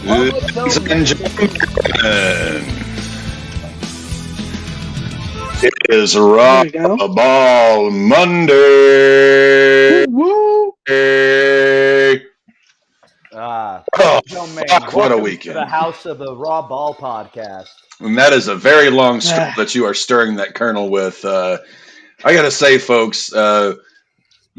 Ladies and gentlemen, it is RAWBall Monday. Woo! Oh, fuck, what a weekend. To the house of the RAWBall Podcast. And that is a very long straw that you are stirring that kernel with. I got to say, folks,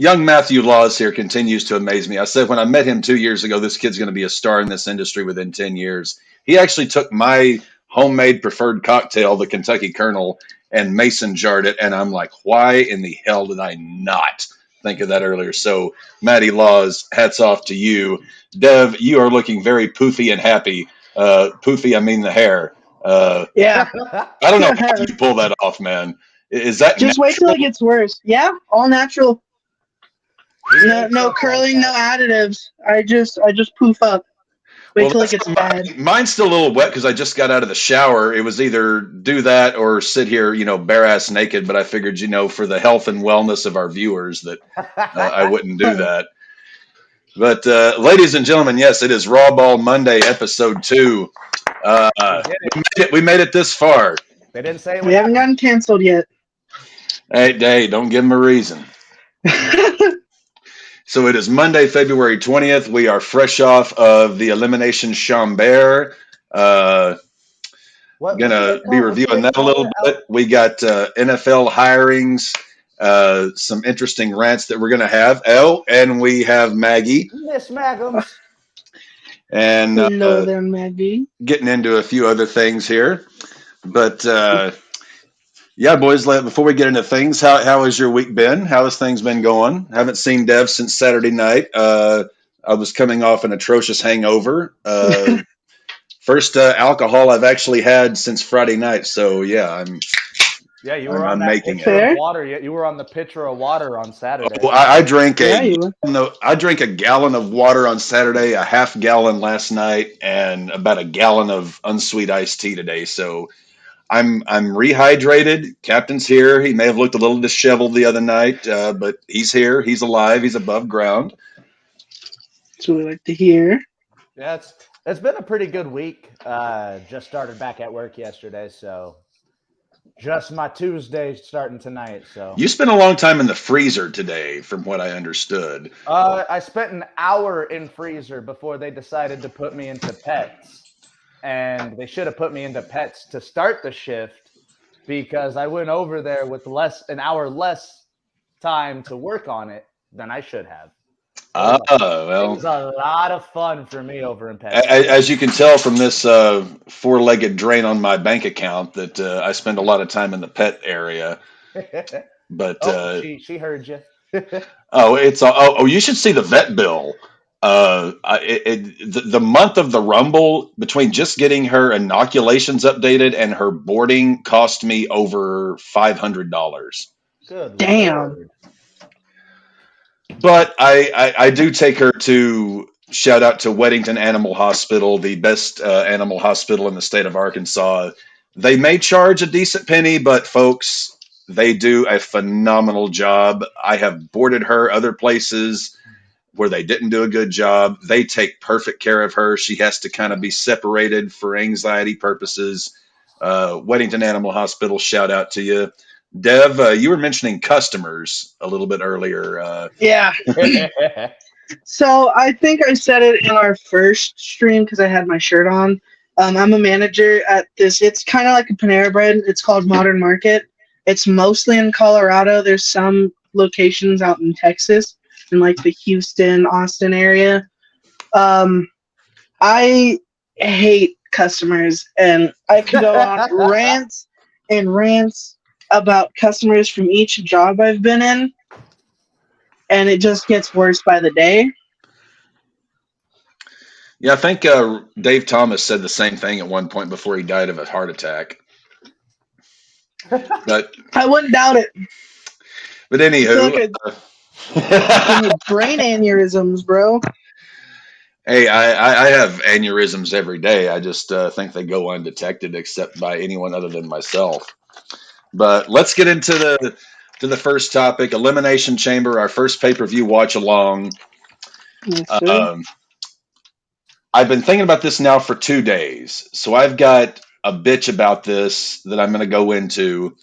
young Matthew Laws here continues to amaze me. I said when I met him 2 years ago, this kid's going to be a star in this industry within 10 years. He actually took my homemade preferred cocktail, the Kentucky Colonel, and mason jarred it. And I'm like, why in the hell did I not think of that earlier? So, Matty Laws, hats off to you. Dev, you are looking very poofy and happy. Poofy, I mean the hair. Yeah. I don't know how you pull that off, man. Is that just natural? Wait till it gets worse. Yeah, all natural. No curling, no additives. I just poof up. Wait till it gets bad. Mine's still a little wet because I just got out of the shower. It was either do that or sit here, bare ass naked. But I figured, for the health and wellness of our viewers, that I wouldn't do that. But ladies and gentlemen, yes, it is RAWBall Monday, episode 2. We made it this far. They didn't say we haven't gotten canceled yet. Hey, don't give them a reason. So it is Monday, February 20th. We are fresh off of the Elimination Chambert. Going to be reviewing that a little bit. We got NFL hirings, some interesting rants that we're going to have. Oh, and we have Maggie. Miss Maggums. And hello there, Maggie. Getting into a few other things here. But yeah, boys, before we get into things, how has your week been? How has things been going? Haven't seen Dev since Saturday night. I was coming off an atrocious hangover. First alcohol I've actually had since Friday night. So, yeah, you were on that pitcher of water. You were on the pitcher of water on Saturday. Oh, I drank a gallon of water on Saturday, a half gallon last night, and about a gallon of unsweet iced tea today. So I'm rehydrated. Captain's here. He may have looked a little disheveled the other night, but he's here. He's alive. He's above ground. That's what we like to hear. Yeah, it's been a pretty good week. Just started back at work yesterday, so just my Tuesday starting tonight. So you spent a long time in the freezer today, from what I understood. I spent an hour in freezer before they decided to put me into pets. And they should have put me into pets to start the shift because I went over there with an hour less time to work on it than I should have. Well, it was a lot of fun for me over in pets. As you can tell from this four-legged drain on my bank account, that I spend a lot of time in the pet area. But she heard you. You should see the vet bill. The month of the Rumble, between just getting her inoculations updated and her boarding, cost me over $500. Good. Damn. Lord. But I do take her to, shout out to Weddington Animal Hospital, the best animal hospital in the state of Arkansas. They may charge a decent penny, but folks, they do a phenomenal job. I have boarded her other places where they didn't do a good job. They take perfect care of her. She has to kind of be separated for anxiety purposes. Weddington Animal Hospital, shout out to you. Dev, you were mentioning customers a little bit earlier. Yeah. So I think I said it in our first stream because I had my shirt on. I'm a manager at this. It's kind of like a Panera Bread. It's called Modern Market. It's mostly in Colorado. There's some locations out in Texas, in like the Houston, Austin area. I hate customers, and I could go on rants and rants about customers from each job I've been in, and it just gets worse by the day. Yeah, I think Dave Thomas said the same thing at one point before he died of a heart attack. But I wouldn't doubt it. But anywho, brain aneurysms, bro. Hey, I have aneurysms every day. I just think they go undetected, except by anyone other than myself. But let's get into the first topic: Elimination Chamber, our first pay-per-view watch along. Yes, I've been thinking about this now for 2 days. So I've got a bitch about this that I'm going to go into.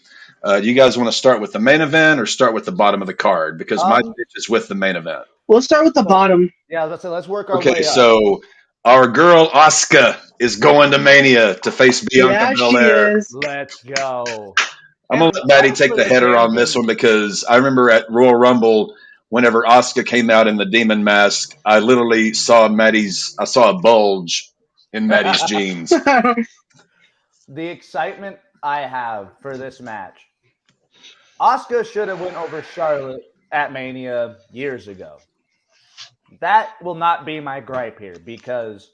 Do you guys want to start with the main event or start with the bottom of the card? Because my bitch is with the main event. We'll start with the bottom. Yeah, let's work our Okay, way up. so our girl Asuka is going to Mania to face Bianca Belair. Let's go. I'm going to let Maddie take the header on this one because I remember at Royal Rumble, whenever Asuka came out in the demon mask, I literally saw I saw a bulge in Maddie's jeans. The excitement I have for this match. Asuka should have went over Charlotte at Mania years ago. That will not be my gripe here because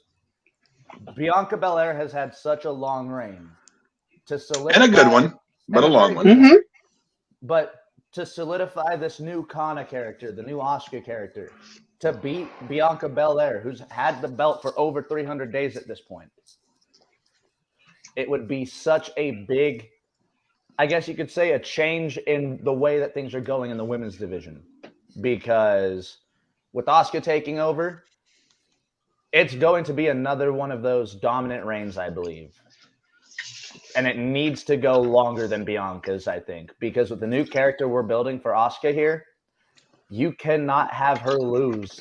Bianca Belair has had such a long reign to solidify. And a good one, but a long one. Mm-hmm. But to solidify this new Kana character, the new Asuka character, to beat Bianca Belair, who's had the belt for over 300 days at this point, it would be such a big, I guess you could say, a change in the way that things are going in the women's division. Because with Asuka taking over, it's going to be another one of those dominant reigns, I believe. And it needs to go longer than Bianca's, I think. Because with the new character we're building for Asuka here, you cannot have her lose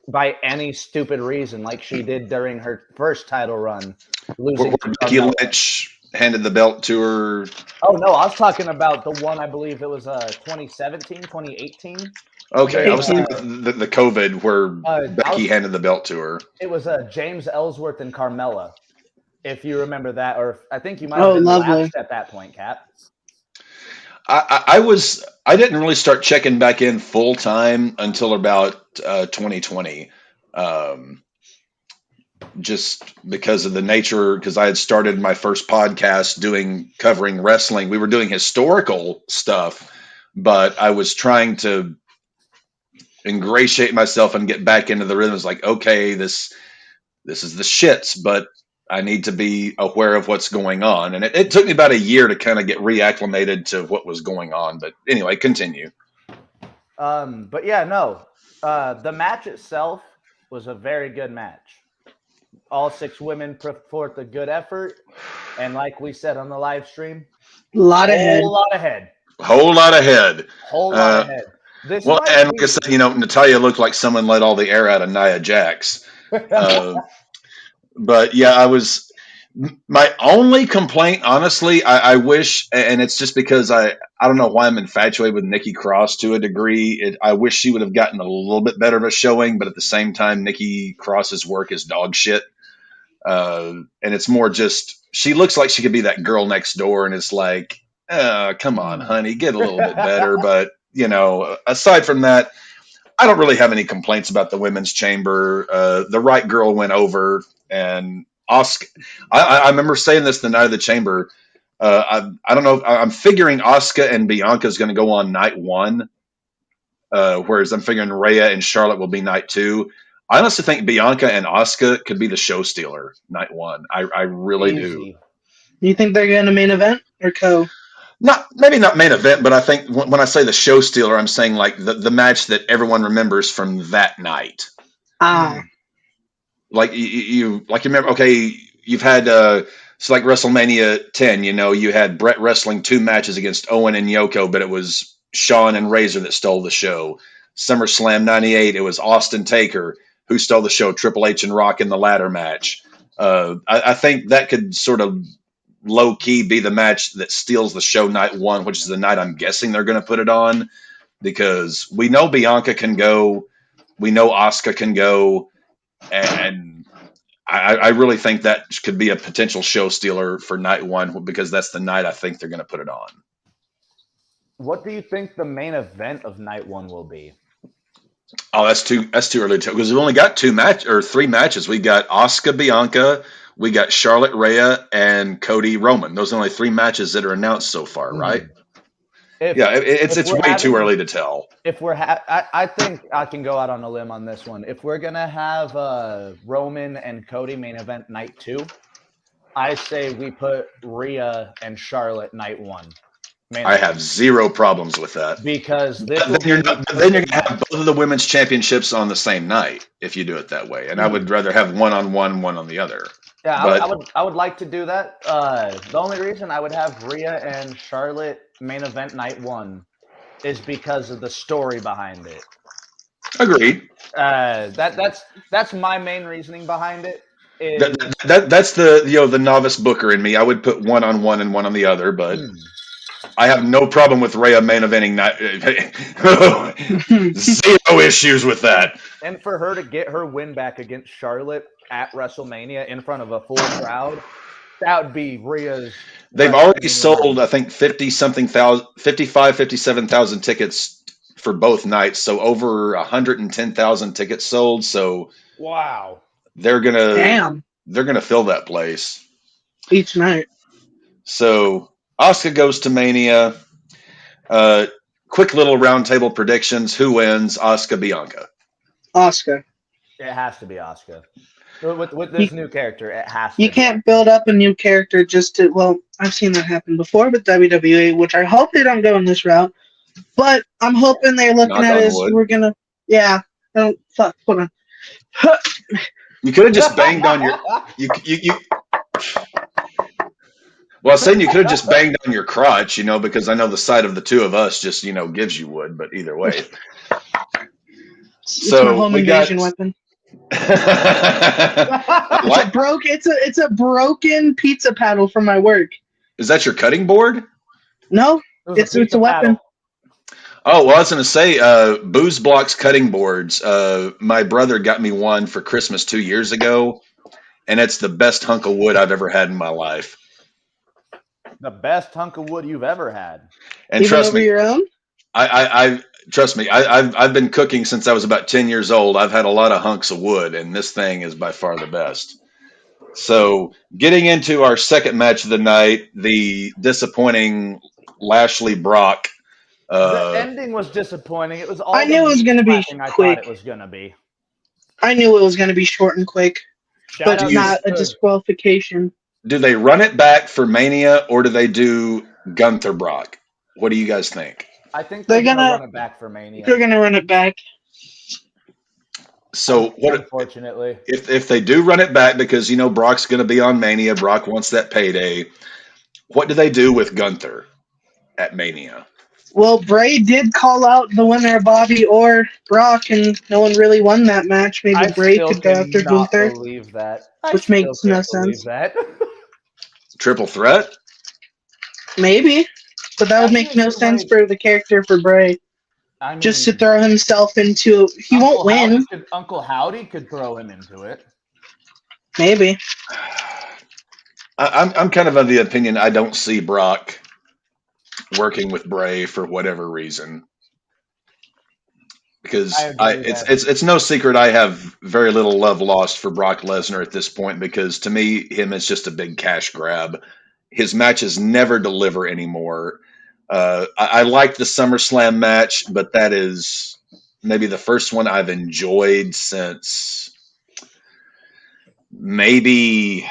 by any stupid reason like she did during her first title run. Losing Where Becky Lynch handed the belt to her. Oh, no, I was talking about the one, I believe it was 2017, 2018. Okay, I was thinking about the COVID where Becky handed the belt to her. It was James Ellsworth and Carmella, if you remember that, or I think you might have been lapsed at that point, Cap. I didn't really start checking back in full time until about 2020, just because of the nature. Because I had started my first podcast covering wrestling. We were doing historical stuff, but I was trying to ingratiate myself and get back into the rhythm. It's like, okay, this is the shits, but I need to be aware of what's going on. And it took me about a year to kind of get reacclimated to what was going on. But anyway, continue. But yeah, no. The match itself was a very good match. All 6 women put forth a good effort. And like we said on the live stream, whole lot of head. Whole lot of head. And like I said, Natalia looked like someone let all the air out of Nia Jax. But yeah, my only complaint, honestly, I wish, and it's just because I don't know why I'm infatuated with Nikki Cross to a degree. I wish she would have gotten a little bit better of a showing, but at the same time, Nikki Cross's work is dog shit. And it's more just, she looks like she could be that girl next door, and it's like, come on, honey, get a little bit better. But, aside from that, I don't really have any complaints about the women's chamber. The right girl went over, and Asuka. I remember saying this the night of the chamber. I don't know. I'm figuring Asuka and Bianca is going to go on night 1, whereas I'm figuring Rhea and Charlotte will be night 2. I honestly think Bianca and Asuka could be the show stealer night 1. I really do. You think they're going to main event or co? Maybe not main event, but I think when I say the show stealer, I'm saying like the match that everyone remembers from that night. Like you remember, okay, you've had it's like WrestleMania 10, you had Brett wrestling 2 matches against Owen and Yoko, but it was Shawn and Razor that stole the show. SummerSlam 98, it was Austin Taker who stole the show, Triple H and Rock in the ladder match. I think that could sort of low key be the match that steals the show night 1, which is the night I'm guessing they're going to put it on, because we know Bianca can go, we know Asuka can go, and I really think that could be a potential show stealer for night 1, because that's the night I think they're going to put it on. What do you think the main event of night 1 will be? Oh, that's too early to tell, because we've only got 3 matches. We got Asuka, Bianca, we got Charlotte, Rhea, and Cody, Roman. Those are only 3 matches that are announced so far, right? It's way too early to tell. If I think I can go out on a limb on this one. If we're gonna have Roman and Cody main event night 2, I say we put Rhea and Charlotte night 1. I have zero problems with that. Because this then you're going to have both of the women's championships on the same night if you do it that way. And I would rather have one on one, one on the other. Yeah, I would like to do that. The only reason I would have Rhea and Charlotte main event night 1 is because of the story behind it. Agreed. That's my main reasoning behind it. That's the novice booker in me. I would put one on one and one on the other, but I have no problem with Rhea main eventing night. Zero issues with that. And for her to get her win back against Charlotte at WrestleMania in front of a full crowd, that would be Rhea's. They've already sold, I think, 57,000 tickets for both nights. So over 110,000 tickets sold. So wow, they're gonna fill that place each night. So Asuka goes to Mania. Quick little roundtable predictions. Who wins? Asuka, Bianca. Asuka. It has to be Asuka. With this new character, it has to. You can't build up a new character just to. Well, I've seen that happen before with WWE, which I hope they don't go in this route. But I'm hoping they're looking at it as we're gonna. Yeah. Hold on. You could have just banged on your. Well, I was saying you could have just banged on your crotch, because I know the sight of the two of us just, gives you wood. But either way, it's my home invasion weapon. It's a broken pizza paddle from my work. Is that your cutting board? No, it's a weapon. Oh, well, I was going to say, Booze Block's cutting boards. My brother got me one for Christmas 2 years ago, and it's the best hunk of wood I've ever had in my life. The best hunk of wood you've ever had. And even trust over me, your own? Trust me, I've been cooking since I was about 10 years old. I've had a lot of hunks of wood, and this thing is by far the best. So getting into our second match of the night, the disappointing Lashley Brock. The ending was disappointing. It was all I knew it was going to be quick. It was going to be. I knew it was going to be short and quick, but not a disqualification. Do they run it back for Mania, or do they do Gunther Brock? What do you guys think? I think they're going to run it back for Mania. They're going to run it back. So what? Unfortunately, if they do run it back, because Brock's going to be on Mania, Brock wants that payday. What do they do with Gunther at Mania? Well, Bray did call out the winner of Bobby or Brock, and no one really won that match. Maybe Bray could go after Gunther. Believe that. Which makes no sense. Triple threat? Maybe. But that would make no sense for the character for Bray. I mean, just to throw himself into... He won't win. Uncle Howdy could throw him into it. Maybe. I'm kind of the opinion I don't see Brock working with Bray for whatever reason. Because it's no secret I have very little love lost for Brock Lesnar at this point, because to me, him is just a big cash grab. His matches never deliver anymore. I like the SummerSlam match, but that is maybe the first one I've enjoyed since maybe,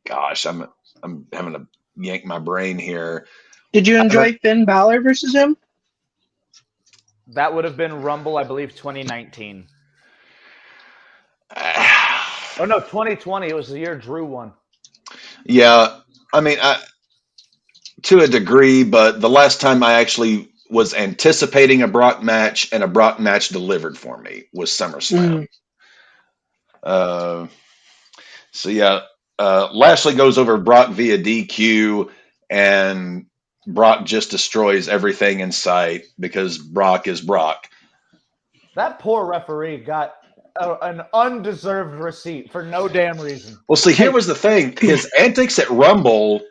gosh, I'm having to yank my brain here. Did you enjoy Finn Balor versus him? That would have been Rumble, I believe, 2019. Oh, no, 2020. It was the year Drew won. Yeah, I mean, to a degree, but the last time I actually was anticipating a Brock match and a Brock match delivered for me was SummerSlam. Lashley goes over Brock via DQ, and Brock just destroys everything in sight because Brock is Brock. That poor referee got an undeserved receipt for no damn reason. Well, see, here was the thing. His antics at Rumble,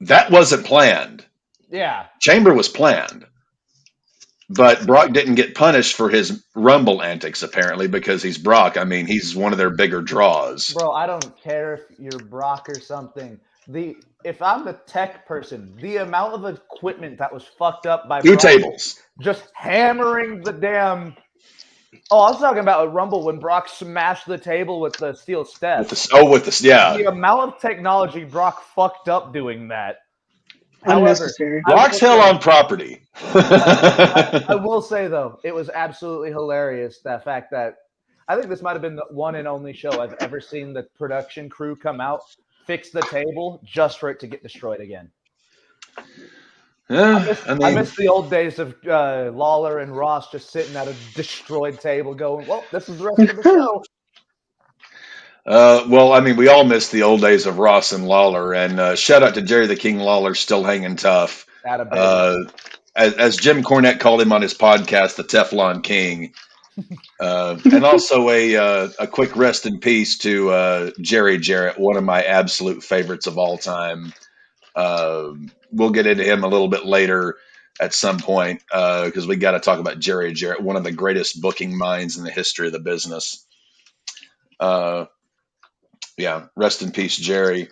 that wasn't planned. Yeah. Chamber was planned. But Brock didn't get punished for his Rumble antics, apparently, because he's Brock. I mean, he's one of their bigger draws. Bro, I don't care if you're Brock or something. If I'm the tech person, the amount of equipment that was fucked up by Two Brock, tables. Just hammering the damn... Oh, I was talking about a Rumble when Brock smashed the table with the steel steps. Yeah. The amount of technology Brock fucked up doing that. Unnecessary. Rocks hell on property. I will say, though, it was absolutely hilarious, that fact that I think this might have been the one and only show I've ever seen the production crew come out, fix the table just for it to get destroyed again. Yeah, I miss the old days of Lawler and Ross just sitting at a destroyed table going, well, this is the rest of the show. Well, I mean, we all miss the old days of Ross and Lawler, and shout out to Jerry the King Lawler, still hanging tough. As Jim Cornette called him on his podcast, the Teflon King. And also a quick rest in peace to Jerry Jarrett, one of my absolute favorites of all time. We'll get into him a little bit later at some point because we got to talk about Jerry Jarrett, one of the greatest booking minds in the history of the business. Yeah, rest in peace, Jerry.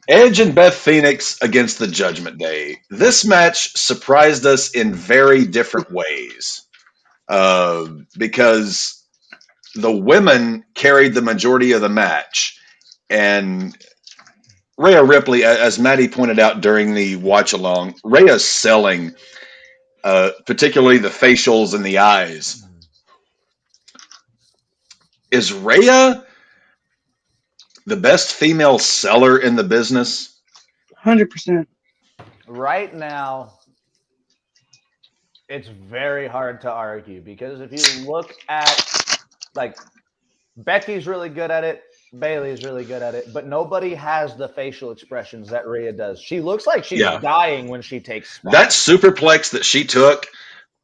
Edge and Beth Phoenix against the Judgment Day. This match surprised us in very different ways because the women carried the majority of the match. And Rhea Ripley, as Maddie pointed out during the watch-along, Rhea's selling, particularly the facials and the eyes. Is Rhea the best female seller in the business? 100%. Right now, it's very hard to argue because if you look at, like, Becky's really good at it, Bailey's really good at it, but nobody has the facial expressions that Rhea does. She looks like she's dying when she takes spots. That superplex that she took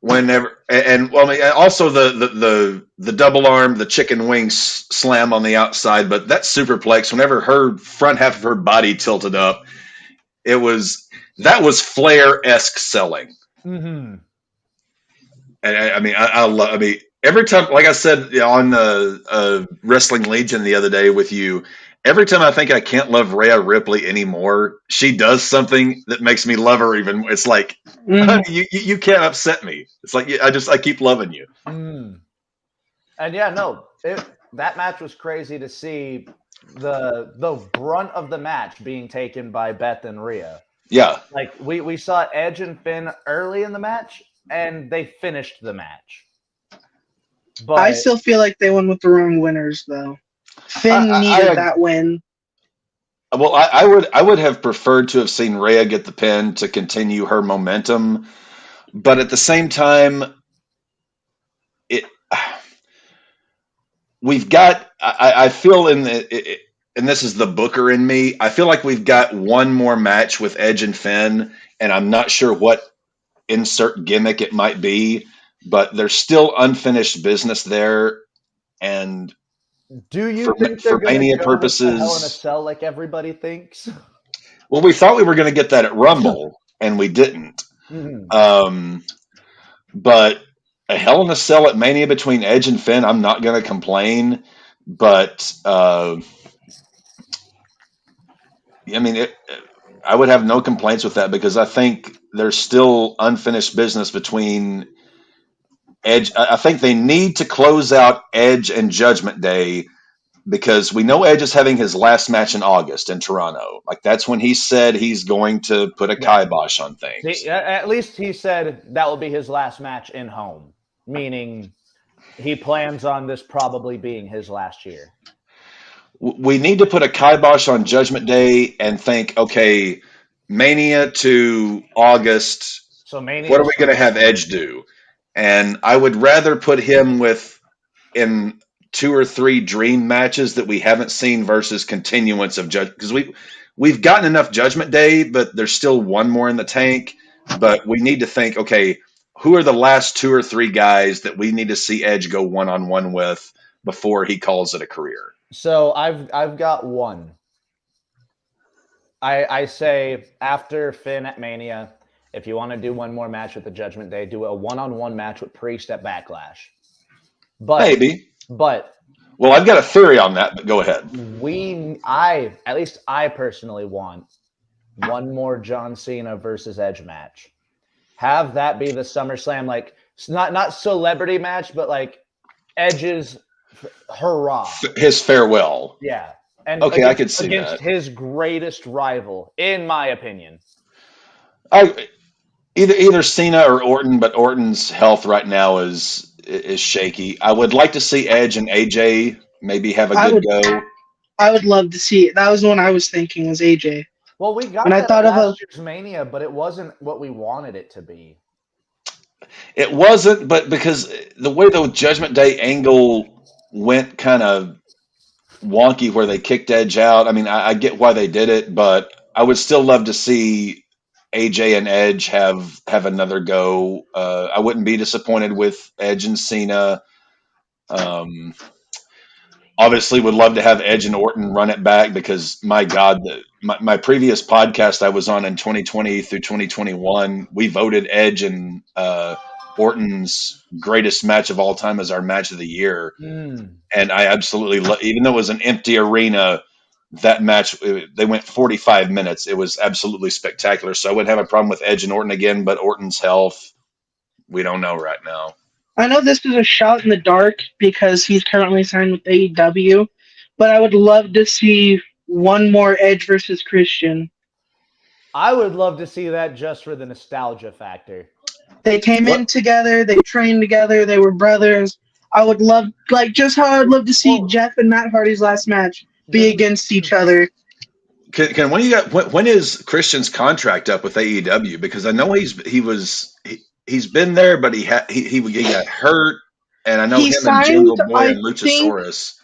whenever, and well, I mean, also the double arm, the chicken wing slam on the outside, but that superplex, whenever her front half of her body tilted up, that was Flair-esque selling. Mm-hmm. And I mean, every time, like I said on Wrestling Legion the other day with you, every time I think I can't love Rhea Ripley anymore, she does something that makes me love her even. It's like, honey, you can't upset me. It's like I keep loving you. Mm. And yeah, no, that match was crazy to see the brunt of the match being taken by Beth and Rhea. Yeah, like we saw Edge and Finn early in the match, and they finished the match. But I still feel like they won with the wrong winners, though. Finn needed that win. Well, I would have preferred to have seen Rhea get the pin to continue her momentum, but at the same time, we've got. I feel and this is the booker in me. I feel like we've got one more match with Edge and Finn, and I'm not sure what insert gimmick it might be, but there's still unfinished business there, and. Do you think they're for Mania go purposes? Hell in a Cell like everybody thinks? Well, we thought we were going to get that at Rumble, and we didn't. Mm-hmm. But a Hell in a Cell at Mania between Edge and Finn, I'm not going to complain. But I mean, I would have no complaints with that because I think there's still unfinished business between Edge. I think they need to close out Edge and Judgment Day because we know Edge is having his last match in August in Toronto. Like that's when he said he's going to put a kibosh on things. At least he said that will be his last match in home, meaning he plans on this probably being his last year. We need to put a kibosh on Judgment Day and think, okay, Mania to August. So Mania. What are we going to have Edge do? And I would rather put him in 2 or 3 dream matches that we haven't seen versus continuance of because we've gotten enough Judgment Day, but there's still one more in the tank. But we need to think, okay, who are the last 2 or 3 guys that we need to see Edge go one-on-one with before he calls it a career? So I've got one. I say after Finn at Mania, if you want to do one more match with the Judgment Day, do a one-on-one match with Priest at Backlash. But maybe. But well, I've got a theory on that, but go ahead. At least I personally want one more John Cena versus Edge match. Have that be the SummerSlam, like not celebrity match, but like Edge's hurrah. His farewell. Yeah. And okay, I could see against that. His greatest rival, in my opinion. Either Cena or Orton, but Orton's health right now is shaky. I would like to see Edge and AJ maybe have a good go. I would love to see it. That was the one I was thinking was AJ. Well, we got when that I thought last of year's Mania, but it wasn't what we wanted it to be. It wasn't, but because the way the Judgment Day angle went kind of wonky where they kicked Edge out. I mean, I get why they did it, but I would still love to see AJ and Edge have another go. I wouldn't be disappointed with Edge and Cena. Obviously, would love to have Edge and Orton run it back because, my God, my previous podcast I was on in 2020 through 2021, we voted Edge and Orton's greatest match of all time as our match of the year. And I absolutely even though it was an empty arena, that match, they went 45 minutes. It was absolutely spectacular. So I wouldn't have a problem with Edge and Orton again, but Orton's health, we don't know right now. I know this is a shot in the dark because he's currently signed with AEW, but I would love to see one more Edge versus Christian. I would love to see that just for the nostalgia factor. They came in together. They trained together. They were brothers. I would love, just how I would love to see Jeff and Matt Hardy's last match be against each other. When is Christian's contract up with AEW? Because I know he's been there, but he got hurt, and I know he him signed, and Jungle Boy and Luchasaurus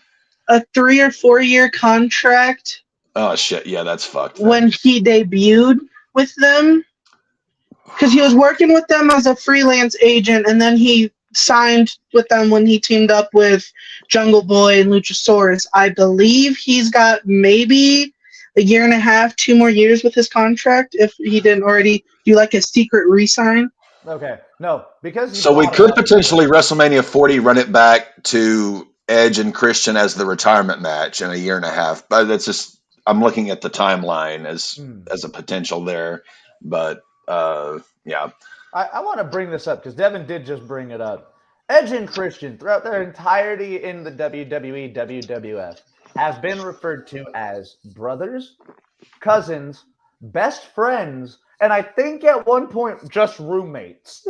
a 3 or 4 year contract. Oh shit! Yeah, that's fucked. When he debuted with them, because he was working with them as a freelance agent, and then he signed with them when he teamed up with Jungle Boy and Luchasaurus. I believe he's got maybe a year and a half, 2 more years with his contract if he didn't already do a secret re-sign. Okay, no, because so we could potentially WrestleMania 40 run it back to Edge and Christian as the retirement match in a year and a half. But that's just, I'm looking at the timeline as a potential there. But yeah. I want to bring this up because Devin did just bring it up. Edge and Christian, throughout their entirety in the WWE, WWF, have been referred to as brothers, cousins, best friends, and I think at one point just roommates.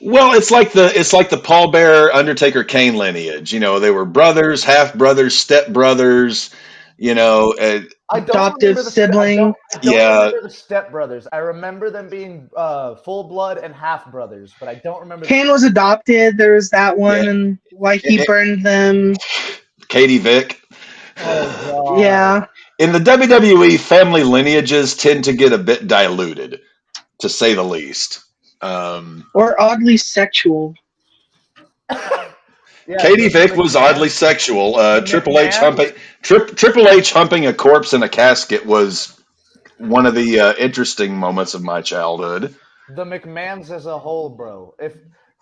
Well, it's like the Paul Bearer, Undertaker, Kane lineage. They were brothers, half brothers, step brothers. Adoptive sibling. I don't remember the step brothers. I remember them being full blood and half brothers, but I don't remember. Kane was adopted. There was that one, and why he burned them. Katie Vick. Oh God. Yeah. In the WWE, family lineages tend to get a bit diluted, to say the least. Or oddly sexual. Yeah, Katie Vick was oddly sexual. Triple H humping a corpse in a casket was one of the interesting moments of my childhood. The McMahons as a whole, bro.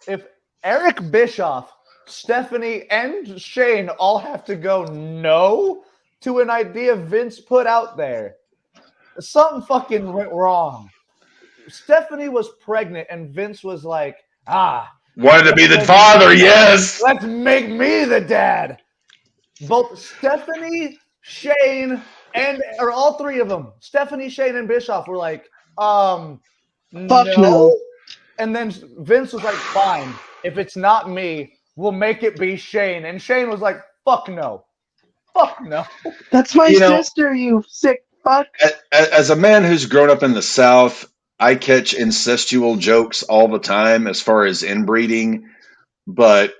If Eric Bischoff, Stephanie, and Shane all have to go no to an idea Vince put out there, something fucking went wrong. Stephanie was pregnant, and Vince was like, wanted to be the father, yes. Let's make me the dad. Both Stephanie, Shane, or all 3 of them, Stephanie, Shane, and Bischoff were like, fuck no. And then Vince was like, fine, if it's not me, we'll make it be Shane. And Shane was like, fuck no. Fuck no. That's my sister, you sick fuck. As a man who's grown up in the South, I catch incestual jokes all the time as far as inbreeding, but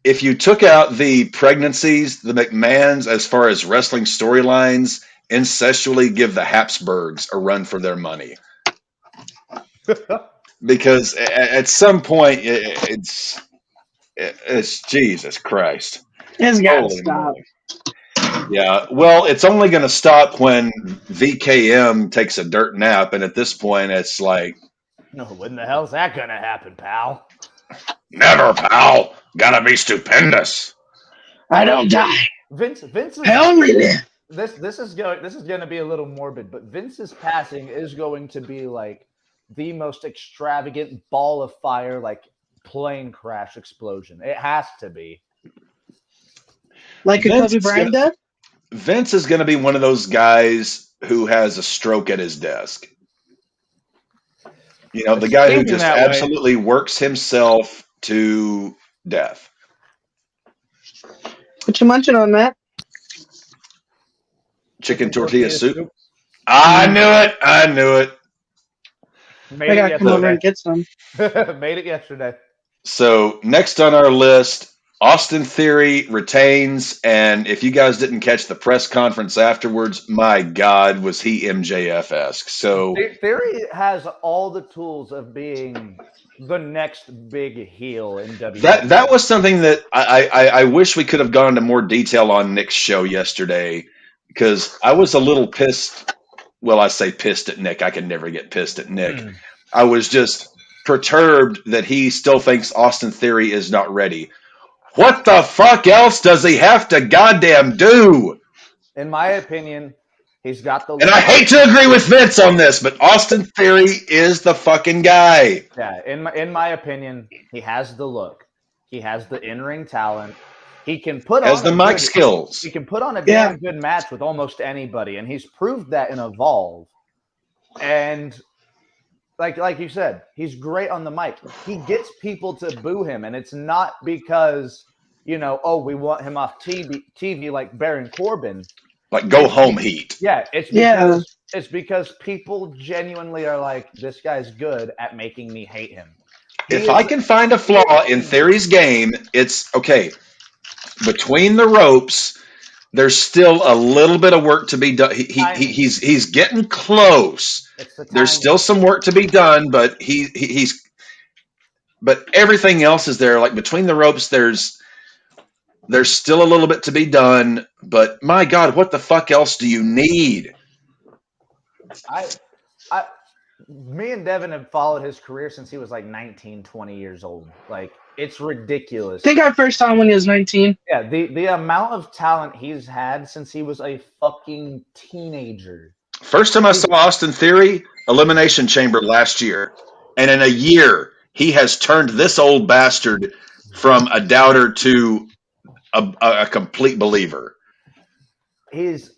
if you took out the pregnancies, the McMahons, as far as wrestling storylines, incestually give the Habsburgs a run for their money. Because at some point, it's Jesus Christ. It's got to stop. Yeah, well, it's only going to stop when VKM takes a dirt nap, and at this point, it's like, no, when the hell's that going to happen, pal? Never, pal. Gotta be stupendous. I don't die. Vince is only live. This is going to be a little morbid, but Vince's passing is going to be like the most extravagant ball of fire, like plane crash explosion. It has to be. Like a Kobe Bryant death? Vince is going to be one of those guys who has a stroke at his desk. You know, the guy who just absolutely works himself to death. What you munching on, Matt? Chicken tortilla soup. I knew it. I gotta come over and get some. Made it yesterday. So next on our list, Austin Theory retains, and if you guys didn't catch the press conference afterwards, my God, was he MJF-esque. So Theory has all the tools of being the next big heel in WWE. That was something that I wish we could have gone into more detail on Nick's show yesterday, because I was a little pissed. Well, I say pissed at Nick. I can never get pissed at Nick. I was just perturbed that he still thinks Austin Theory is not ready. What the fuck else does he have to goddamn do? In my opinion, he's got the... And I hate to agree with Vince on this, but Austin Theory is the fucking guy. Yeah, in my opinion, he has the look. He has the in-ring talent. He can put on the mic skills. He can put on a damn good match with almost anybody, and he's proved that in Evolve. And like you said, he's great on the mic. He gets people to boo him, and it's not because, we want him off TV like Baron Corbin. Like go home heat. Yeah, it's because people genuinely are like, this guy's good at making me hate him. If I can find a flaw in Theory's game, it's okay. Between the ropes, there's still a little bit of work to be done. He's getting close. There's still some work to be done, but but everything else is there. Like between the ropes, there's still a little bit to be done. But my God, what the fuck else do you need? Me and Devin have followed his career since he was like 19, 20 years old. Like, it's ridiculous. I think I first saw him when he was 19. Yeah, the amount of talent he's had since he was a fucking teenager. First time I saw Austin Theory, Elimination Chamber last year. And in a year, he has turned this old bastard from a doubter to a complete believer. He's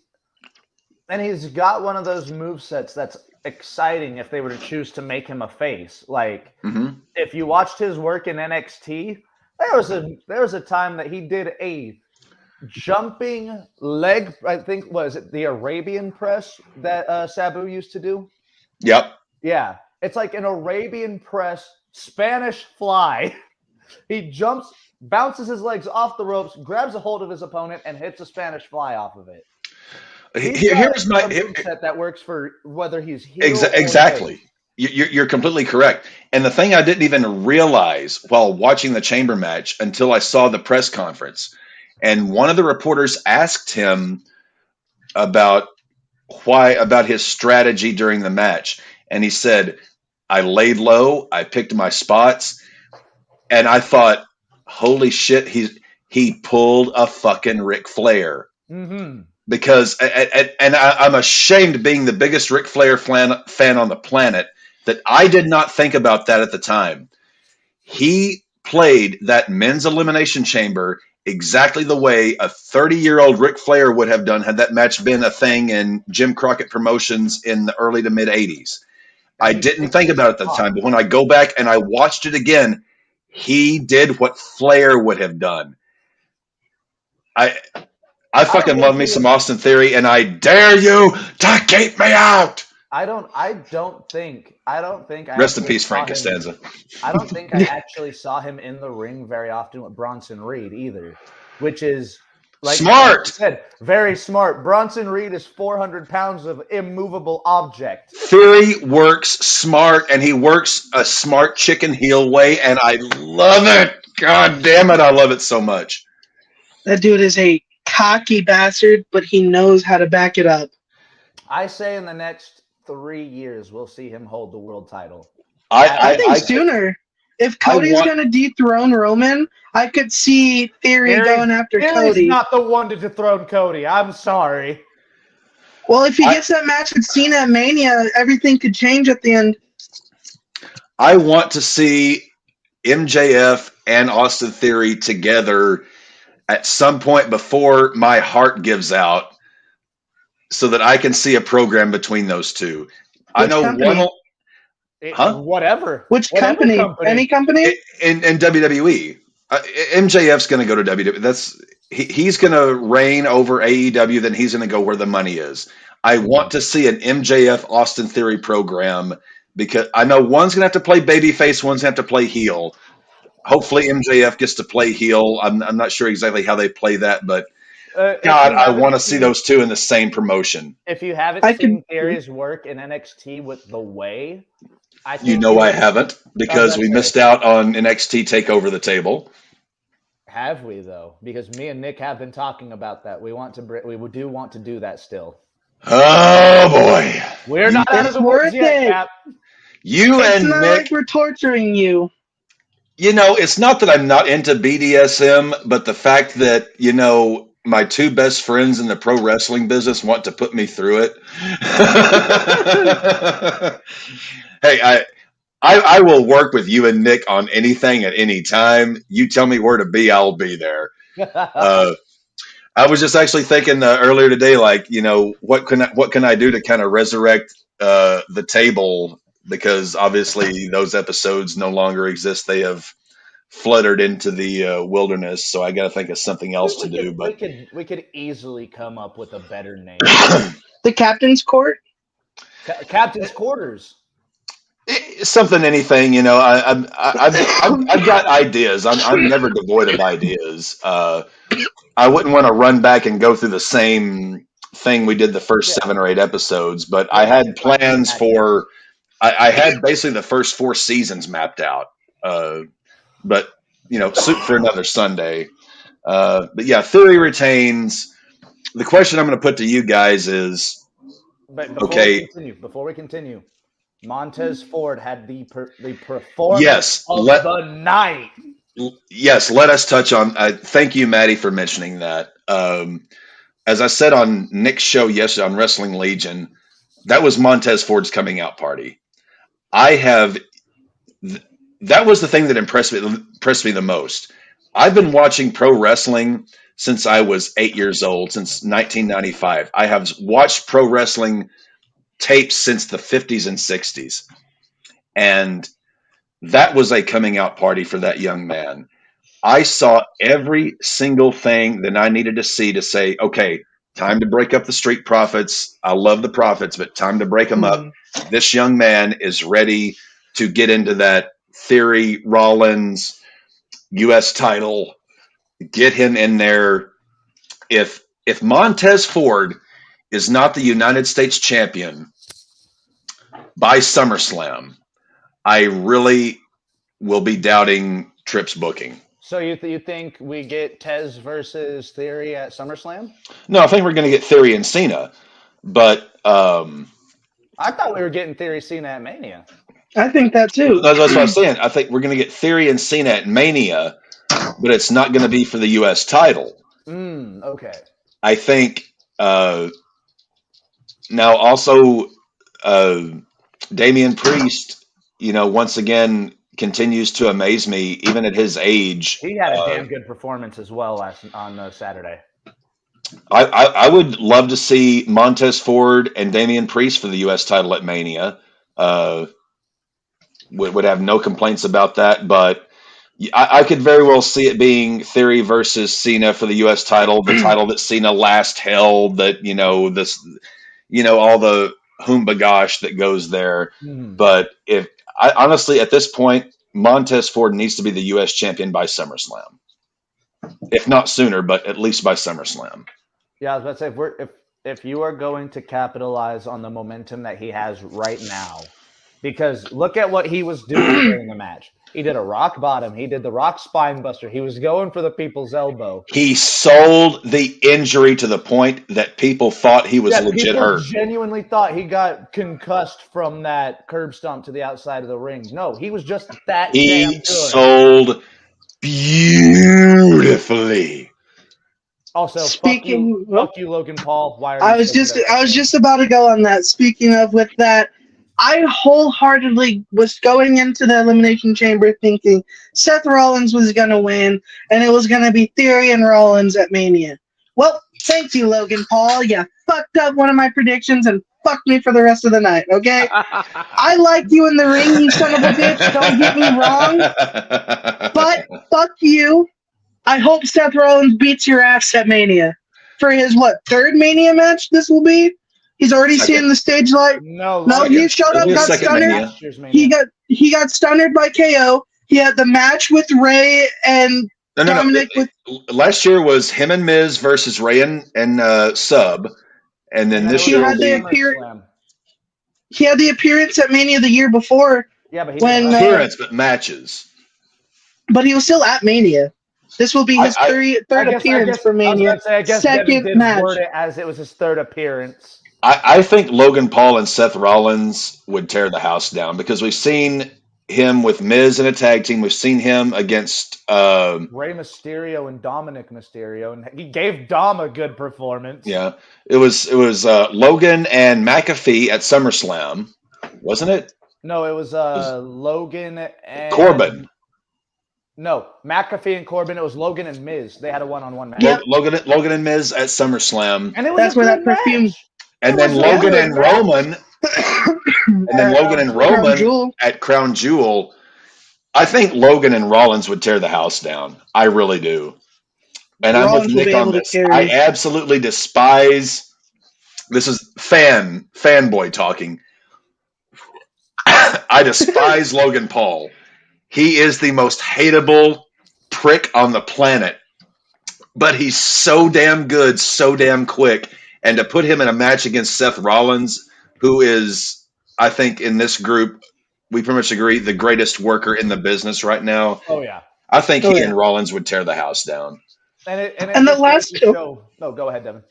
got one of those movesets that's exciting if they were to choose to make him a face. Like, if you watched his work in NXT, there was a time that he did a jumping leg, I think, was it the Arabian press that Sabu used to do? Yep. Yeah. It's like an Arabian press Spanish fly. He jumps, bounces his legs off the ropes, grabs a hold of his opponent, and hits a Spanish fly off of it. Here's my set that works for whether he's heel exactly. You're completely correct. And the thing I didn't even realize while watching the chamber match until I saw the press conference, and one of the reporters asked him about his strategy during the match, and he said, "I laid low, I picked my spots," and I thought, "Holy shit, he pulled a fucking Ric Flair." Mm-hmm. Because, I'm ashamed being the biggest Ric Flair fan on the planet that I did not think about that at the time. He played that men's elimination chamber exactly the way a 30-year-old Ric Flair would have done had that match been a thing in Jim Crockett Promotions in the early to mid 80s. I didn't think about it at the time, but when I go back and I watched it again, he did what Flair would have done. I fucking love me some Austin Theory, and I dare you to keep me out. I don't think. Rest in peace, Frank Costanza. I don't think I actually saw him in the ring very often with Bronson Reed either, which is smart. Like I said, very smart. Bronson Reed is 400 pounds of immovable object. Theory works smart, and he works a smart chicken heel way, and I love it. God damn it, I love it so much. That dude is a cocky bastard, but he knows how to back it up. I say in the next 3 years we'll see him hold the world title. I think sooner. If Cody's going to dethrone Roman, I could see Theory going after Cody. He's not the one to dethrone Cody. I'm sorry. Well, if he gets that match with Cena at Mania, everything could change at the end. I want to see MJF and Austin Theory together at some point before my heart gives out. so that I can see a program between those two. I know company? Whatever. Which company? Any company? In WWE. MJF's going to go to WWE. He's going to reign over AEW. Then he's going to go where the money is. I want to see an MJF Austin Theory program because I know one's going to have to play babyface, one's going to have to play heel. Hopefully MJF gets to play heel. I'm not sure exactly how they play that, but God, I want to see those two in the same promotion. If you haven't seen Theory's work in NXT with The Way, I haven't because we missed out on NXT Takeover the Table. Have we though? Because me and Nick have been talking about that. We do want to do that still. Oh boy, we're not out of the woods yet, Cap. It's not Nick, like we're torturing you. It's not that I'm not into BDSM, but the fact that my two best friends in the pro wrestling business want to put me through it. Hey, I will work with you and Nick on anything at any time. You tell me where to be, I'll be there. I was just actually thinking earlier today, what can I do to kind of resurrect the table, because obviously those episodes no longer exist. They have fluttered into the wilderness, so I got to think of something else to do. But we could easily come up with a better name. The Captain's Court, Captain's Quarters. Something, anything, I've got ideas. I'm never devoid of ideas. I wouldn't want to run back and go through the same thing we did the first 7 or 8 episodes, but I had plans for. I had basically the first 4 seasons mapped out, but soup for another Sunday. But yeah, Theory retains. The question I'm going to put to you guys is, Before we continue. Montez Ford had the performance of the night. Yes, let us touch on. Thank you, Maddie, for mentioning that. As I said on Nick's show yesterday on Wrestling Legion, that was Montez Ford's coming out party. That was the thing that impressed me the most. I've been watching pro wrestling since I was 8 years old, since 1995. I have watched pro wrestling tapes since the 50s and 60s. And that was a coming out party for that young man. I saw every single thing that I needed to see to say, okay, time to break up the Street Profits. I love the Profits, but time to break them up. This young man is ready to get into that Theory Rollins U.S. title. Get him in there. If Montez Ford is not the United States champion by SummerSlam, I really will be doubting Tripp's booking. So you think we get Tez versus Theory at SummerSlam? No, I think we're going to get Theory and Cena. But I thought we were getting Theory Cena at Mania. I think that too. That's what I'm saying. I think we're going to get Theory and Cena at Mania, but it's not going to be for the U.S. title. Okay. I think now also Damian Priest, once again continues to amaze me, even at his age. He had a damn good performance as well on Saturday. I would love to see Montez Ford and Damian Priest for the U.S. title at Mania. Would have no complaints about that, but I could very well see it being Theory versus Cena for the U.S. title, the title that Cena last held. That all the humbagash that goes there. But honestly, at this point, Montez Ford needs to be the U.S. champion by SummerSlam, if not sooner, but at least by SummerSlam. Yeah, I was about to say, if you are going to capitalize on the momentum that he has right now, because look at what he was doing during the match. He did a rock bottom. He did the rock spine buster. He was going for the people's elbow. He sold the injury to the point that people thought he was legit hurt. Genuinely thought he got concussed from that curb stomp to the outside of the ring. No, he was just that damn good. He sold beautifully. Also, fuck you, Logan Paul. Why are I was just about to go on that. Speaking of with that, I wholeheartedly was going into the Elimination Chamber thinking Seth Rollins was going to win, and it was going to be Theory and Rollins at Mania. Well, thank you, Logan Paul. You fucked up one of my predictions and fucked me for the rest of the night, okay? I like you in the ring, you son of a bitch. Don't get me wrong. But fuck you. I hope Seth Rollins beats your ass at Mania. For his, third Mania match this will be? He's already seen the stage light. No, he showed up, got stunned. He got stunned by KO. He had the match with Ray and Dominic. Last year was him and Miz versus Ray and Sub, and then this year he had the appearance at Mania the year before. Yeah, but but matches. But he was still at Mania. This will be his third appearance for Mania. I guess second match. Word it as it was his third appearance. I think Logan Paul and Seth Rollins would tear the house down because we've seen him with Miz in a tag team. We've seen him against Rey Mysterio and Dominic Mysterio, and he gave Dom a good performance. Yeah, it was Logan and McAfee at SummerSlam, wasn't it? No, it was Logan and Corbin. No, McAfee and Corbin. It was Logan and Miz. They had a one-on-one match. Yep. Logan and Miz at SummerSlam, and that's where that perfume. And then Logan and Roman. And then Logan and Roman at Crown Jewel. I think Logan and Rollins would tear the house down. I really do. And I'm with Nick on this. I absolutely despise. This is fanboy talking. I despise Logan Paul. He is the most hateable prick on the planet. But he's so damn good, so damn quick. And to put him in a match against Seth Rollins, who is, I think, in this group, we pretty much agree, the greatest worker in the business right now. Oh, yeah. I think he and Rollins would tear the house down. And the last show. No, go ahead, Devin.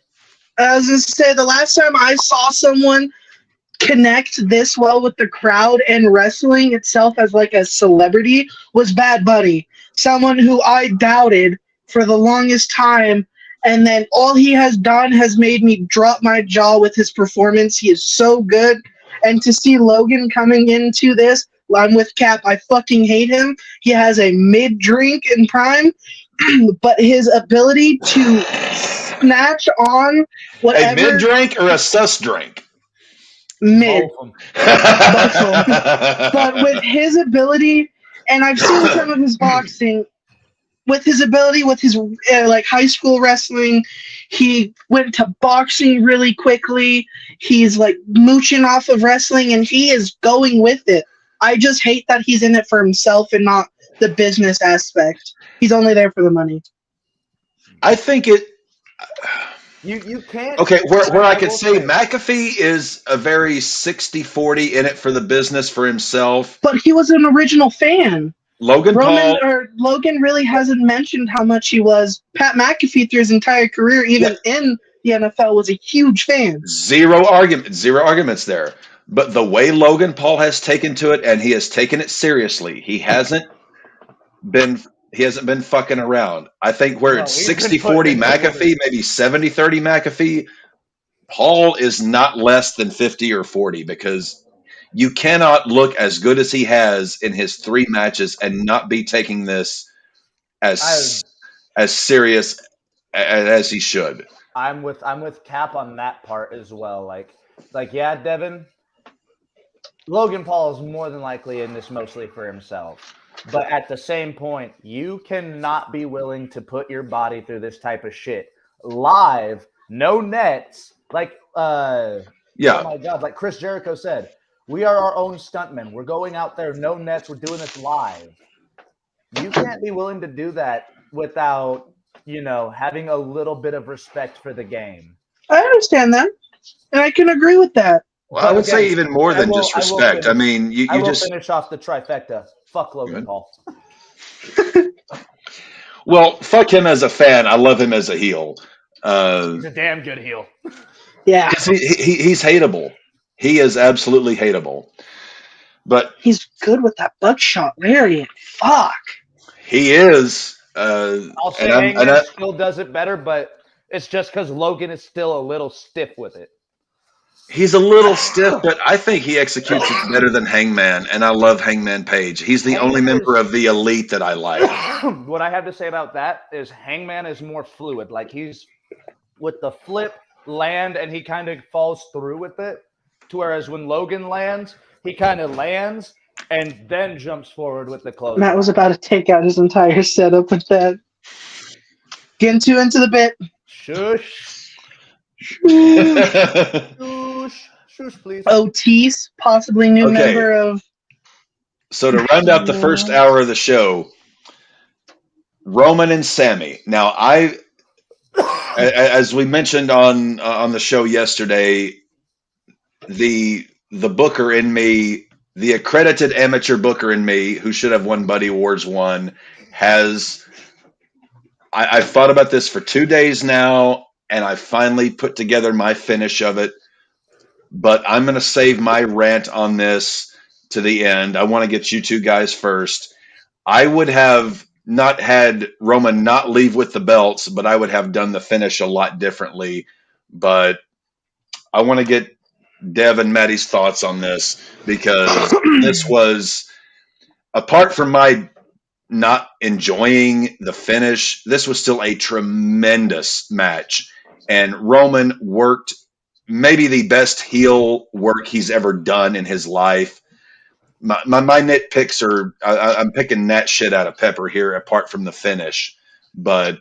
I was going to say, the last time I saw someone connect this well with the crowd and wrestling itself as like a celebrity was Bad Bunny. Someone who I doubted for the longest time. And then all he has done has made me drop my jaw with his performance. He is so good. And to see Logan coming into this, I'm with Cap. I fucking hate him. He has a mid-drink in prime, but his ability to snatch on whatever. A mid-drink or a sus drink? Mid. Both of them. But with his ability, and I've seen some of his boxing, with his ability, with his high school wrestling, he went to boxing really quickly. He's like mooching off of wrestling, and he is going with it. I just hate that he's in it for himself and not the business aspect. He's only there for the money. I think it. You can't. Okay, where I could say McAfee is a very 60-40 in it for the business for himself. But he was an original fan. Logan really hasn't mentioned how much he was. Pat McAfee through his entire career, even in the NFL, was a huge fan. Zero arguments there. But the way Logan Paul has taken to it, and he has taken it seriously, he hasn't been fucking around. I think where it's 60-40 McAfee, maybe 70-30 McAfee, Paul is not less than 50 or 40 because you cannot look as good as he has in his 3 matches and not be taking this as serious as he should. I'm with Cap on that part as well. Like yeah, Devin. Logan Paul is more than likely in this mostly for himself. But at the same point, you cannot be willing to put your body through this type of shit. Live, no nets. Oh my God, like Chris Jericho said, we are our own stuntmen. We're going out there, no nets. We're doing this live. You can't be willing to do that without, having a little bit of respect for the game. I understand that, and I can agree with that. Well, I would say even more than just respect. I mean, you just finish off the trifecta. Fuck Logan Paul. Well, fuck him as a fan. I love him as a heel. He's a damn good heel. Yeah, he's hateable. He is absolutely hateable. But he's good with that buckshot lariat. Fuck. He is. I'll say Hangman still does it better, but it's just because Logan is still a little stiff with it. He's a little stiff, but I think he executes it better than Hangman, and I love Hangman Page. He's the only member of the Elite that I like. What I have to say about that is Hangman is more fluid. Like with the flip land, and he kind of falls through with it. To whereas when Logan lands, he kind of lands and then jumps forward with the close. Matt was about to take out his entire setup with that. Getting too into the bit. Shush. Shush, please. Otis, possibly new member of. So to round out the first hour of the show, Roman and Sammy. Now, as we mentioned on the show yesterday, the booker in me, the accredited amateur booker in me, who should have won Buddy Awards 1, has. I've thought about this for 2 days now, and I finally put together my finish of it. But I'm going to save my rant on this to the end. I want to get you two guys first. I would have not had Roman not leave with the belts, but I would have done the finish a lot differently. But I want to get Dev and Maddie's thoughts on this, because this was, apart from my not enjoying the finish, this was still a tremendous match. And Roman worked maybe the best heel work he's ever done in his life. My nitpicks are, I'm picking that shit out of Pepper here, apart from the finish. But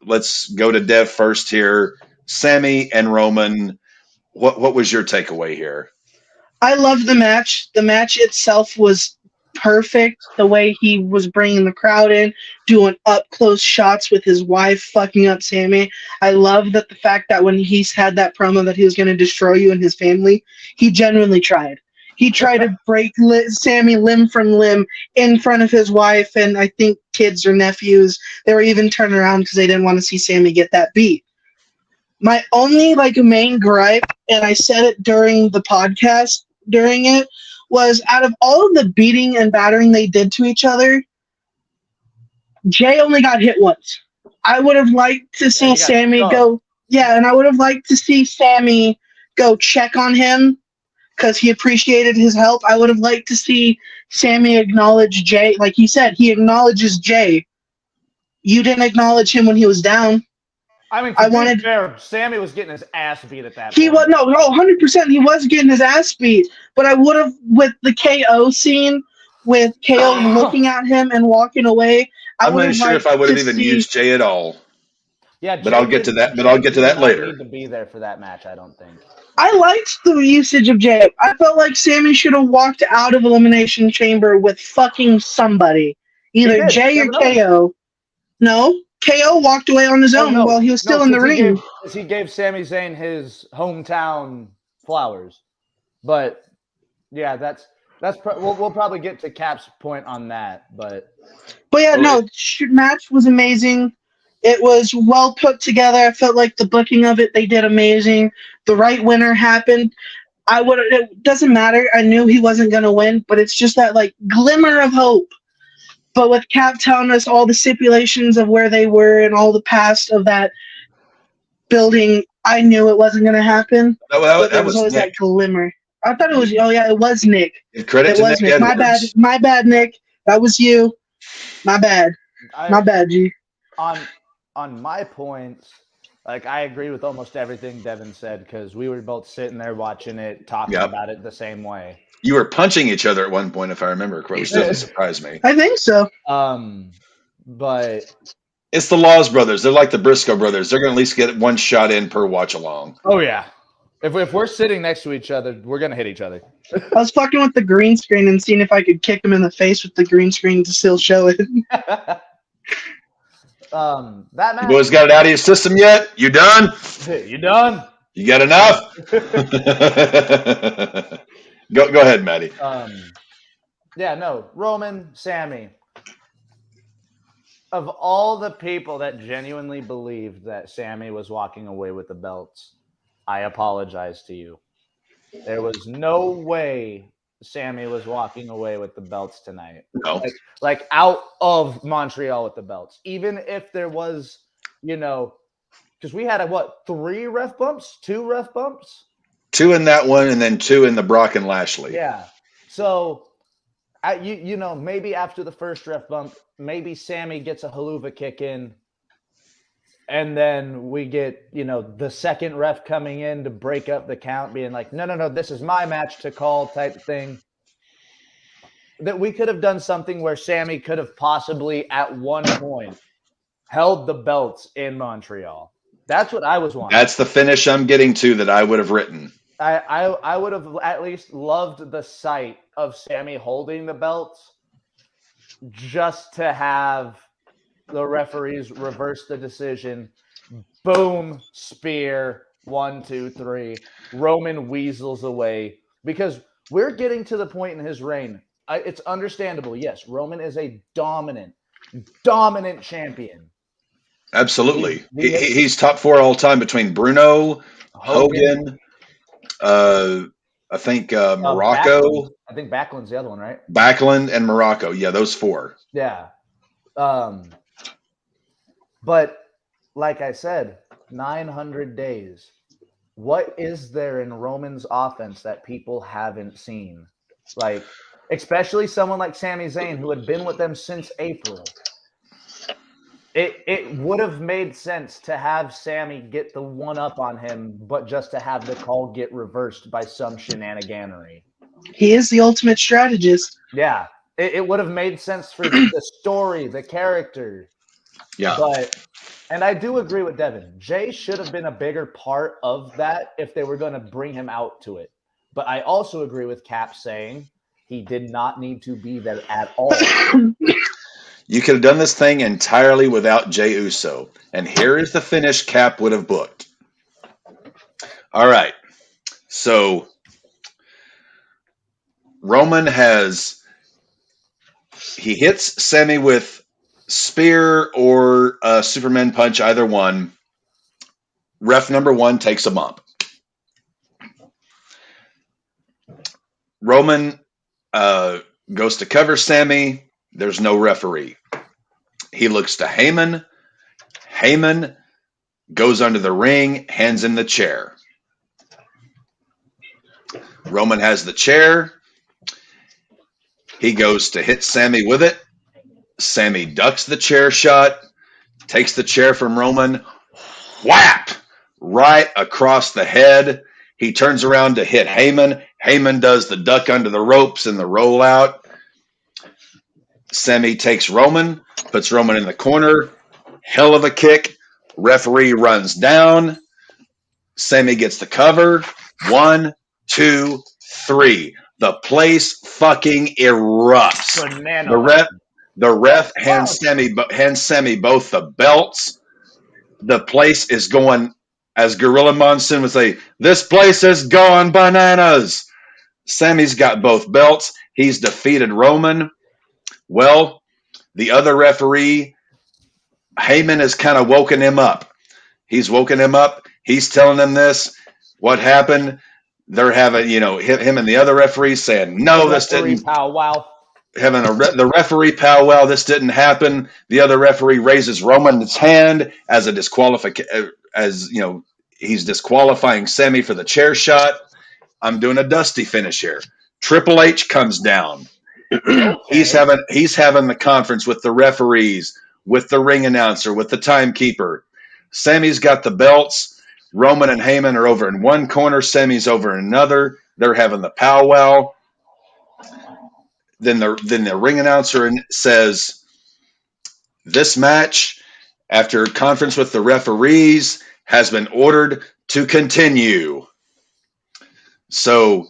let's go to Dev first here. Sammy and Roman, what was your takeaway here? I loved the match. The match itself was perfect. The way he was bringing the crowd in, doing up close shots with his wife, fucking up Sammy. I love that the fact that when he's had that promo that he was going to destroy you and his family, he genuinely tried. He tried to break Sammy limb from limb in front of his wife and I think kids or nephews. They were even turning around because they didn't want to see Sammy get that beat. My only main gripe, and I said it during the podcast during it, was out of all of the beating and battering they did to each other, Jay only got hit once. I would have liked to see Sammy go. Yeah, and I would have liked to see Sammy go check on him because he appreciated his help. I would have liked to see Sammy acknowledge Jay. Like he said, he acknowledges Jay. You didn't acknowledge him when he was down. I mean, to be fair, Sammy was getting his ass beat at that point. He was 100%. He was getting his ass beat. But I would have, with the KO scene, with KO looking at him and walking away. I'm not sure if I would have even used Jay at all. Yeah, but I'll get to that. But I'll get to that later. Need to be there for that match, I don't think. I liked the usage of Jay. I felt like Sammy should have walked out of Elimination Chamber with fucking somebody, either Jay or KO. No. KO walked away on his own while he was still in the ring. He gave Sami Zayn his hometown flowers. But yeah, we'll probably get to Cap's point on that. But yeah, no, match was amazing. It was well put together. I felt like the booking of it, they did amazing. The right winner happened. It doesn't matter. I knew he wasn't going to win, but it's just that glimmer of hope. But with Cap telling us all the stipulations of where they were and all the past of that building, I knew it wasn't going to happen. That was always Nick. That glimmer. I thought it was. Oh yeah, it was Nick. Credit it was Nick. My bad, Nick. That was you. My bad. My bad, G. On my points, I agree with almost everything Devin said because we were both sitting there watching it, talking about it the same way. You were punching each other at one point, if I remember correctly, which doesn't surprise me. I think so. But it's the Laws brothers. They're like the Briscoe brothers. They're going to at least get one shot in per watch along. Oh yeah, if we're sitting next to each other, we're going to hit each other. I was fucking with the green screen and seeing if I could kick him in the face with the green screen to still show it. That match. You boys got it out of your system yet? You done? You done? You got enough? Go ahead, Maddie. Yeah, no. Roman, Sammy. Of all the people that genuinely believed that Sammy was walking away with the belts, I apologize to you. There was no way Sammy was walking away with the belts tonight. No. Out of Montreal with the belts. Even if there was, because we had 3 ref bumps? 2 ref bumps? 2 in that one, and then 2 in the Brock and Lashley. Yeah. So, maybe after the first ref bump, maybe Sammy gets a haluva kick in. And then we get, the second ref coming in to break up the count, being like, no, this is my match to call type thing. That we could have done something where Sammy could have possibly at one point held the belts in Montreal. That's what I was wanting. That's the finish I'm getting to that I would have written. I would have at least loved the sight of Sammy holding the belts just to have the referees reverse the decision. Boom, spear, 1, 2, 3. Roman weasels away because we're getting to the point in his reign. It's understandable. Yes, Roman is a dominant champion. Absolutely. He's top 4 all time between Bruno, Hogan, I think Morocco. Backlund. I think Backlund's the other one, right? Backlund and Morocco. Yeah, those 4. Yeah. But like I said, 900 days. What is there in Roman's offense that people haven't seen? Like, especially someone like Sami Zayn, who had been with them since April. It would have made sense to have Sammy get the one up on him, but just to have the call get reversed by some shenaniganery. He is the ultimate strategist. Yeah. It would have made sense for the story, the character. Yeah. And I do agree with Devin. Jay should have been a bigger part of that if they were going to bring him out to it. But I also agree with Cap saying he did not need to be there at all. You could have done this thing entirely without Jey Uso. And here is the finish Cap would have booked. All right. So Roman he hits Sammy with spear or Superman punch, either one. Ref number 1 takes a bump. Roman goes to cover Sammy. There's no referee. He looks to Heyman. Heyman goes under the ring, hands him the chair. Roman has the chair. He goes to hit Sammy with it. Sammy ducks the chair shot, takes the chair from Roman, whap, right across the head. He turns around to hit Heyman. Heyman does the duck under the ropes and the rollout. Sammy takes Roman, puts Roman in the corner. Hell of a kick. Referee runs down. Sammy gets the cover. 1, 2, 3. The place fucking erupts. Banana. The ref hands Sammy both the belts. The place is going, as Gorilla Monsoon would say, this place is going bananas. Sammy's got both belts. He's defeated Roman. Well, the other referee, Heyman, has kind of woken him up. He's woken him up. He's telling them this. What happened? They're having, him and the other referees saying, no, this didn't. Powwow. Having the referee powwow, this didn't happen. The other referee raises Roman's hand as a disqualification, he's disqualifying Sammy for the chair shot. I'm doing a dusty finish here. Triple H comes down. Okay. He's having the conference with the referees, with the ring announcer, with the timekeeper. Sammy's got the belts. Roman and Heyman are over in one corner. Sammy's over in another. They're having the powwow. Then the ring announcer says, this match, after conference with the referees, has been ordered to continue. So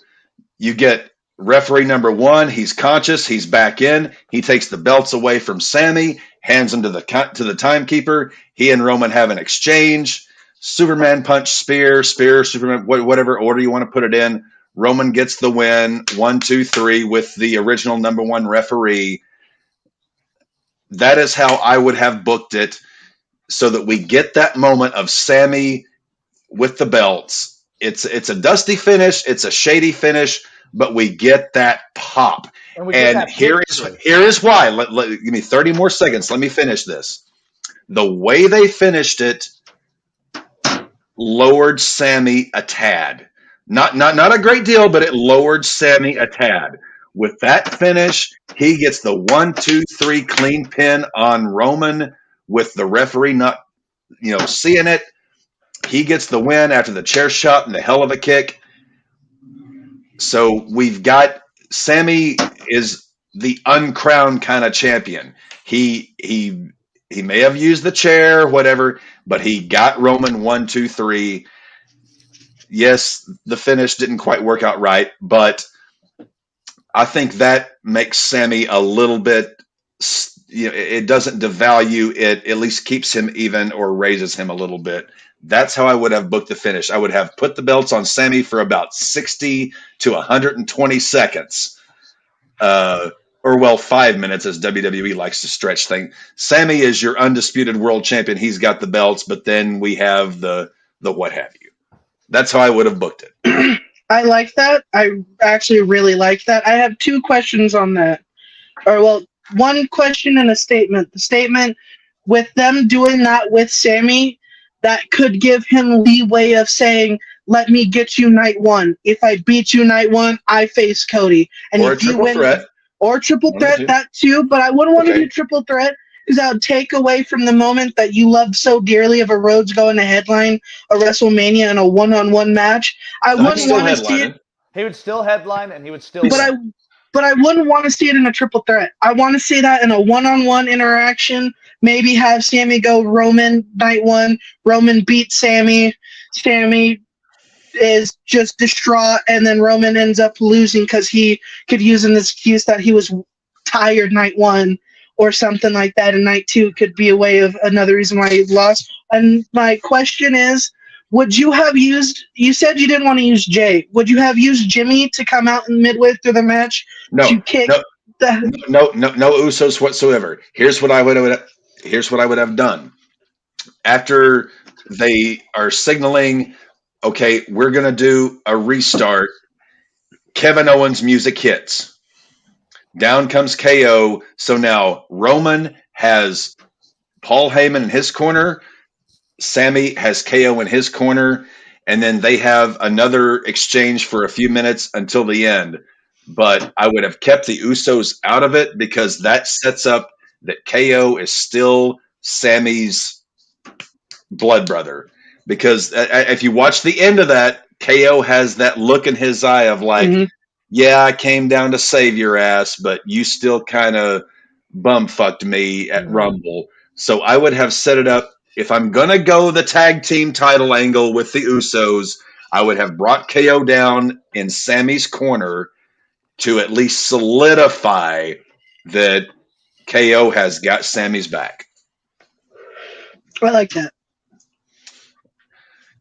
you get referee number 1. He's conscious. He's back in. He takes the belts away from Sammy, hands them to the timekeeper. He and Roman have an exchange. Superman punch, spear, Superman, whatever order you want to put it in. Roman gets the win, 1, 2, 3, with the original number 1 referee. That is how I would have booked it, so that we get that moment of Sammy with the belts. It's a dusty finish. It's a shady finish, but we get that pop. And here is why. Give me 30 more seconds. Let me finish this. The way they finished it lowered Sammy a tad. Not a great deal, but it lowered Sammy a tad. With that finish, he gets the 1, 2, 3 clean pin on Roman with the referee not seeing it. He gets the win after the chair shot and the hell of a kick. So we've got Sammy is the uncrowned kind of champion. He may have used the chair, whatever, but he got Roman 1, 2, 3. Yes, the finish didn't quite work out right, but I think that makes Sammy a little bit. It doesn't devalue it. At least keeps him even or raises him a little bit. That's how I would have booked the finish. I would have put the belts on Sammy for about 60 to 120 seconds. Or 5 minutes, as WWE likes to stretch things. Sammy is your undisputed world champion. He's got the belts, but then we have the what have you. That's how I would have booked it. I like that. I actually really like that. I have 2 questions on that. One question and a statement. The statement, with them doing that with Sammy, that could give him leeway of saying, let me get you night 1. If I beat you night 1, I face Cody. And or if a triple you win, threat. Or triple threat, that too. But I wouldn't want to do triple threat because that would take away from the moment that you loved so dearly of a Rhodes going to headline a WrestleMania in a one-on-one match. I wouldn't want to see it. He would still headline and he would still. But I wouldn't want to see it in a triple threat. I want to see that in a one-on-one interaction. Maybe have Sammy go Roman night 1. Roman beat Sammy. Sammy is just distraught, and then Roman ends up losing because he could use an excuse that he was tired night 1 or something like that, and night 2 could be a way of another reason why he lost. And my question is, would you have used, you said you didn't want to use Jay, would you have used Jimmy to come out in midway through the match to kick no Usos whatsoever. Here's what I would have done. After they are signaling, okay, we're going to do a restart, Kevin Owens' music hits. Down comes KO. So now Roman has Paul Heyman in his corner. Sammy has KO in his corner. And then they have another exchange for a few minutes until the end. But I would have kept the Usos out of it because that sets up that KO is still Sammy's blood brother. Because if you watch the end of that, KO has that look in his eye of like, yeah, I came down to save your ass, but you still kind of bumfucked me at Rumble. So I would have set it up. If I'm going to go the tag team title angle with the Usos, I would have brought KO down in Sammy's corner to at least solidify that KO has got Sammy's back. I like that.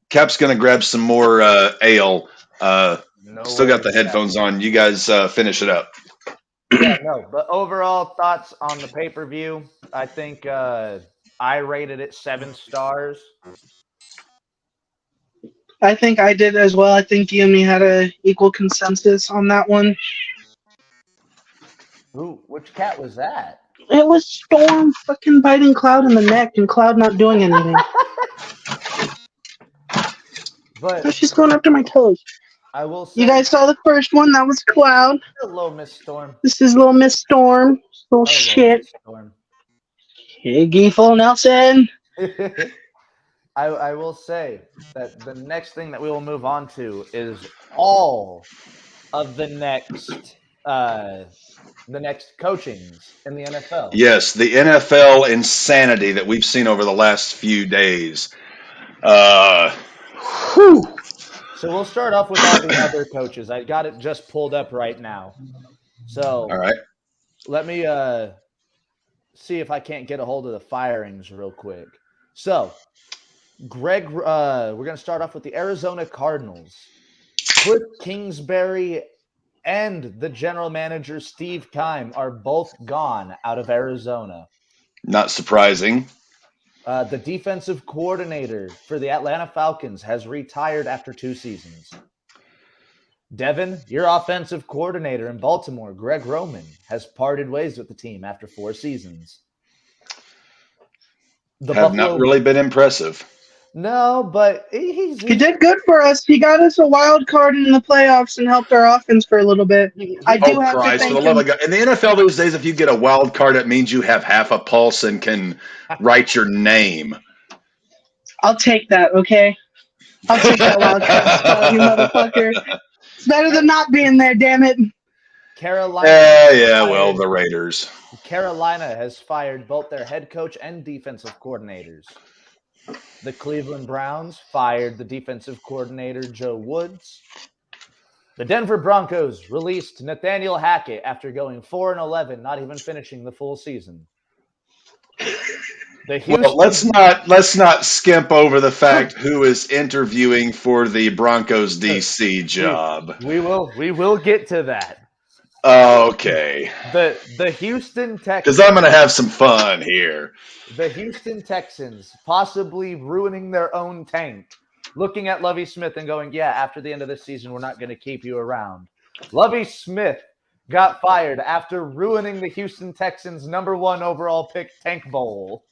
Cap's going to grab some more ale. Still got the headphones on. You guys finish it up. Yeah, no. But overall thoughts on the pay-per-view, I think I rated it 7 stars. I think I did as well. I think you and me had a equal consensus on that one. Ooh, which cat was that? It was Storm fucking biting Cloud in the neck and Cloud not doing anything. But she's going after my toes. I will say, you guys saw the first one. That was Cloud. Hello, Miss Storm. This is little Miss Storm. Little shit. Hey, Geefel Nelson. I will say that the next thing that we will move on to is all of the next coachings in the NFL. Yes, the NFL insanity that we've seen over the last few days. So we'll start off with all the other coaches. I got it just pulled up right now. So all right, let me see if I can't get a hold of the firings real quick. So Greg, we're going to start off with the Arizona Cardinals. Cliff Kingsbury and the general manager Steve Keim are both gone out of Arizona. Not surprising. The defensive coordinator for the Atlanta Falcons has retired after 2 seasons. Devin, your offensive coordinator in Baltimore, Greg Roman, has parted ways with the team after 4 seasons. Not really been impressive. No, but he did good for us. He got us a wild card in the playoffs and helped our offense for a little bit. I do have to thank him. In the NFL those days, if you get a wild card, it means you have half a pulse and can write your name. I'll take that, okay? I'll take that Wildcat spot, you motherfucker. It's better than not being there, damn it. Carolina. Well, the Raiders. Carolina has fired both their head coach and defensive coordinators. The Cleveland Browns fired the defensive coordinator, Joe Woods. The Denver Broncos released Nathaniel Hackett after going 4-11, not even finishing the full season. Well, let's not skimp over the fact who is interviewing for the Broncos DC job. We will get to that. Okay. The Houston Texans. Because I'm going to have some fun here. The Houston Texans possibly ruining their own tank, looking at Lovie Smith and going, yeah, after the end of this season, we're not going to keep you around. Lovie Smith got fired after ruining the Houston Texans' #1 overall pick Tank Bowl.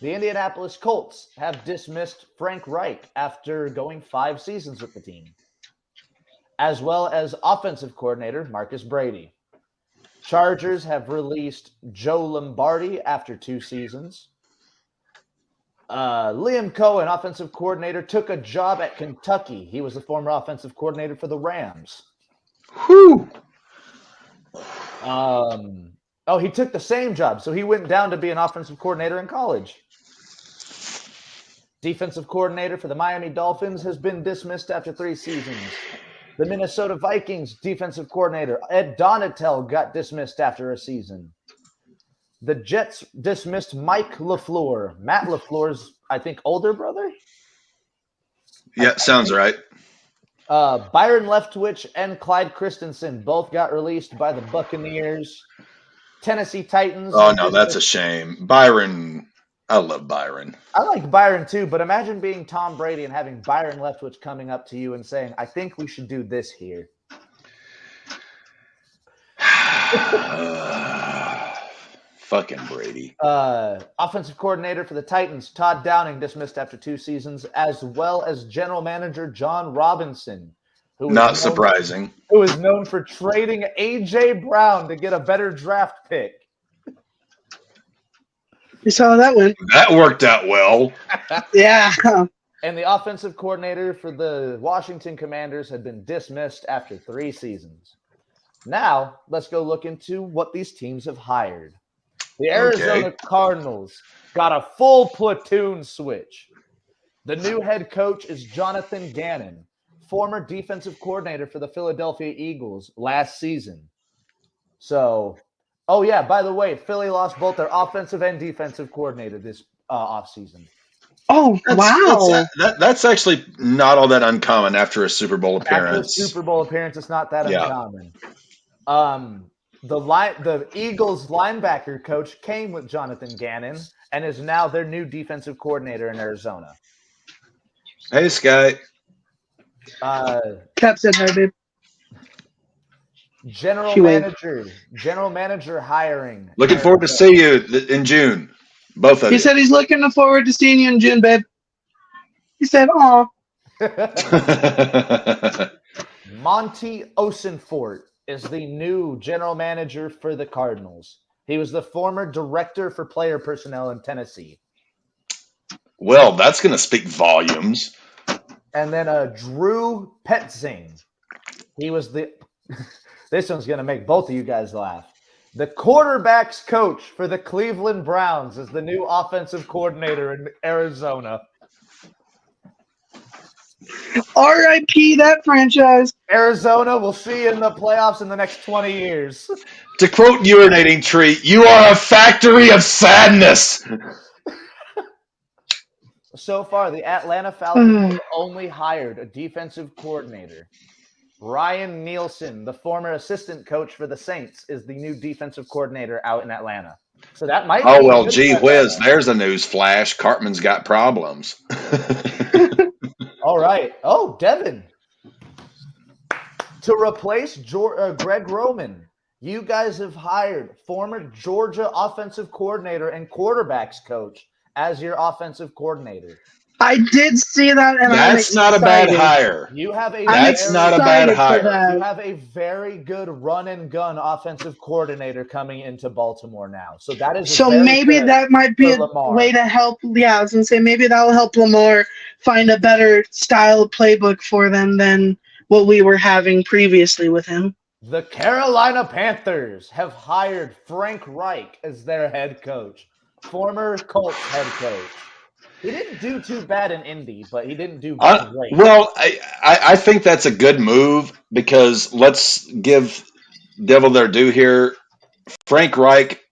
The Indianapolis Colts have dismissed Frank Reich after going 5 seasons with the team, as well as offensive coordinator Marcus Brady. Chargers have released Joe Lombardi after 2 seasons. Liam Cohen, offensive coordinator, took a job at Kentucky. He was the former offensive coordinator for the Rams. Whew. He took the same job, so he went down to be an offensive coordinator in college. Defensive coordinator for the Miami Dolphins has been dismissed after 3 seasons. The Minnesota Vikings defensive coordinator, Ed Donatel, got dismissed after a season. The Jets dismissed Mike LaFleur, Matt LaFleur's, I think, older brother? Yeah, sounds right. Byron Leftwich and Clyde Christensen both got released by the Buccaneers. Tennessee Titans. Oh, no, that's a shame. Byron, I love Byron. I like Byron too, but imagine being Tom Brady and having Byron Leftwich coming up to you and saying, I think we should do this here. Fucking Brady. Offensive coordinator for the Titans, Todd Downing, dismissed after 2 seasons, as well as general manager John Robinson, who is known for trading A.J. Brown to get a better draft pick. You saw how that went. That worked out well. Yeah. And the offensive coordinator for the Washington Commanders had been dismissed after 3 seasons. Now, let's go look into what these teams have hired. The Arizona Cardinals got a full platoon switch. The new head coach is Jonathan Gannon, former defensive coordinator for the Philadelphia Eagles last season. So, by the way, Philly lost both their offensive and defensive coordinator this offseason. Oh, wow. That's actually not all that uncommon after a Super Bowl appearance. After a Super Bowl appearance, it's not that uncommon. The Eagles linebacker coach came with Jonathan Gannon and is now their new defensive coordinator in Arizona. Hey, Sky. Cap said hi, babe. General manager hiring. Looking forward to see you in June. Both of you. He said he's looking forward to seeing you in June, babe. He said, aw. Monty Osenfort is the new general manager for the Cardinals. He was the former director for player personnel in Tennessee. Well, that's going to speak volumes. And then Drew Petzing. He was the – this one's going to make both of you guys laugh. The quarterback's coach for the Cleveland Browns is the new offensive coordinator in Arizona. R.I.P. that franchise. Arizona, we'll see you in the playoffs in the next 20 years. To quote Urinating Tree, you are a factory of sadness. So far, the Atlanta Falcons have only hired a defensive coordinator. Ryan Nielsen, the former assistant coach for the Saints, is the new defensive coordinator out in Atlanta. So that might be. Oh, well, gee whiz. There's a news flash. Cartman's got problems. All right. Oh, Devin. To replace Greg Roman, you guys have hired former Georgia offensive coordinator and quarterbacks coach as your offensive coordinator. I did see that, and that's not a bad hire. You have a That's not a bad hire. You have a very good run and gun offensive coordinator coming into Baltimore now. So that is so maybe that might be a way to help. Yeah, I was gonna say maybe that will help Lamar find a better style playbook for them than what we were having previously with him. The Carolina Panthers have hired Frank Reich as their head coach, former Colts head coach. He didn't do too bad in Indy, but he didn't do great. Well, I think that's a good move because let's give devil their due here. Frank Reich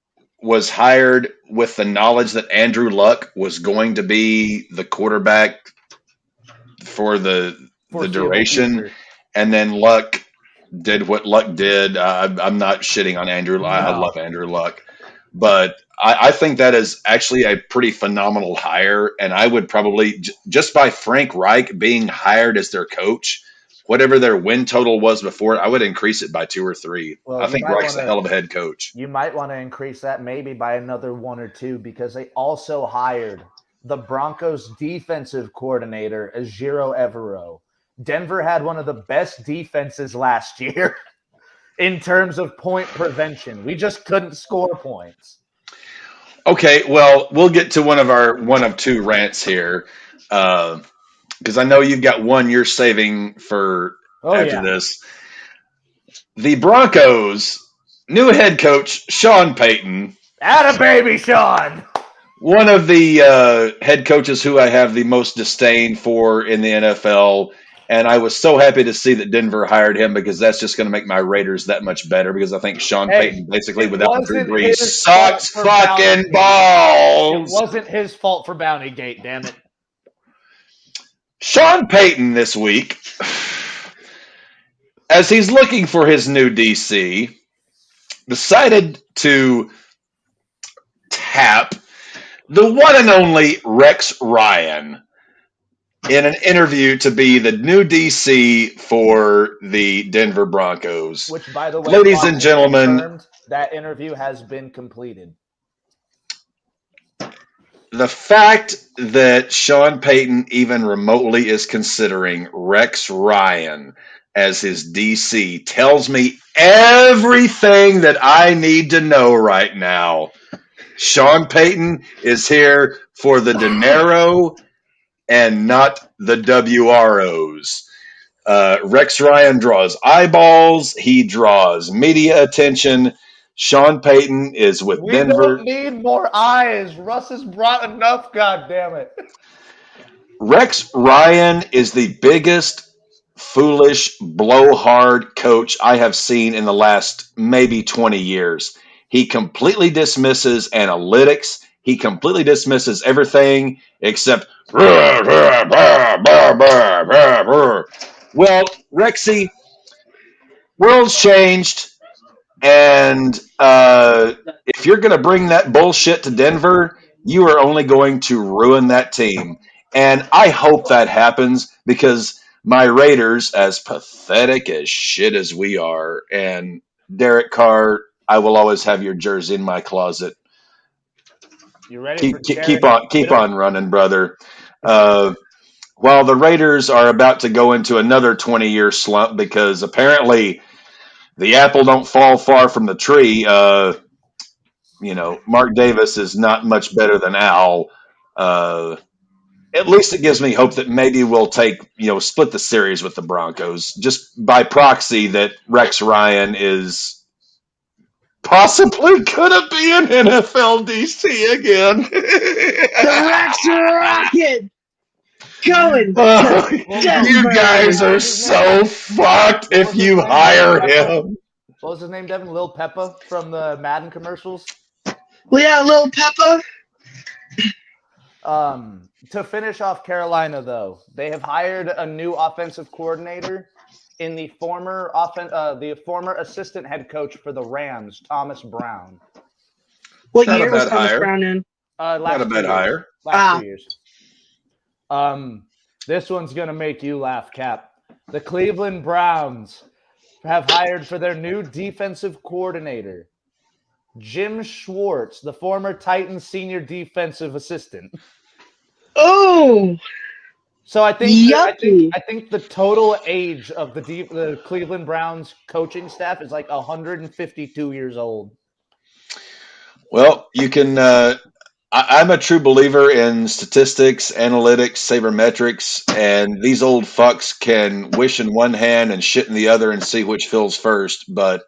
was hired with the knowledge that Andrew Luck was going to be the quarterback for the duration, future. And then Luck did what Luck did. I'm not shitting on Andrew Luck. No. I love Andrew Luck. But I think that is actually a pretty phenomenal hire, and I would probably, just by Frank Reich being hired as their coach, whatever their win total was before, I would increase it by 2 or 3. Well, I think Reich's a hell of a head coach. You might want to increase that maybe by another 1 or 2 because they also hired the Broncos defensive coordinator, Ejiro Evero. Denver had one of the best defenses last year in terms of point prevention. We just couldn't score points. Okay, well, we'll get to one of 2 rants here, because I know you've got one you're saving for after this. The Broncos' new head coach, Sean Payton. Atta baby, Sean! One of the head coaches who I have the most disdain for in the NFL, and I was so happy to see that Denver hired him because that's just going to make my Raiders that much better because I think Sean Payton basically without Drew Brees sucks fucking balls. It wasn't his fault for Bountygate, damn it. Sean Payton this week, as he's looking for his new DC, decided to tap the one and only Rex Ryan in an interview to be the new DC for the Denver Broncos. Which, by the way, ladies and gentlemen, that interview has been completed. The fact that Sean Payton even remotely is considering Rex Ryan as his DC tells me everything that I need to know right now. Sean Payton is here for the dinero and not the WROs. Rex Ryan draws eyeballs. He draws media attention. Sean Payton is with Denver. We don't need more eyes. Russ has brought enough, goddammit. Rex Ryan is the biggest foolish blowhard coach I have seen in the last maybe 20 years. He completely dismisses analytics. He completely dismisses everything except well, Rexy, world's changed, and if you're going to bring that bullshit to Denver, you are only going to ruin that team. And I hope that happens because my Raiders, as pathetic as shit as we are, and Derek Carr, I will always have your jersey in my closet. You ready? Keep on running, brother. While the Raiders are about to go into another 20-year slump because apparently the apple don't fall far from the tree. Mark Davis is not much better than Al. At least it gives me hope that maybe we'll split the series with the Broncos just by proxy that Rex Ryan is possibly could have be an NFL DC again. The Rex Rocket going. You guys are so fucked if you hire him. What was his name, Devin? Lil Peppa from the Madden commercials? Well, yeah, Lil Peppa. To finish off Carolina, though, they have hired a new offensive coordinator in the former assistant head coach for the Rams, Thomas Brown. What year was Thomas Brown in? Not a bad hire. Last 2 years. This one's going to make you laugh, Cap. The Cleveland Browns have hired for their new defensive coordinator, Jim Schwartz, the former Titans senior defensive assistant. Oh, So I think yucky. I think the total age of the Cleveland Browns coaching staff is like 152 years old. Well, you can. I'm a true believer in statistics, analytics, sabermetrics, and these old fucks can wish in one hand and shit in the other and see which fills first. But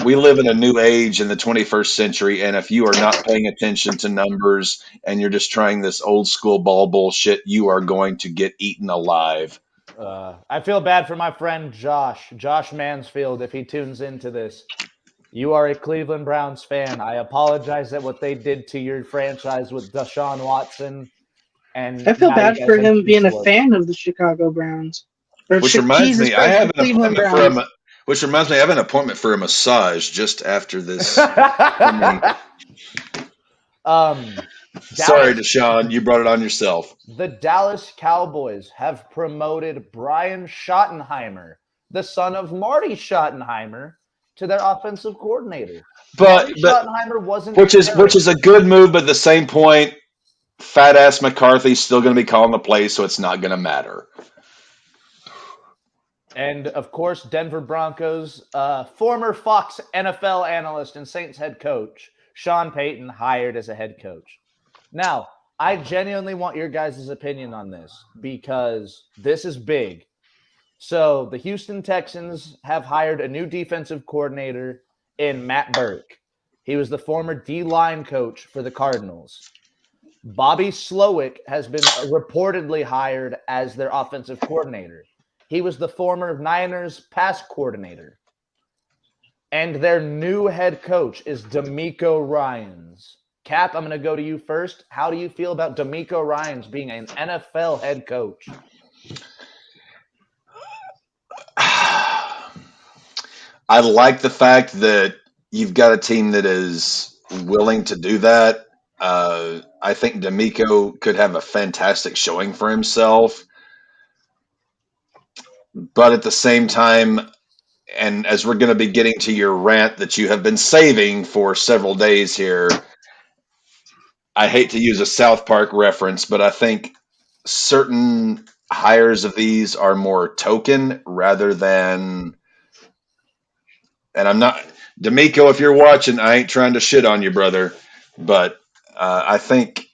we live in a new age in the 21st century, and if you are not paying attention to numbers and you're just trying this old school ball bullshit, you are going to get eaten alive. I feel bad for my friend Josh Mansfield, if he tunes into this. You are a Cleveland Browns fan. I apologize that what they did to your franchise with Deshaun Watson. And I feel now bad you for guys have him being a two fan of the Chicago Browns. Or Which reminds Jesus me, I Christ, have the an Cleveland appointment for Browns. which reminds me, I have an appointment for a massage just after this. Sorry, Deshaun, you brought it on yourself. The Dallas Cowboys have promoted Brian Schottenheimer, the son of Marty Schottenheimer, to their offensive coordinator. But Schottenheimer wasn't which is a good move, but at the same point, fat ass McCarthy's still going to be calling the plays, so it's not going to matter. And of course, Denver Broncos, former Fox NFL analyst and Saints head coach Sean Payton hired as a head coach. Now, I genuinely want your guys' opinion on this because this is big. So the Houston Texans have hired a new defensive coordinator in Matt Burke. He was the former D-line coach for the Cardinals. Bobby Slowick has been reportedly hired as their offensive coordinator. He was the former Niners pass coordinator. And their new head coach is DeMeco Ryans. Cap, I'm going to go to you first. How do you feel about DeMeco Ryans being an NFL head coach? I like the fact that you've got a team that is willing to do that. I think DeMeco could have a fantastic showing for himself. But at the same time, and as we're going to be getting to your rant that you have been saving for several days here, I hate to use a South Park reference, but I think certain hires of these are more token rather than, and I'm not, DeMeco, if you're watching, I ain't trying to shit on you, brother, but I think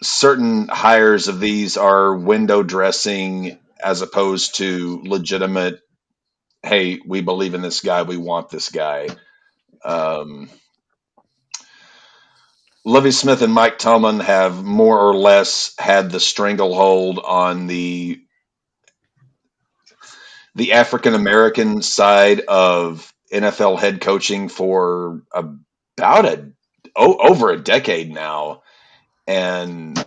certain hires of these are window dressing as opposed to legitimate, hey, we believe in this guy, we want this guy. Lovie Smith and Mike Tomlin have more or less had the stranglehold on the African American side of NFL head coaching for about over a decade now, and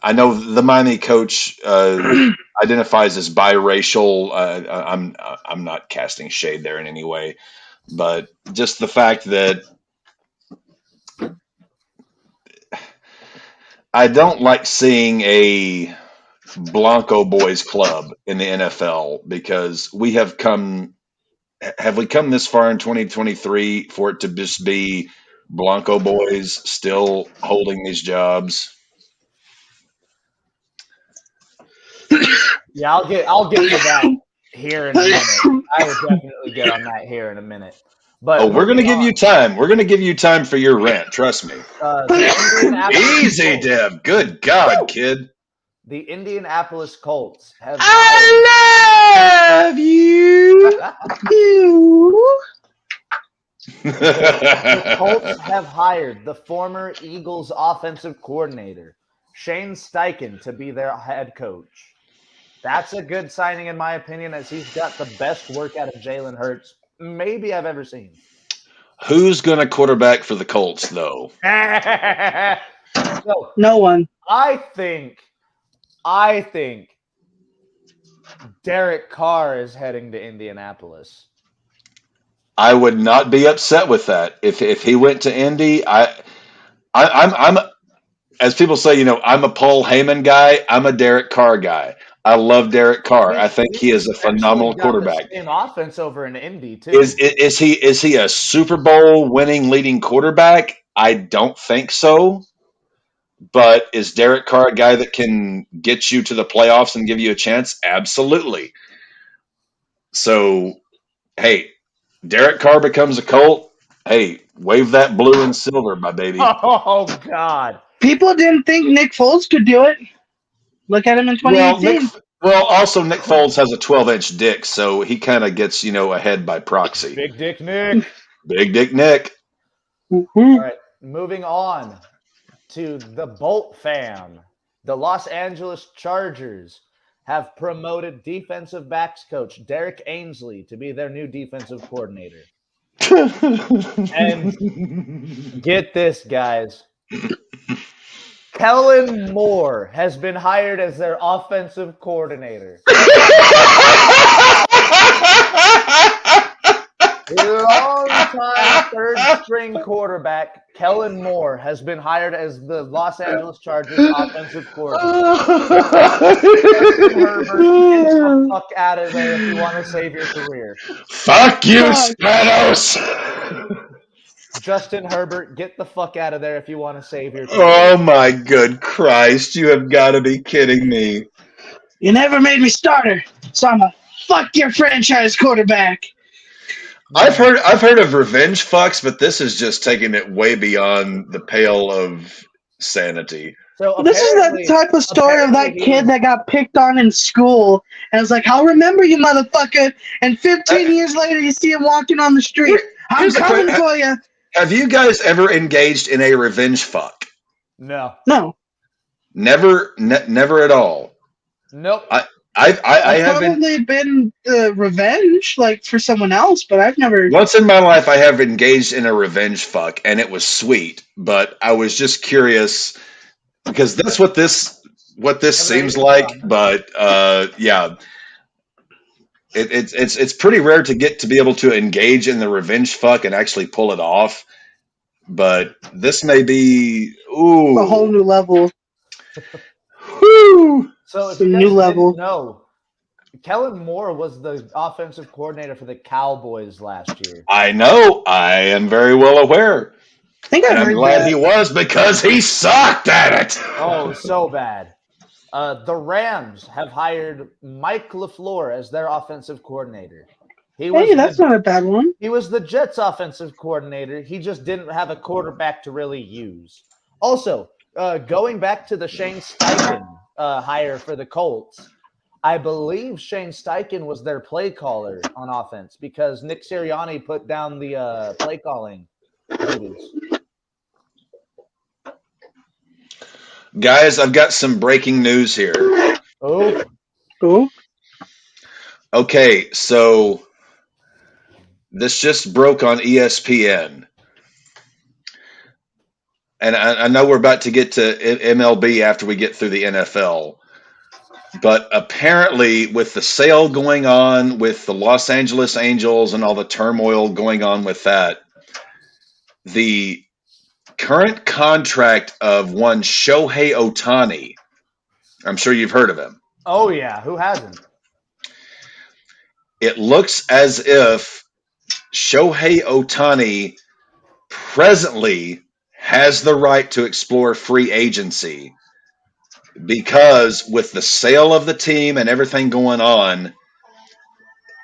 I know the Miami coach identifies as biracial. I'm not casting shade there in any way, but just the fact that I don't like seeing a Blanco boys club in the NFL because have we come this far in 2023 for it to just be Blanco boys still holding these jobs? Yeah, I'll get to that here in a minute. I will definitely get on that here in a minute. But we're going to give you time. We're going to give you time for your rant. Trust me. Easy, Deb. Good God, kid. The Indianapolis Colts have. I love you. The Colts have hired the former Eagles offensive coordinator, Shane Steichen, to be their head coach. That's a good signing, in my opinion, as he's got the best work out of Jalen Hurts maybe I've ever seen. Who's going to quarterback for the Colts, though? So, no one. I think Derek Carr is heading to Indianapolis. I would not be upset with that. If he went to Indy, I'm as people say, I'm a Paul Heyman guy. I'm a Derek Carr guy. I love Derek Carr. I think he is a phenomenal quarterback. Same offense over in Indy too. Is he a Super Bowl winning leading quarterback? I don't think so. But is Derek Carr a guy that can get you to the playoffs and give you a chance? Absolutely. So, hey, Derek Carr becomes a Colt. Hey, wave that blue and silver, my baby. Oh God! People didn't think Nick Foles could do it. Look at him in 2018. Also Nick Foles has a 12-inch dick, so he kind of gets ahead by proxy. Big Dick Nick. Big Dick Nick. All right, moving on to the Bolt fam. The Los Angeles Chargers have promoted defensive backs coach Derek Ainsley to be their new defensive coordinator. And get this, guys. Kellen Moore has been hired as their offensive coordinator. Long-time third-string quarterback Kellen Moore has been hired as the Los Angeles Chargers offensive coordinator. Justin Herbert, get the fuck out of there if you want to save your career. Fuck you, Spanos! Justin Herbert, get the fuck out of there if you want to save your career. Oh my good Christ, you have got to be kidding me. You never made me starter, so I'm a fuck your franchise quarterback. I've heard of revenge fucks, but this is just taking it way beyond the pale of sanity. So this is that type of story of that kid that got picked on in school, and it's like, I'll remember you, motherfucker. And 15 years later, you see him walking on the street. I'm coming for you. Have you guys ever engaged in a revenge fuck? No. Never at all. Nope. I've probably been revenge, like for someone else, but I've never. Once in my life, I have engaged in a revenge fuck, and it was sweet. But I was just curious because that's what this seems like. But yeah, it's pretty rare to get to be able to engage in the revenge fuck and actually pull it off. But this may be a whole new level. Woo! So if you guys didn't know, Kellen Moore was the offensive coordinator for the Cowboys last year. I know. I am very well aware. I think I'm glad he was because he sucked at it. Oh, so bad. The Rams have hired Mike LaFleur as their offensive coordinator. That's not a bad one. He was the Jets' offensive coordinator. He just didn't have a quarterback to really use. Also, going back to the Shane Steichen hire for the Colts, I believe Shane Steichen was their play caller on offense because Nick Sirianni put down the play calling duties. Guys, I've got some breaking news here. Oh. Okay, so this just broke on ESPN. And I know we're about to get to MLB after we get through the NFL. But apparently, with the sale going on with the Los Angeles Angels and all the turmoil going on with that, the current contract of one Shohei Ohtani, I'm sure you've heard of him. Oh, yeah. Who hasn't? It looks as if Shohei Ohtani presently has the right to explore free agency because with the sale of the team and everything going on,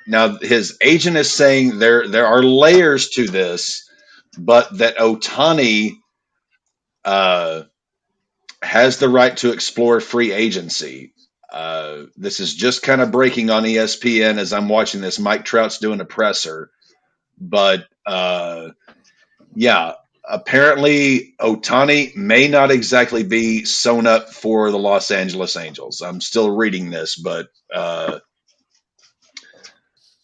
now his agent is saying there are layers to this, but that Ohtani has the right to explore free agency. This is just kind of breaking on ESPN as I'm watching this. Mike Trout's doing a presser, but yeah. Apparently, Ohtani may not exactly be sewn up for the Los Angeles Angels. I'm still reading this, but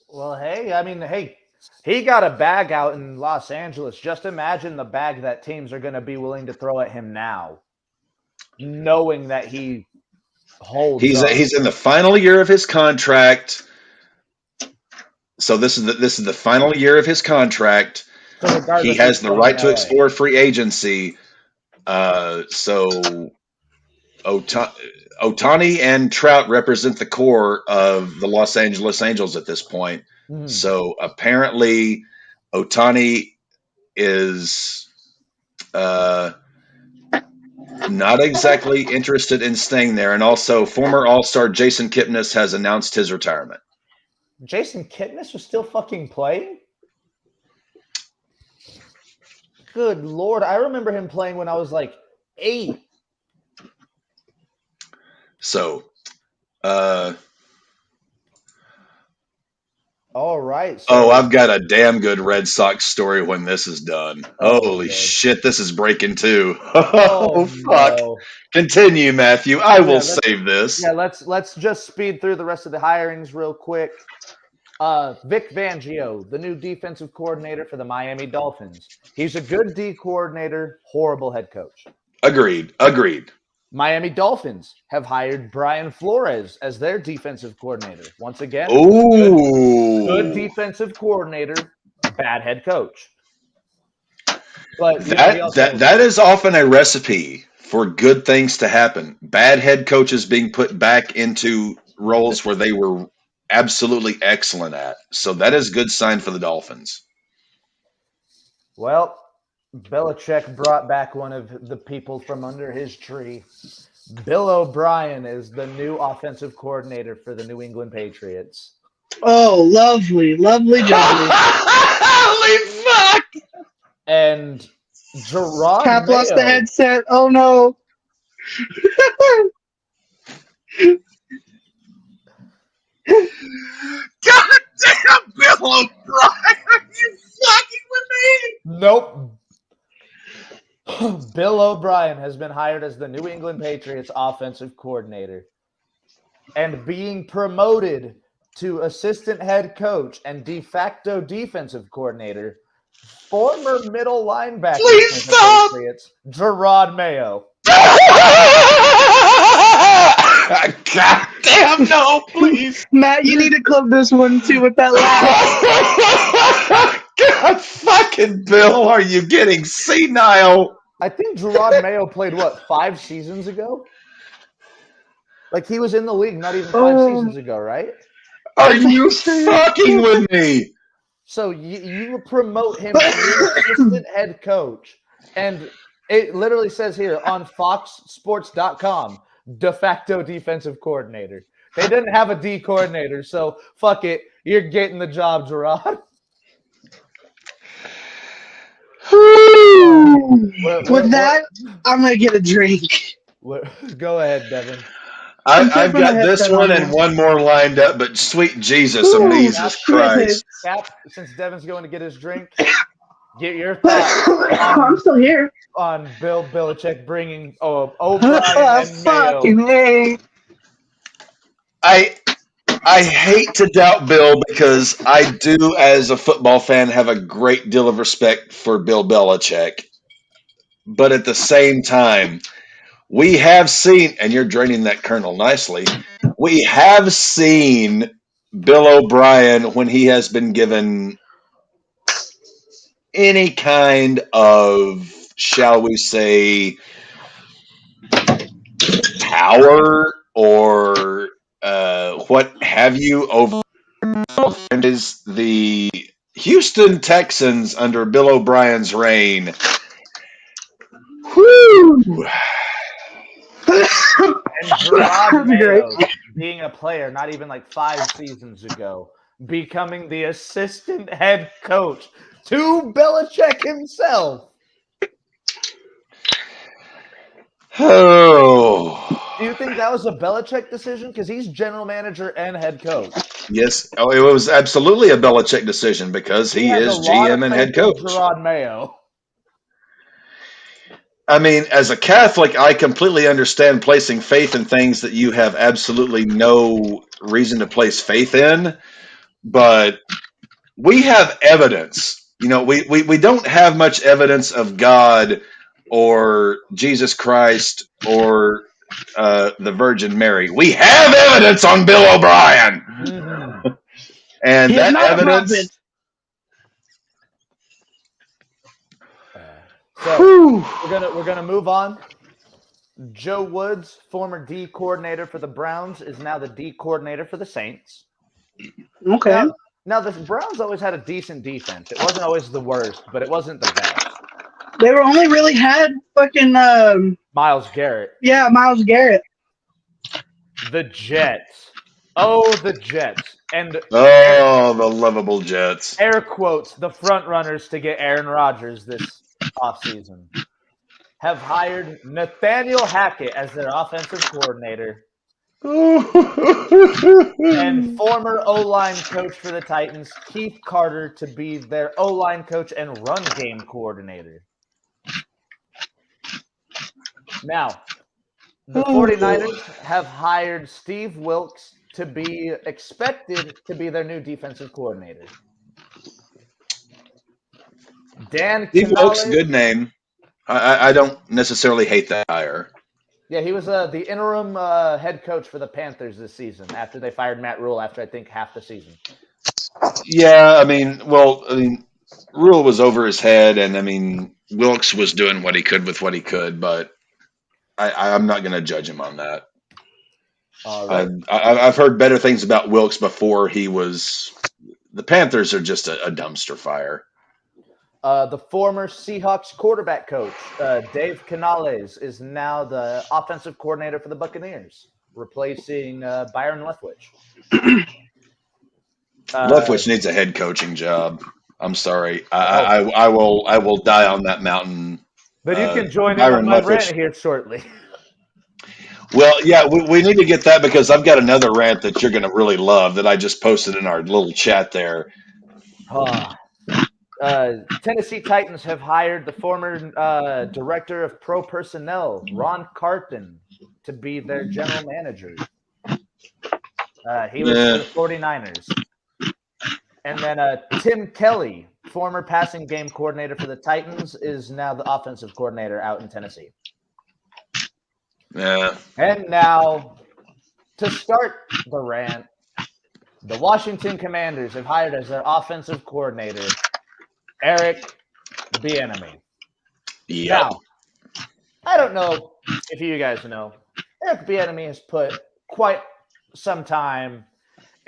well, hey, he got a bag out in Los Angeles. Just imagine the bag that teams are going to be willing to throw at him now, knowing that he holds. He's in the final year of his contract. So this is the final year of his contract. So he has the right to explore free agency. So Ohtani and Trout represent the core of the Los Angeles Angels at this point. Mm. So apparently Ohtani is Not exactly interested in staying there. And also, former All-Star Jason Kipnis has announced his retirement. Jason Kipnis was still fucking playing? Good Lord. I remember him playing when I was like 8. So, all right. So, I've got a damn good Red Sox story when this is done. Holy Lord. shit, this is breaking too. Oh, fuck. no. Continue, Matthew. I will save this. Yeah, let's just speed through the rest of the hirings real quick. Vic Fangio, the new defensive coordinator for the Miami Dolphins. He's a good D coordinator, horrible head coach. Agreed. Miami Dolphins have hired Brian Flores as their defensive coordinator. Once again, good defensive coordinator, bad head coach. But that is often a recipe for good things to happen. Bad head coaches being put back into roles where they were absolutely excellent at. So that is a good sign for the Dolphins. Well, Belichick brought back one of the people from under his tree. Bill O'Brien is the new offensive coordinator for the New England Patriots. Oh, lovely job. Holy fuck! And Gerard Cap Mayo. lost the headset. Oh no. God damn, Bill O'Brien! Are you fucking with me? Nope. Bill O'Brien has been hired as the New England Patriots offensive coordinator and being promoted to assistant head coach and de facto defensive coordinator, former middle linebacker for the Patriots, Gerard Mayo. God damn, no, please. Matt, you need to club this one too with that laugh. God fucking Bill, are you getting senile? I think Gerard Mayo played, 5 seasons ago? Like, he was in the league not even 5 seasons ago, right? Are you fucking with me? So you promote him to assistant head coach, and it literally says here on FoxSports.com, de facto defensive coordinator. They didn't have a D coordinator, so fuck it. You're getting the job, Gerard. With that, I'm going to get a drink. Go ahead, Devin. I've got this one and one more lined up, but sweet Jesus, Jesus Christ. Cap, since Devin's going to get his drink, get your thoughts. I'm still here. On Bill Belichick bringing O'Brien and Mayo. I hate to doubt Bill because I do, as a football fan, have a great deal of respect for Bill Belichick. But at the same time, we have seen, and you're draining that kernel nicely, we have seen Bill O'Brien when he has been given any kind of, shall we say, power or what have you over, and is the Houston Texans under Bill O'Brien's reign. Whew. And Gerard Mayo, being a player not even 5 seasons ago, becoming the assistant head coach to Belichick himself. Oh. Do you think that was a Belichick decision? Because he's general manager and head coach. Yes. Oh, it was absolutely a Belichick decision because he is GM and head coach. Gerard Mayo. I mean, as a Catholic, I completely understand placing faith in things that you have absolutely no reason to place faith in. But we have evidence. You know, we don't have much evidence of God or Jesus Christ or the Virgin Mary. We have evidence on Bill O'Brien. Mm-hmm. And he that evidence... So we're gonna move on. Joe Woods, former D coordinator for the Browns, is now the D coordinator for the Saints. Okay. Now the Browns always had a decent defense. It wasn't always the worst, but it wasn't the best. They were only really had fucking Myles Garrett. Yeah, Myles Garrett. The Jets. Oh, the Jets. And the lovable Jets. Air quotes, the front runners to get Aaron Rodgers this offseason have hired Nathaniel Hackett as their offensive coordinator. And former O-line coach for the Titans, Keith Carter, to be their O-line coach and run game coordinator. Now, the 49ers have hired Steve Wilks to be expected to be their new defensive coordinator. Steve Wilks, good name. I don't necessarily hate that hire. Yeah, he was the interim head coach for the Panthers this season after they fired Matt Rule after, I think, half the season. Yeah, Rule was over his head, and, Wilks was doing what he could with what he could, but I'm not going to judge him on that. Right. I've heard better things about Wilks before he was – the Panthers are just a dumpster fire. The former Seahawks quarterback coach, Dave Canales, is now the offensive coordinator for the Buccaneers, replacing Byron Leftwich. Leftwich needs a head coaching job. I'm sorry. I will die on that mountain. But you can join in on my rant here shortly. Well, yeah, we need to get that because I've got another rant that you're going to really love that I just posted in our little chat there. Tennessee Titans have hired the former director of pro personnel, Ron Carton, to be their general manager. He was for the 49ers. And then Tim Kelly, former passing game coordinator for the Titans, is now the offensive coordinator out in Tennessee. Yeah. And now, to start the rant, the Washington Commanders have hired as their offensive coordinator Eric Bieniemy. Yep. Now, I don't know if you guys know, Eric Bieniemy has put quite some time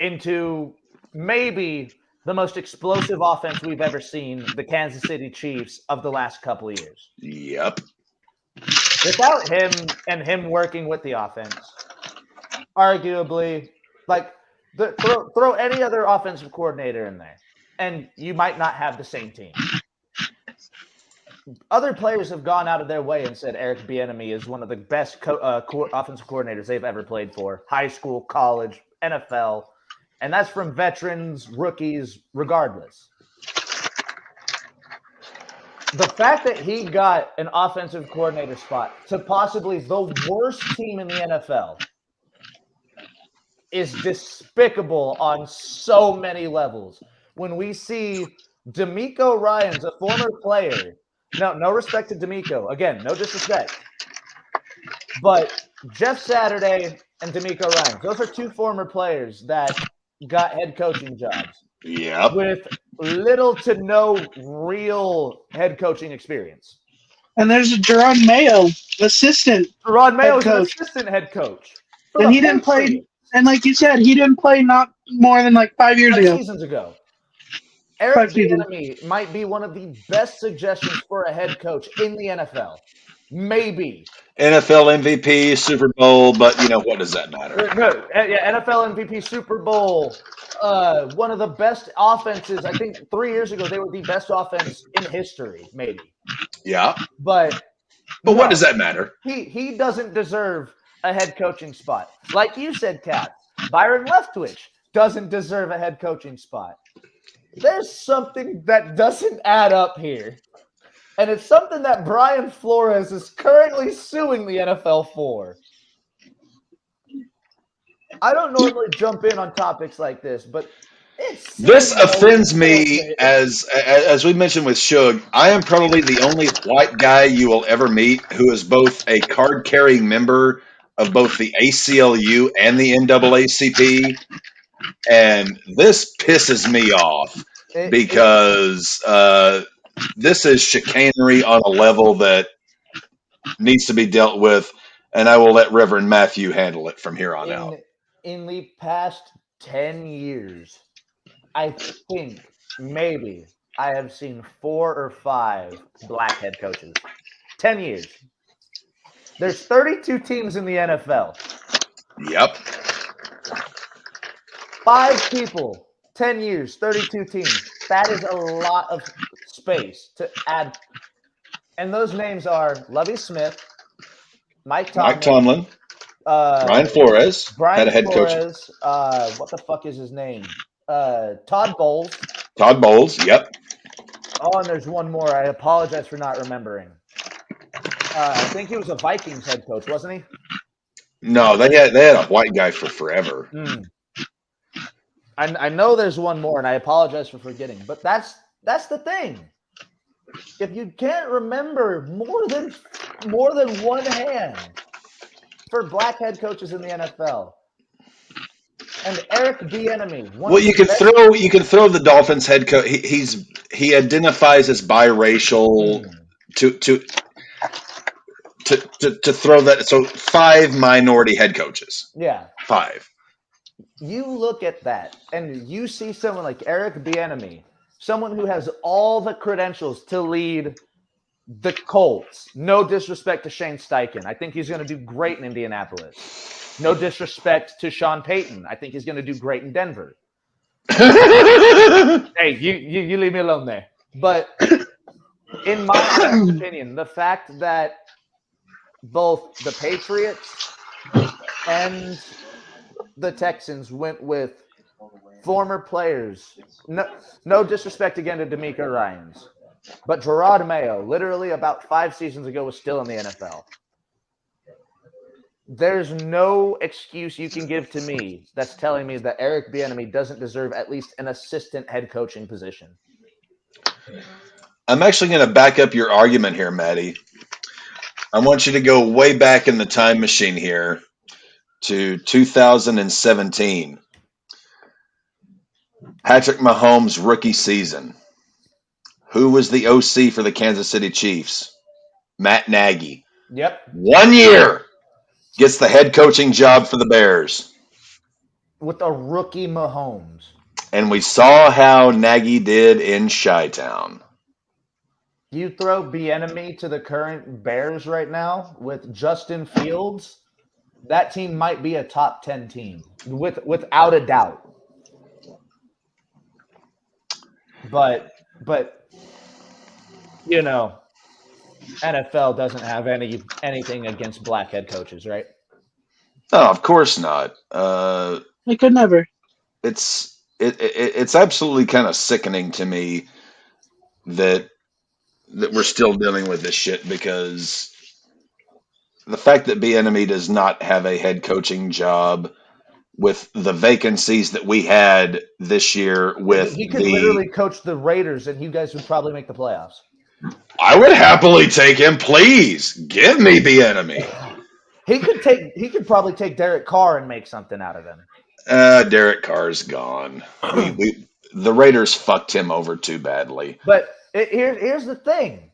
into maybe the most explosive offense we've ever seen, the Kansas City Chiefs, of the last couple of years. Yep. Without him and him working with the offense, arguably, throw any other offensive coordinator in there, and you might not have the same team. Other players have gone out of their way and said Eric Bieniemy is one of the best offensive coordinators they've ever played for, high school, college, NFL, and that's from veterans, rookies, regardless. The fact that he got an offensive coordinator spot to possibly the worst team in the NFL is despicable on so many levels. When we see DeMeco Ryans, a former player, no respect to DeMeco. Again, no disrespect. But Jeff Saturday and DeMeco Ryans, those are two former players that got head coaching jobs. Yep. With little to no real head coaching experience. And there's Jerron Mayo, assistant. Jerron Mayo is an assistant head coach. And he didn't play, and like you said, he didn't play not more than 5 years ago. Seasons ago. Eric Bieniemy might be one of the best suggestions for a head coach in the NFL. Maybe. NFL MVP, Super Bowl, but what does that matter? No, yeah, NFL MVP, Super Bowl. One of the best offenses. I think 3 years ago they were the best offense in history, maybe. Yeah. But what does that matter? He doesn't deserve a head coaching spot. Like you said, Kat, Byron Leftwich doesn't deserve a head coaching spot. There's something that doesn't add up here. And it's something that Brian Flores is currently suing the NFL for. I don't normally jump in on topics like this, but this offends me as we mentioned with Suge. I am probably the only white guy you will ever meet who is both a card-carrying member of both the ACLU and the NAACP, and this pisses me off because this is chicanery on a level that needs to be dealt with, and I will let Reverend Matthew handle it from here on out. In the past 10 years, I think maybe I have seen 4 or 5 black head coaches. 10 years. There's 32 teams in the NFL. Yep. 5 people, 10 years, 32 teams. That is a lot of space to add. And those names are Lovie Smith, Mike Tomlin, Brian Flores had a head Flores, what the fuck is his name? Todd Bowles. Todd Bowles, yep. Oh, and there's one more. I apologize for not remembering. I think he was a Vikings head coach, wasn't he? No, they had a white guy for forever. I know there's one more, and I apologize for forgetting. But that's the thing. If you can't remember more than one hand for black head coaches in the NFL, and Eric Bieniemy. Well, you can throw the Dolphins head coach. He identifies as biracial. To throw that, so 5 minority head coaches. Yeah, 5. You look at that, and you see someone like Eric Bieniemy, someone who has all the credentials to lead the Colts. No disrespect to Shane Steichen. I think he's going to do great in Indianapolis. No disrespect to Sean Payton. I think he's going to do great in Denver. Hey, you leave me alone there. But in my opinion, the fact that both the Patriots and the Texans went with former players. No disrespect again to D'Amico Ryans, but Gerard Mayo, literally about 5 seasons ago, was still in the NFL. There's no excuse you can give to me that's telling me that Eric Bieniemy doesn't deserve at least an assistant head coaching position. I'm actually going to back up your argument here, Maddie. I want you to go way back in the time machine here to 2017. Patrick Mahomes' rookie season. Who was the OC for the Kansas City Chiefs? Matt Nagy. Yep. 1 year gets the head coaching job for the Bears. With a rookie Mahomes. And we saw how Nagy did in Chi-Town. You throw Bieniemy to the current Bears right now with Justin Fields, that team might be a top 10 team without a doubt. But you know, NFL doesn't have anything against black head coaches, right? No, of course not. They could never. It's absolutely kind of sickening to me that we're still dealing with this shit, because the fact that Bieniemy does not have a head coaching job with the vacancies that we had this year with he could literally coach the Raiders and you guys would probably make the playoffs. I would happily take him. Please give me Bieniemy. He could probably take Derek Carr and make something out of him. Derek Carr's gone. The Raiders fucked him over too badly. But here's the thing.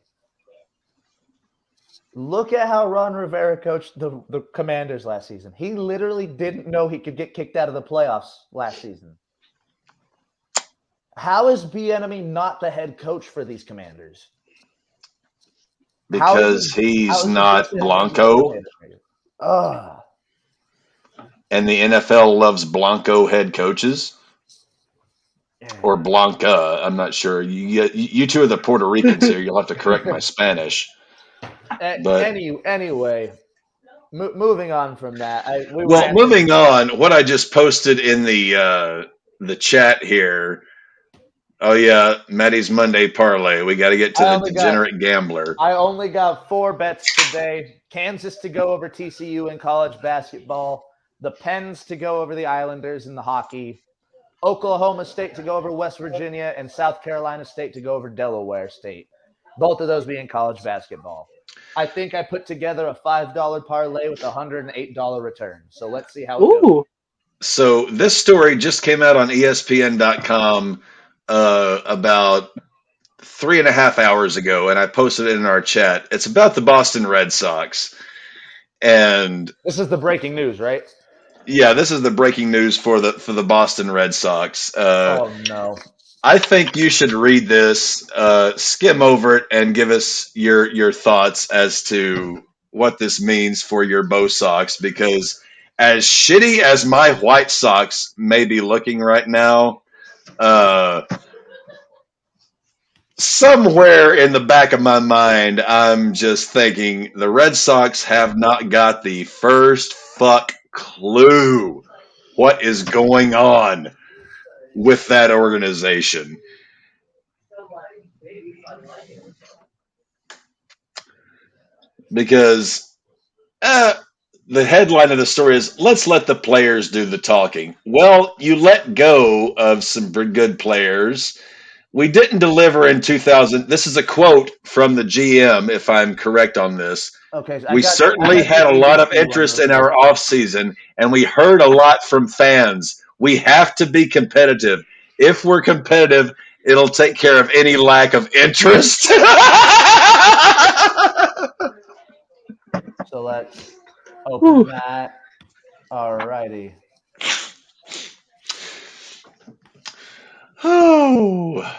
Look at how Ron Rivera coached the Commanders last season. He literally didn't know he could get kicked out of the playoffs last season. How is Bieniemy not the head coach for these Commanders? Because he's not Blanco. And the NFL loves Blanco head coaches. Or Blanca. I'm not sure. You two are the Puerto Ricans here. You'll have to correct my Spanish. But anyway, moving on from that. Moving on. What I just posted in the chat here. Oh yeah, Maddie's Monday parlay. We got to get to the degenerate gambler. I only got 4 bets today. Kansas to go over TCU in college basketball. The Pens to go over the Islanders in the hockey. Oklahoma State to go over West Virginia, and South Carolina State to go over Delaware State. Both of those being college basketball. I think I put together a $5 parlay with a $108 return. So let's see how it goes. So this story just came out on ESPN.com about 3.5 hours ago, and I posted it in our chat. It's about the Boston Red Sox. And this is the breaking news, right? Yeah, this is the breaking news for the Boston Red Sox. Oh no! I think you should read this, skim over it, and give us your thoughts as to what this means for your Bo Sox. Because as shitty as my White Sox may be looking right now, somewhere in the back of my mind, I'm just thinking the Red Sox have not got the first fuck clue what is going on with that organization. Because the headline of the story is, let's let the players do the talking. Well, you let go of some good players. We didn't deliver in 2000. This is a quote from the GM, if I'm correct on this. Okay, so We certainly had a lot of interest in our offseason, and we heard a lot from fans. We have to be competitive. If we're competitive, it'll take care of any lack of interest. So let's open that. All righty. Oh.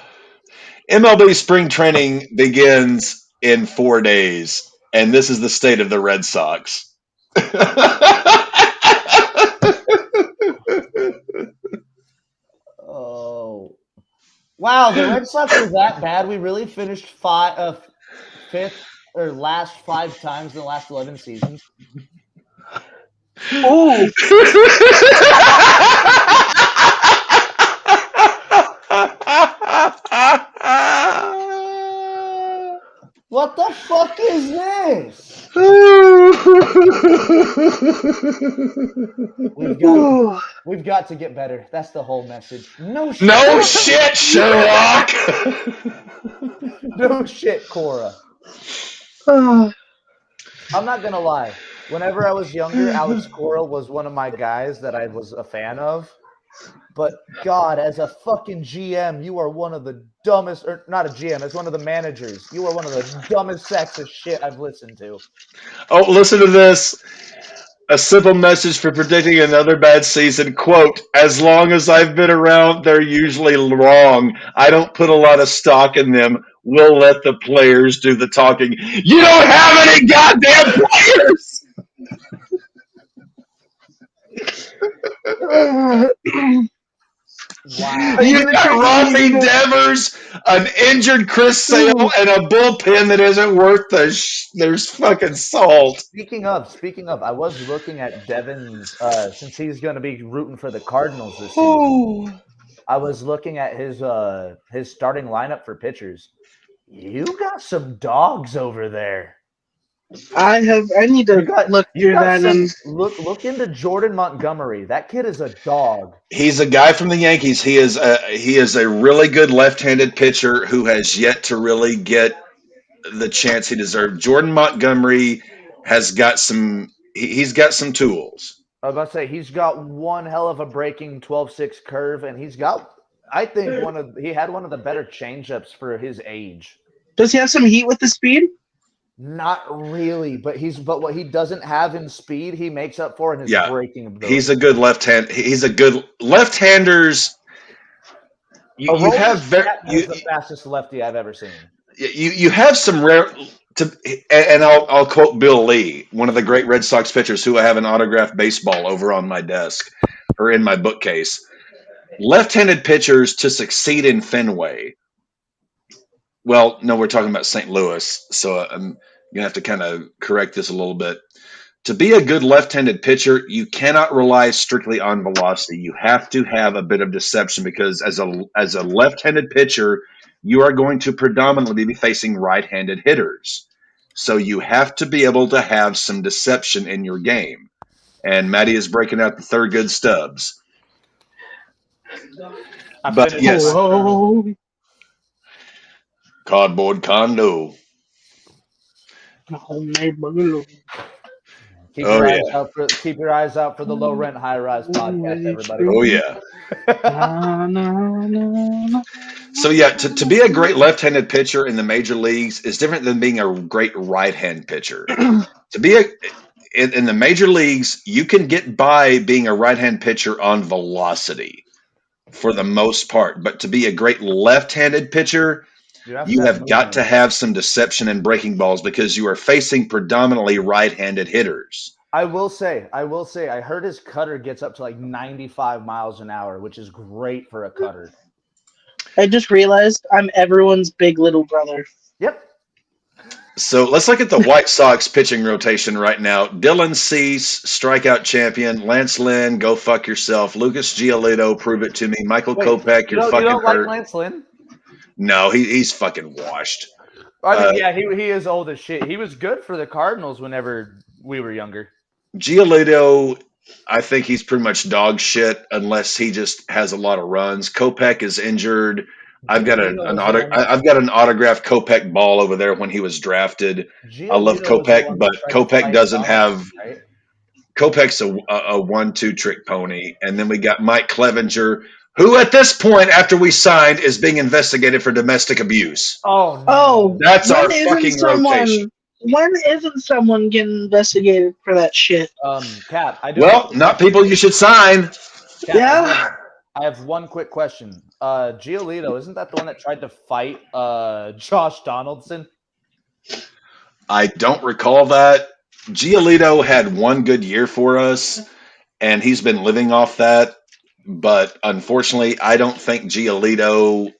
MLB spring training begins in 4 days, and this is the state of the Red Sox. Oh, wow! The Red Sox were that bad. We really finished fifth or last 5 times in the last 11 seasons. Oh. What the fuck is this? We've got to get better. That's the whole message. No shit. No shit, Sherlock. No shit, Cora. I'm not gonna lie. Whenever I was younger, Alex Cora was one of my guys that I was a fan of. But God, as a fucking GM, you are one of the dumbest, or not a GM, as one of the managers, you are one of the dumbest sacks of shit I've listened to. Oh, listen to this. A simple message for predicting another bad season. Quote, as long as I've been around, they're usually wrong. I don't put a lot of stock in them. We'll let the players do the talking. You don't have any goddamn players! Wow. You got Rafi Devers, an injured Chris Sale, and a bullpen that isn't worth there's fucking salt. Speaking of, I was looking at Devin's, since he's going to be rooting for the Cardinals this season. I was looking at his starting lineup for pitchers. You got some dogs over there. I need to look through that and look into Jordan Montgomery. That kid is a dog. He's a guy from the Yankees. He is a really good left-handed pitcher who has yet to really get the chance he deserved. Jordan Montgomery has got some. He's got some tools. I was about to say he's got one hell of a breaking 12-6 curve, and he's got. I think he had one of the better changeups for his age. Does he have some heat with the speed? Not really, but what he doesn't have in speed, he makes up for in his breaking ability. He's a good left-hand. He's a good left-handers. You have the fastest lefty I've ever seen. You have some rare. And I'll quote Bill Lee, one of the great Red Sox pitchers, who I have an autographed baseball over on my desk or in my bookcase. Left-handed pitchers to succeed in Fenway. Well, no, we're talking about St. Louis, so I'm going to have to kind of correct this a little bit. To be a good left-handed pitcher, you cannot rely strictly on velocity. You have to have a bit of deception because as a left-handed pitcher, you are going to predominantly be facing right-handed hitters. So you have to be able to have some deception in your game. And Matty is breaking out the Thurgood Stubbs. But yes. Cardboard condo. Homemade bungalow. Keep your eyes out for the Low Rent High Rise podcast, everybody. Oh yeah. So yeah, to be a great left-handed pitcher in the major leagues is different than being a great right-hand pitcher. To be in the major leagues, you can get by being a right-hand pitcher on velocity. for the most part. But to be a great left-handed pitcher, you to have got to have some deception in breaking balls because you are facing predominantly right-handed hitters. I will say, I heard his cutter gets up to like 95 miles an hour, which is great for a cutter. I just realized I'm everyone's big little brother. Yep. So let's look at the White Sox pitching rotation right now. Dylan Cease, strikeout champion. Lance Lynn, go fuck yourself. Lucas Giolito, prove it to me. Michael Kopech, you're fucking you don't hurt. Like Lance Lynn? No, he's fucking washed. I mean, yeah, he is old as shit. He was good for the Cardinals whenever we were younger. Giolito, I think he's pretty much dog shit unless he just has a lot of runs. Kopech is injured. I've got an autographed Kopech ball over there when he was drafted. I love Kopech, but Kopech doesn't have. Right? Kopech's a 1-2 trick pony, and then we got Mike Clevenger, who at this point, after we signed, is being investigated for domestic abuse. Oh, that's our fucking rotation. When isn't someone getting investigated for that shit? Cap, not people you should sign. Cap, yeah. I have one quick question. Giolito, isn't that the one that tried to fight Josh Donaldson? I don't recall that. Giolito had one good year for us, and he's been living off that. But unfortunately, I don't think Giolito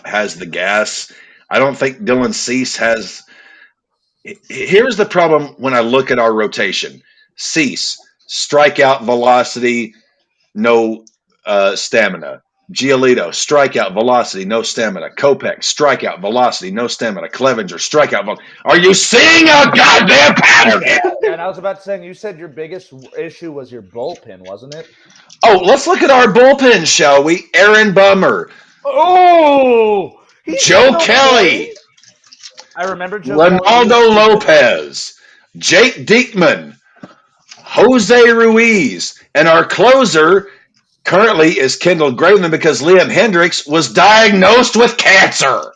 has the gas. I don't think Dylan Cease has. Here's the problem when I look at our rotation. Cease, strikeout velocity, no stamina. Giolito, strikeout velocity, no stamina. Kopech, strikeout velocity, no stamina. Clevenger, strikeout velocity. Are you seeing a goddamn pattern? And I was about to say, you said your biggest issue was your bullpen, wasn't it? Oh, let's look at our bullpen, shall we? Aaron Bummer. Oh! Joe Kelly. I remember Joe Ronaldo Kelly. Lopez. Jake Diekman. Jose Ruiz. And our closer currently is Kendall Graveman because Liam Hendricks was diagnosed with cancer.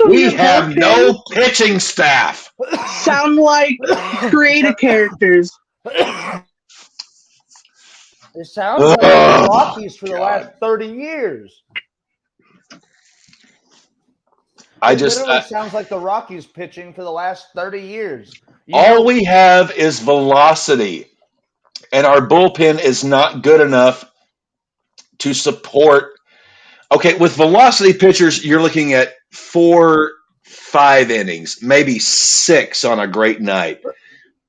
We have no pitching staff. Sound like creative characters. It sounds like the Rockies for the last 30 years. It sounds like the Rockies pitching for the last 30 years. All we have is velocity, and our bullpen is not good enough to support. Okay, with velocity pitchers, you're looking at 4-5 innings, maybe 6 on a great night.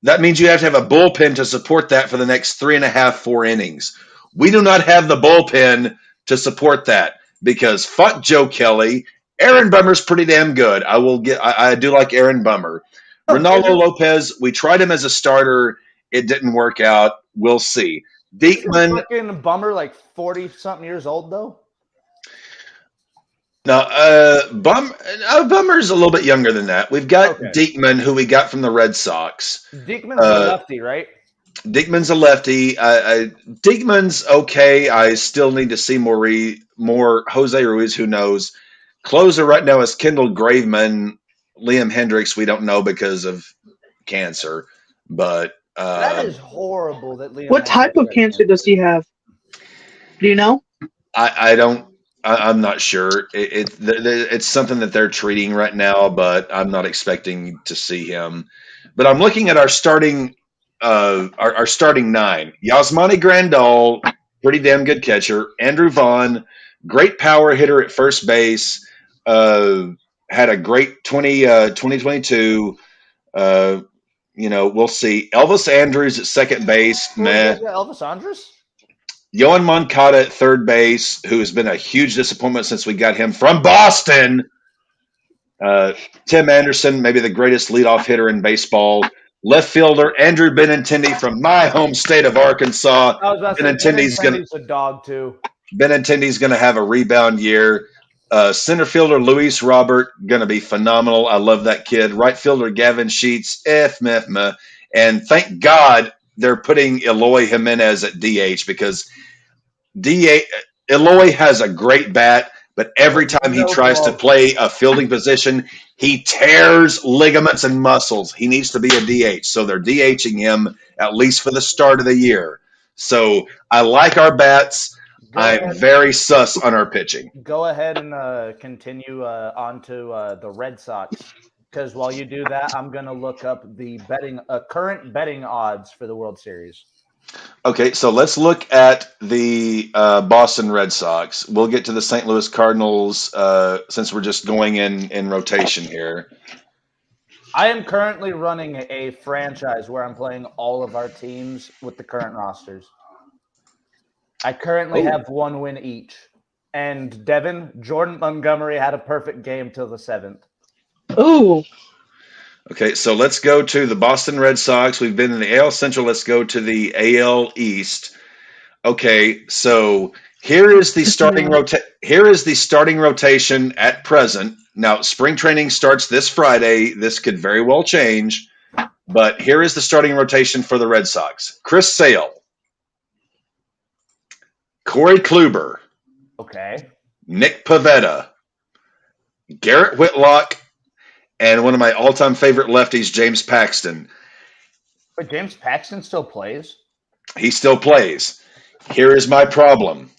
That means you have to have a bullpen to support that for the next 3.5-4 innings. We do not have the bullpen to support that because fuck Joe Kelly. Aaron Bummer's pretty damn good. I do like Aaron Bummer. Ronaldo Lopez, we tried him as a starter. It didn't work out. We'll see. Diekman. Fucking Bummer, like 40-something years old, though? No, Bummer's a little bit younger than that. We've got Diekman, who we got from the Red Sox. Diekman's a lefty, right? Diekman's a lefty. Diekman's okay. I still need to see more Jose Ruiz. Who knows? Closer right now is Kendall Graveman. Liam Hendricks, we don't know because of cancer. But that is horrible. What type of cancer does he have? Do you know? I don't. I'm not sure. It's something that they're treating right now, but I'm not expecting to see him. But I'm looking at our starting nine. Yasmani Grandal, pretty damn good catcher. Andrew Vaughn, great power hitter at first base. Had a great 2022. We'll see. Elvis Andrews at second base. Elvis Andrews? Yohan Moncada at third base, who has been a huge disappointment since we got him from Boston. Tim Anderson, maybe the greatest leadoff hitter in baseball. Left fielder, Andrew Benintendi from my home state of Arkansas. Benintendi's a dog, too. Benintendi's going to have a rebound year. Center fielder, Luis Robert, going to be phenomenal. I love that kid. Right fielder, Gavin Sheets. And thank God they're putting Eloy Jimenez at DH because Eloy has a great bat, but every time he tries to play a fielding position, he tears ligaments and muscles. He needs to be a DH, so they're DHing him at least for the start of the year. So I like our bats. I'm very sus on our pitching. Go ahead and continue on to the Red Sox, because while you do that, I'm going to look up the current betting odds for the World Series. Okay, so let's look at the Boston Red Sox. We'll get to the St. Louis Cardinals since we're just going in rotation here. I am currently running a franchise where I'm playing all of our teams with the current rosters. I currently have 1 win each. And Devin, Jordan Montgomery had a perfect game till the 7th. Ooh. Okay, so let's go to the Boston Red Sox. We've been in the AL Central. Let's go to the AL East. Okay, so here is the starting rotation at present. Now, spring training starts this Friday. This could very well change, but here is the starting rotation for the Red Sox. Chris Sale, Corey Kluber, Okay. Nick Pivetta, Garrett Whitlock, and one of my all-time favorite lefties, James Paxton. But James Paxton still plays? He still plays. Here is my problem.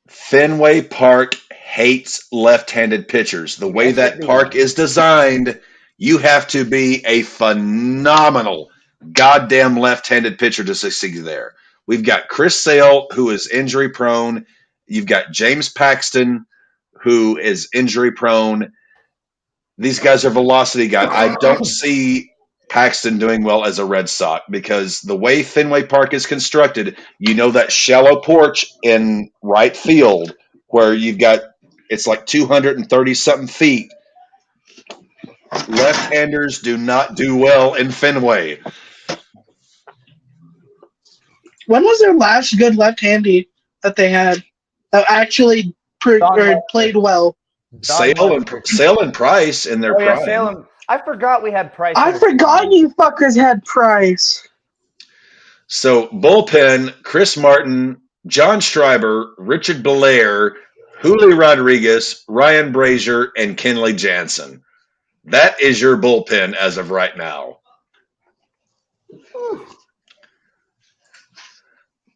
Fenway Park hates left-handed pitchers. The way that park is designed, you have to be a phenomenal goddamn left-handed pitcher to succeed there. We've got Chris Sale, who is injury-prone. You've got James Paxton, who is injury-prone. These guys are velocity guys. I don't see Paxton doing well as a Red Sox because the way Fenway Park is constructed, you know that shallow porch in right field where you've got it's like 230-something feet. Left-handers do not do well in Fenway. When was their last good left-handy that they had that actually played well? Sale and Price in their prime. Sale I forgot we had Price. I forgot you fuckers had Price. So bullpen: Chris Martin, John Schreiber, Richard Belair, Julio Rodriguez, Ryan Brazier, and Kenley Jansen. That is your bullpen as of right now.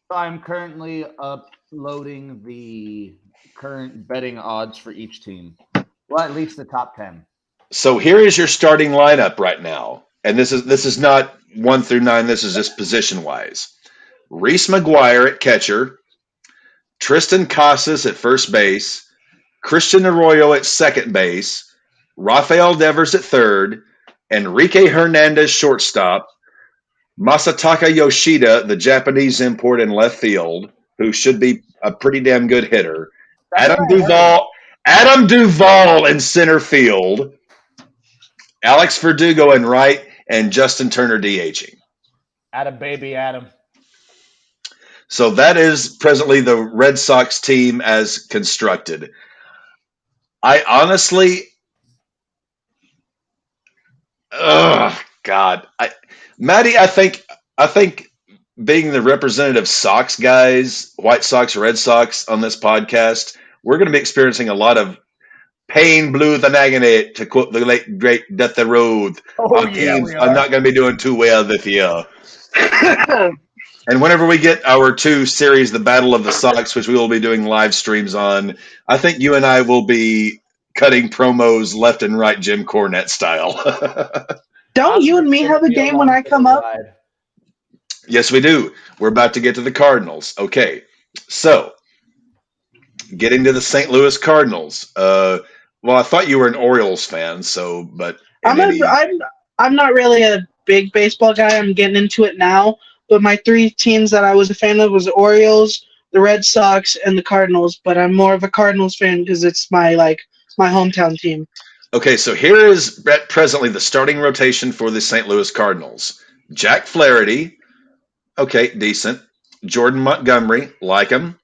I'm currently uploading the current betting odds for each team. Well, at least the top 10. So here is your starting lineup right now. And this is not 1 through 9. This is just position-wise. Reese McGuire at catcher. Tristan Casas at first base. Christian Arroyo at second base. Rafael Devers at third. Enrique Hernandez shortstop. Masataka Yoshida, the Japanese import in left field, who should be a pretty damn good hitter. Adam Duvall in center field. Alex Verdugo in right, and Justin Turner DHing. Atta baby Adam. So that is presently the Red Sox team as constructed. I honestly, Maddie, I think being the representative Sox guys, White Sox, Red Sox on this podcast, we're going to be experiencing a lot of pain, blues, and agony, to quote the late, great Death the Road. I'm not going to be doing too well this year. And whenever we get our 2 series, the Battle of the Sox, which we will be doing live streams on, I think you and I will be cutting promos left and right Jim Cornette style. Don't you and me have a game when I come up? Yes, we do. We're about to get to the Cardinals. Okay, so getting to the St. Louis Cardinals. Well, I thought you were an Orioles fan, but I'm not really a big baseball guy. I'm getting into it now. But my 3 teams that I was a fan of was the Orioles, the Red Sox, and the Cardinals. But I'm more of a Cardinals fan because it's my hometown team. Okay, so here is presently the starting rotation for the St. Louis Cardinals. Jack Flaherty, okay, decent. Jordan Montgomery, like him.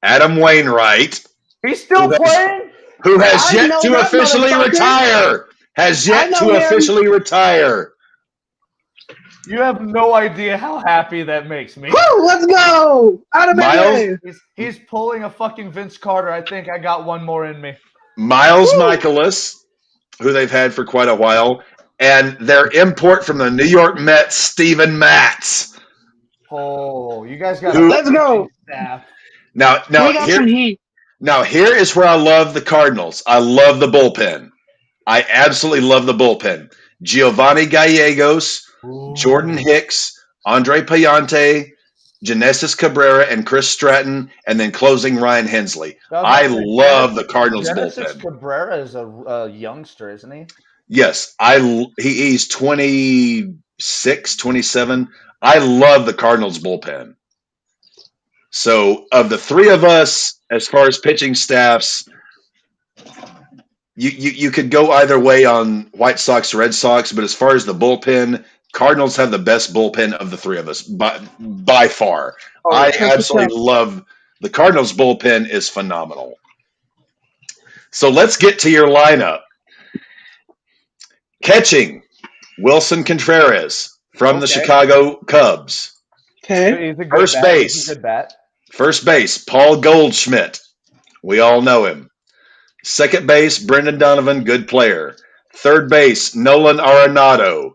Adam Wainwright. He's still playing? Who has yet to officially retire. Officially retire. You have no idea how happy that makes me. Woo, let's go! Miles, he's pulling a fucking Vince Carter. I think I got one more in me. Miles Michaelis, who they've had for quite a while, and their import from the New York Mets, Steven Matz. Oh, you guys got let's go. Staff. Now here is where I love the Cardinals. I love the bullpen. I absolutely love the bullpen. Giovanni Gallegos, Jordan Hicks, Andre Payante, Genesis Cabrera, and Chris Stratton, and then closing Ryan Hensley. I love the Cardinals Genesis bullpen. Cabrera is a youngster, isn't he? Yes, he's 26, 27. I love the Cardinals bullpen. So of the three of us, as far as pitching staffs, you could go either way on White Sox, Red Sox, but as far as the bullpen, Cardinals have the best bullpen of the three of us by far. I absolutely love the Cardinals bullpen is phenomenal. So let's get to your lineup. Catching, Wilson Contreras from the Chicago Cubs. Okay. First base, Paul Goldschmidt. We all know him. Second base, Brendan Donovan, good player. Third base, Nolan Arenado.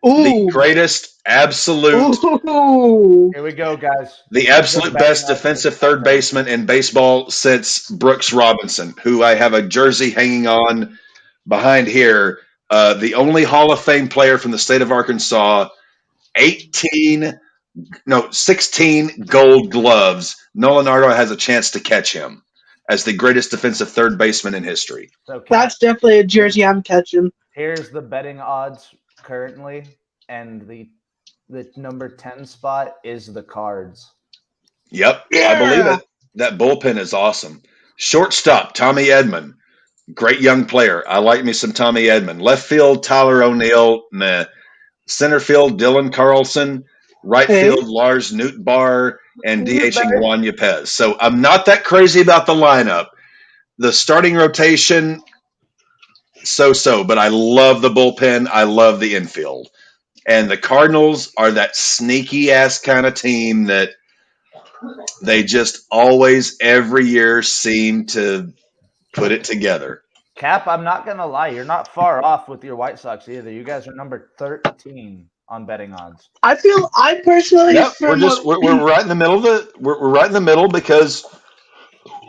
The greatest absolute. Here we go, guys. The absolute best defensive third baseman in baseball since Brooks Robinson, who I have a jersey hanging on behind here. The only Hall of Fame player from the state of Arkansas, 16 gold gloves. Nolan Arenado has a chance to catch him as the greatest defensive third baseman in history. Okay. That's definitely a jersey I'm catching. Here's the betting odds currently, and the number 10 spot is the Cards. Yep, yeah. I believe it. That bullpen is awesome. Shortstop, Tommy Edman. Great young player. I like me some Tommy Edman. Left field, Tyler O'Neill. Meh. Center field, Dylan Carlson. Right field, Lars Nootbaar. And DHing Juan Yepez. So I'm not that crazy about the lineup. The starting rotation, so-so. But I love the bullpen. I love the infield. And the Cardinals are that sneaky-ass kind of team that they just always, every year, seem to put it together. Cap, I'm not going to lie. You're not far off with your White Sox either. You guys are number 13 on betting odds. I personally... Yep, we're right in the middle of we're right in the middle because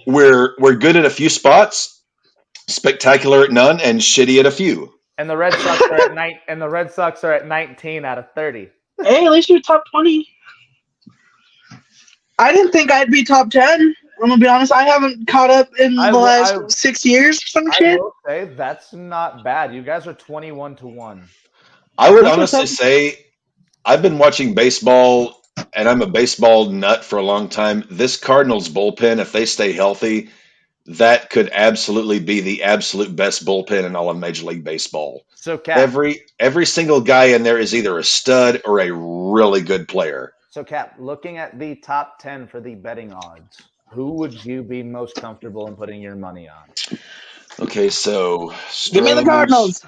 we're good at a few spots, spectacular at none, and shitty at a few. And the Red Sox are at 19 out of 30. Hey, at least you're top 20. I didn't think I'd be top 10. I'm going to be honest. I haven't caught up in the last 6 years or some shit. I will say that's not bad. You guys are 21-1. I would honestly say I've been watching baseball, and I'm a baseball nut for a long time. This Cardinals bullpen, if they stay healthy, that could absolutely be the absolute best bullpen in all of Major League Baseball. So, Cap, every single guy in there is either a stud or a really good player. So, Cap, looking at the top 10 for the betting odds, who would you be most comfortable in putting your money on? Okay, so give me the Cardinals.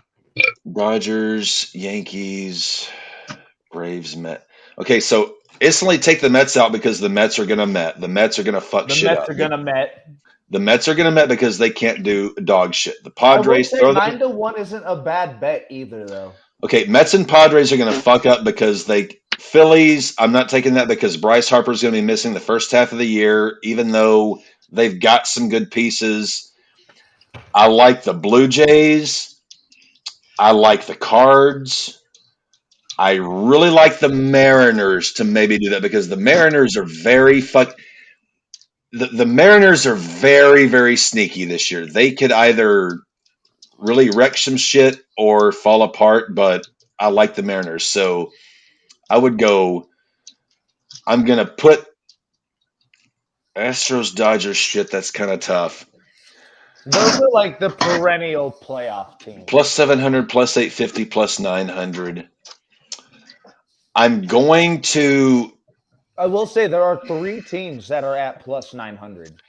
Dodgers, Yankees, Braves, Mets. Okay, so instantly take the Mets out because the Mets are going to Met. The Mets are going to fuck shit up. The Mets are going to Met. The Mets are going to Met because they can't do dog shit. The Padres throw 9-1 isn't a bad bet either, though. Okay, Mets and Padres are going to fuck up because Phillies, I'm not taking that because Bryce Harper's going to be missing the first half of the year, even though they've got some good pieces. I like the Blue Jays. I like the Cards. I really like the Mariners to maybe do that because the Mariners are the Mariners are very, very sneaky this year. They could either really wreck some shit or fall apart, but I like the Mariners. So I would go, I'm going to put Astros, Dodgers shit. That's kind of tough. Those are like the perennial playoff teams. Plus 700, plus 850, plus 900. I'm going to... I will say there are 3 teams that are at plus 900.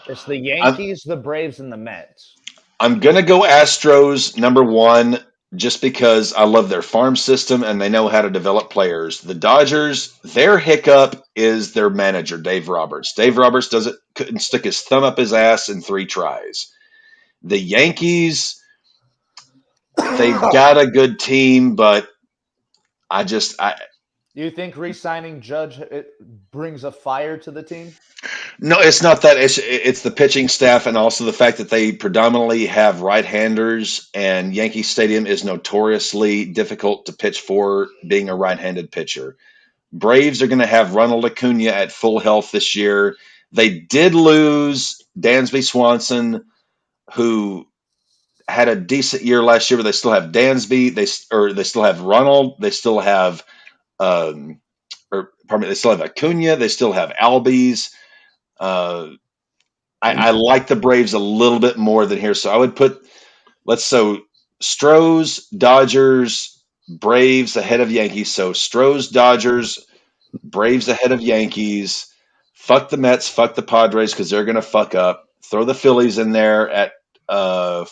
It's the Yankees, the Braves, and the Mets. I'm going to go Astros, number 1, just because I love their farm system and they know how to develop players. The Dodgers, their hiccup is their manager, Dave Roberts. Dave Roberts couldn't stick his thumb up his ass in 3 tries. The Yankees, they've got a good team, but Do you think re-signing Judge brings a fire to the team? No, it's not that. It's the pitching staff and also the fact that they predominantly have right-handers, and Yankee Stadium is notoriously difficult to pitch for being a right-handed pitcher. Braves are going to have Ronald Acuna at full health this year. They did lose Dansby Swanson, who had a decent year last year, but they still have Dansby. They still have Ronald. They still have they still have Acuna. They still have Albies. Uh, I like the Braves a little bit more than here, so I would put Stros, Dodgers, Braves ahead of Yankees. So Stros, Dodgers, Braves ahead of Yankees. Fuck the Mets, fuck the Padres because they're gonna fuck up. Throw the Phillies in there at 5.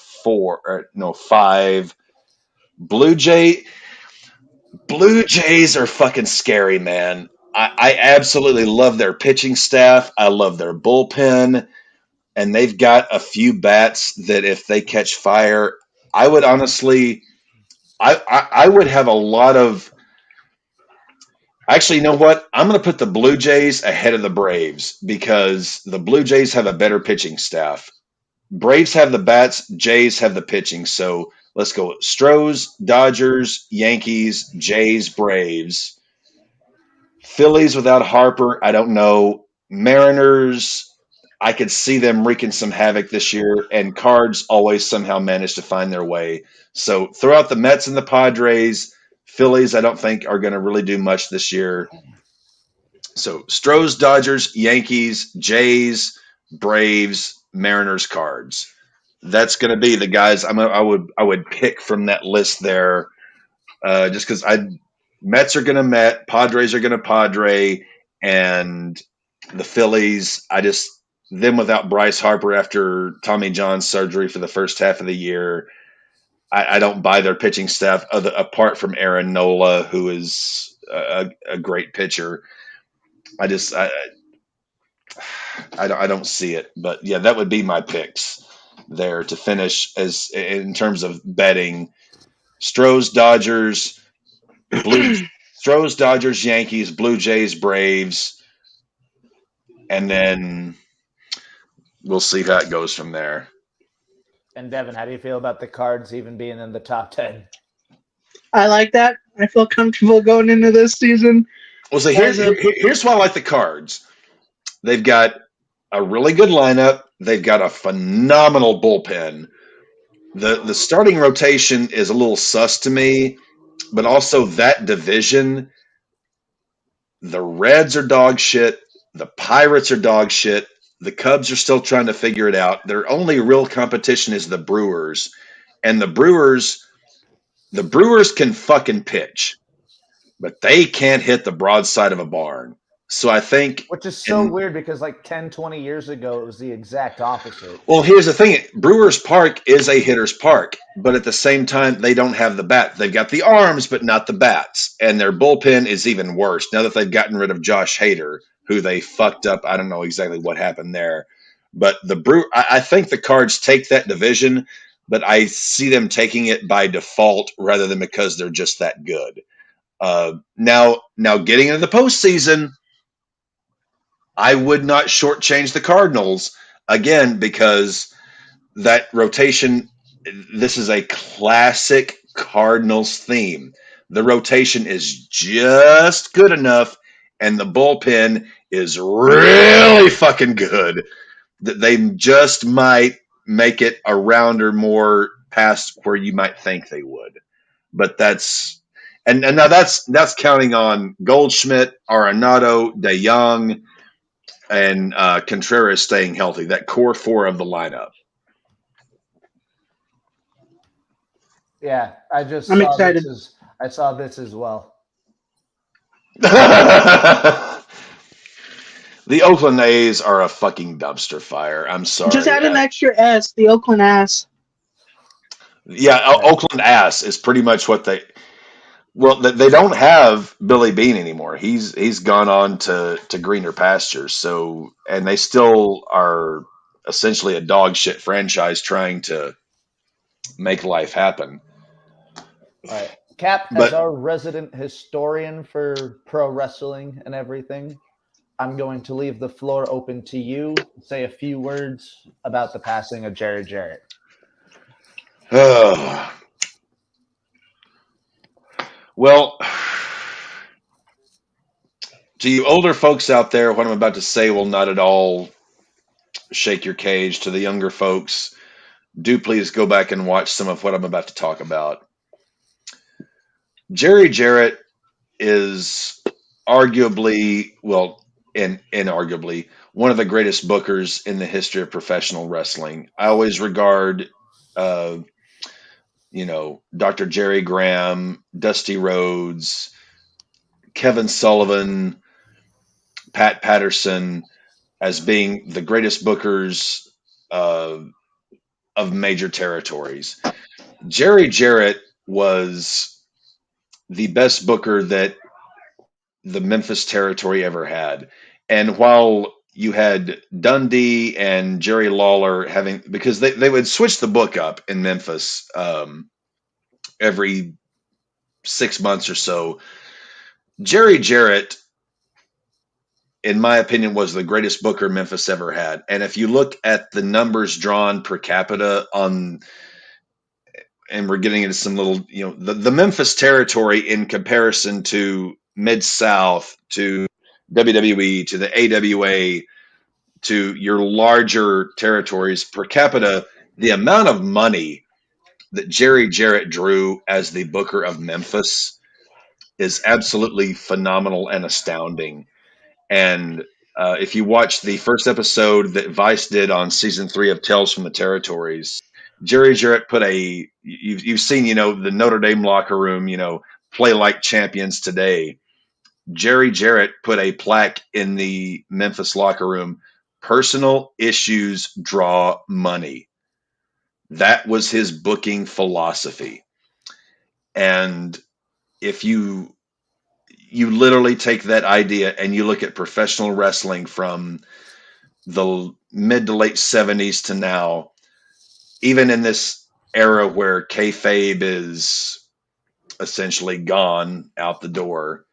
Blue Jays are fucking scary, man. I absolutely love their pitching staff. I love their bullpen, and they've got a few bats that if they catch fire, I would honestly, I would have a lot of. Actually, you know what? I'm going to put the Blue Jays ahead of the Braves because the Blue Jays have a better pitching staff. Braves have the bats, Jays have the pitching. So let's go Stros, Dodgers, Yankees, Jays, Braves. Phillies without Harper, I don't know. Mariners, I could see them wreaking some havoc this year, and Cards always somehow manage to find their way. So throw out the Mets and the Padres. Phillies, I don't think are going to really do much this year. So Stros, Dodgers, Yankees, Jays, Braves, Mariners, Cards. That's going to be the guys I would pick from that list there, just because Mets are going to Met, Padres are going to Padre, and the Phillies. Them without Bryce Harper after Tommy John's surgery for the first half of the year. I don't buy their pitching staff apart from Aaron Nola, who is a great pitcher. I don't see it, but yeah, that would be my picks there to finish as in terms of betting. Stros, Dodgers, Yankees, Blue Jays, Braves, and then we'll see how it goes from there. And Devin, how do you feel about the Cards even being in the top 10? I like that. I feel comfortable going into this season. Well, so here's why I like the Cards. They've got a really good lineup. They've got a phenomenal bullpen. The starting rotation is a little sus to me, but also that division, the Reds are dog shit. The Pirates are dog shit. The Cubs are still trying to figure it out. Their only real competition is the Brewers. And the Brewers can fucking pitch, but they can't hit the broadside of a barn. So I think... Which is so weird because like 10, 20 years ago, it was the exact opposite. Well, here's the thing. Brewers Park is a hitter's park, but at the same time, they don't have the bat. They've got the arms, but not the bats. And their bullpen is even worse now that they've gotten rid of Josh Hader, who they fucked up. I don't know exactly what happened there. But I think the Cards take that division, but I see them taking it by default rather than because they're just that good. Now getting into the postseason, I would not shortchange the Cardinals again because that rotation. This is a classic Cardinals theme. The rotation is just good enough, and the bullpen is really fucking good that they just might make it around or more past where you might think they would. But that's now that's counting on Goldschmidt, Arenado, DeYoung, and Contreras staying healthy. That core four of the lineup. Yeah, I'm excited. I saw this as well. The Oakland A's are a fucking dumpster fire. I'm sorry. Just add an extra S, the Oakland Ass. Yeah, Oakland Ass is pretty much what they... Well, they don't have Billy Beane anymore. He's gone on to greener pastures. So, and they still are essentially a dog shit franchise trying to make life happen. All right. Cap, as our resident historian for pro wrestling and everything, I'm going to leave the floor open to you. Say a few words about the passing of Jerry Jarrett. Well, to you older folks out there, what I'm about to say will not at all shake your cage. To the younger folks, do please go back and watch some of what I'm about to talk about. Jerry Jarrett is arguably, well, inarguably, one of the greatest bookers in the history of professional wrestling. I always regard, Dr. Jerry Graham, Dusty Rhodes, Kevin Sullivan, Pat Patterson as being the greatest bookers of major territories. Jerry Jarrett was the best booker that the Memphis territory ever had. And while you had Dundee and Jerry Lawler having, because they would switch the book up in Memphis every 6 months or so, Jerry Jarrett, in my opinion, was the greatest booker Memphis ever had. And if you look at the numbers drawn per capita and we're getting into some little, the Memphis territory in comparison to Mid-South, to WWE, to the AWA, to your larger territories per capita, the amount of money that Jerry Jarrett drew as the booker of Memphis is absolutely phenomenal and astounding. And if you watch the first episode that Vice did on season 3 of Tales from the Territories, Jerry Jarrett put you've seen, the Notre Dame locker room, play like champions today. Jerry Jarrett put a plaque in the Memphis locker room. Personal issues draw money. That was his booking philosophy. And if you literally take that idea and you look at professional wrestling from the mid to late 70s to now, even in this era where kayfabe is essentially gone out the door,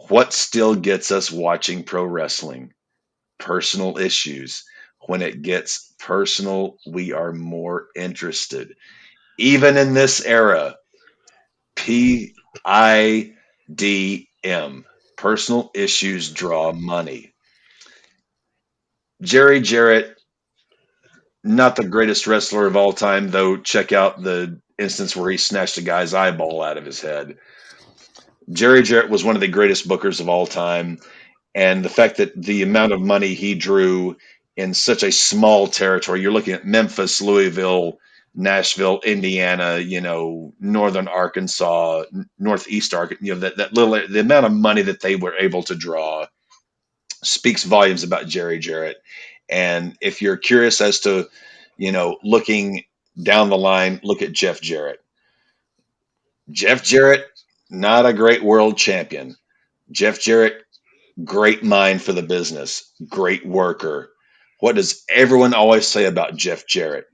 what still gets us watching pro wrestling? Personal issues. When it gets personal, we are more interested. Even in this era, PIDM, personal issues draw money. Jerry Jarrett, not the greatest wrestler of all time, though check out the instance where he snatched a guy's eyeball out of his head. Jerry Jarrett was one of the greatest bookers of all time. And the fact that the amount of money he drew in such a small territory, you're looking at Memphis, Louisville, Nashville, Indiana, northern Arkansas, northeast Arkansas, that little, the amount of money that they were able to draw speaks volumes about Jerry Jarrett. And if you're curious as to, looking down the line, look at Jeff Jarrett. Jeff Jarrett, not a great world champion. Jeff Jarrett, great mind for the business, great worker. What does everyone always say about Jeff Jarrett?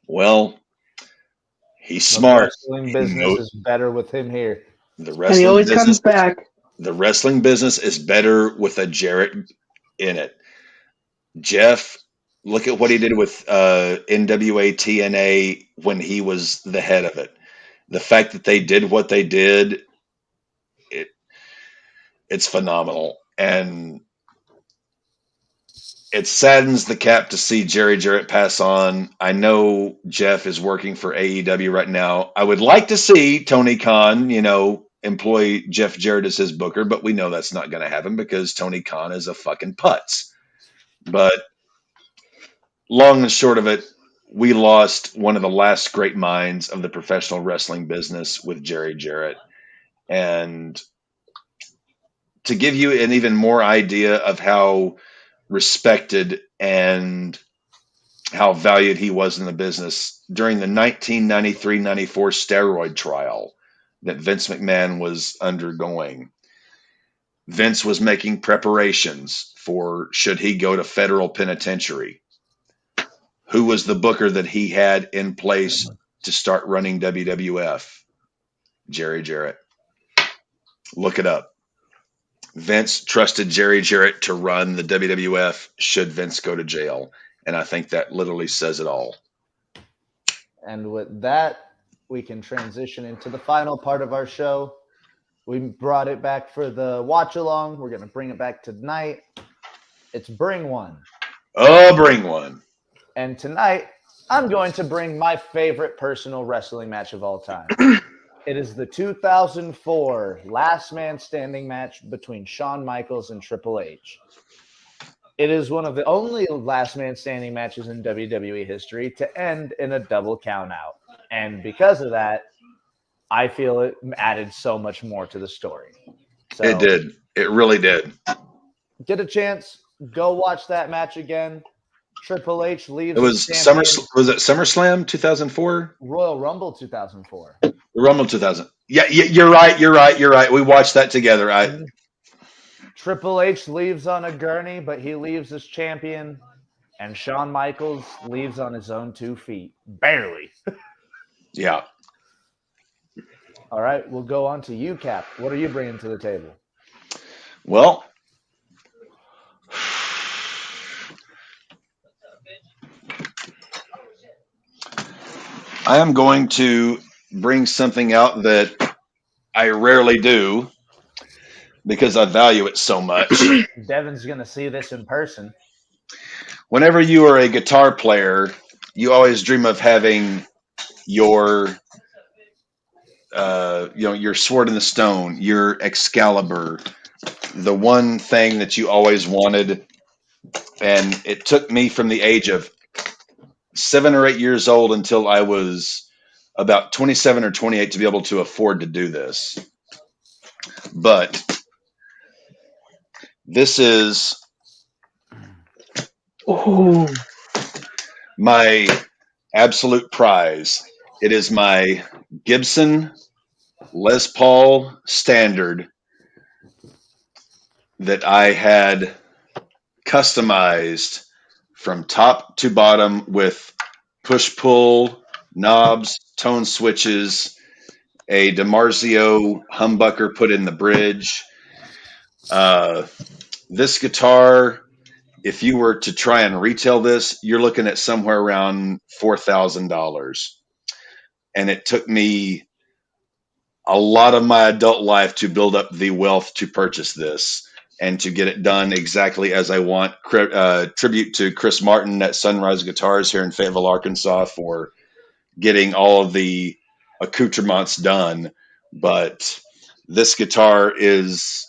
Well, he's smart. The wrestling business is better with him here. And he always comes back. The wrestling business is better with a Jarrett in it. Jeff, look at what he did with NWA TNA when he was the head of it. The fact that they did what they did, it's phenomenal. And it saddens the cap to see Jerry Jarrett pass on. I know Jeff is working for AEW right now. I would like to see Tony Khan, employ Jeff Jarrett as his booker, but we know that's not going to happen because Tony Khan is a fucking putz. But long and short of it, we lost one of the last great minds of the professional wrestling business with Jerry Jarrett. And to give you an even more idea of how respected and how valued he was in the business, during the 1993-94 steroid trial that Vince McMahon was undergoing, Vince was making preparations for should he go to federal penitentiary. Who was the booker that he had in place to start running WWF? Jerry Jarrett. Look it up. Vince trusted Jerry Jarrett to run the WWF should Vince go to jail. And I think that literally says it all. And with that, we can transition into the final part of our show. We brought it back for the watch along. We're going to bring it back tonight. It's Bring One. Oh, bring one. And tonight, I'm going to bring my favorite personal wrestling match of all time. It is the 2004 Last Man Standing match between Shawn Michaels and Triple H. It is one of the only Last Man Standing matches in WWE history to end in a double countout. And because of that, I feel it added so much more to the story. So, It did. It really did. get a chance, go watch that match again. Triple H leaves. It was Was it SummerSlam 2004? Royal Rumble 2004. Rumble 2000. Yeah, you're right. We watched that together. Triple H leaves on a gurney, but he leaves as champion, and Shawn Michaels leaves on his own 2 feet. Barely. Yeah. All right, we'll go on to you, Cap. What are you bringing to the table? Well, I am going to bring something out that I rarely do because I value it so much. Devin's going to see this in person. Whenever you are a guitar player, you always dream of having your your sword in the stone, your Excalibur, the one thing that you always wanted. And it took me from the age of 7 or 8 years old until I was about 27 or 28 to be able to afford to do this. But this is my absolute prize. It is my Gibson Les Paul Standard that I had customized from top to bottom with push-pull knobs, tone switches, a DiMarzio humbucker put in the bridge. This guitar, if you were to try and retail this, you're looking at somewhere around $4,000. And it took me a lot of my adult life to build up the wealth to purchase this and to get it done exactly as I want. Tribute to Chris Martin at Sunrise Guitars here in Fayetteville, Arkansas, for getting all of the accoutrements done. But this guitar is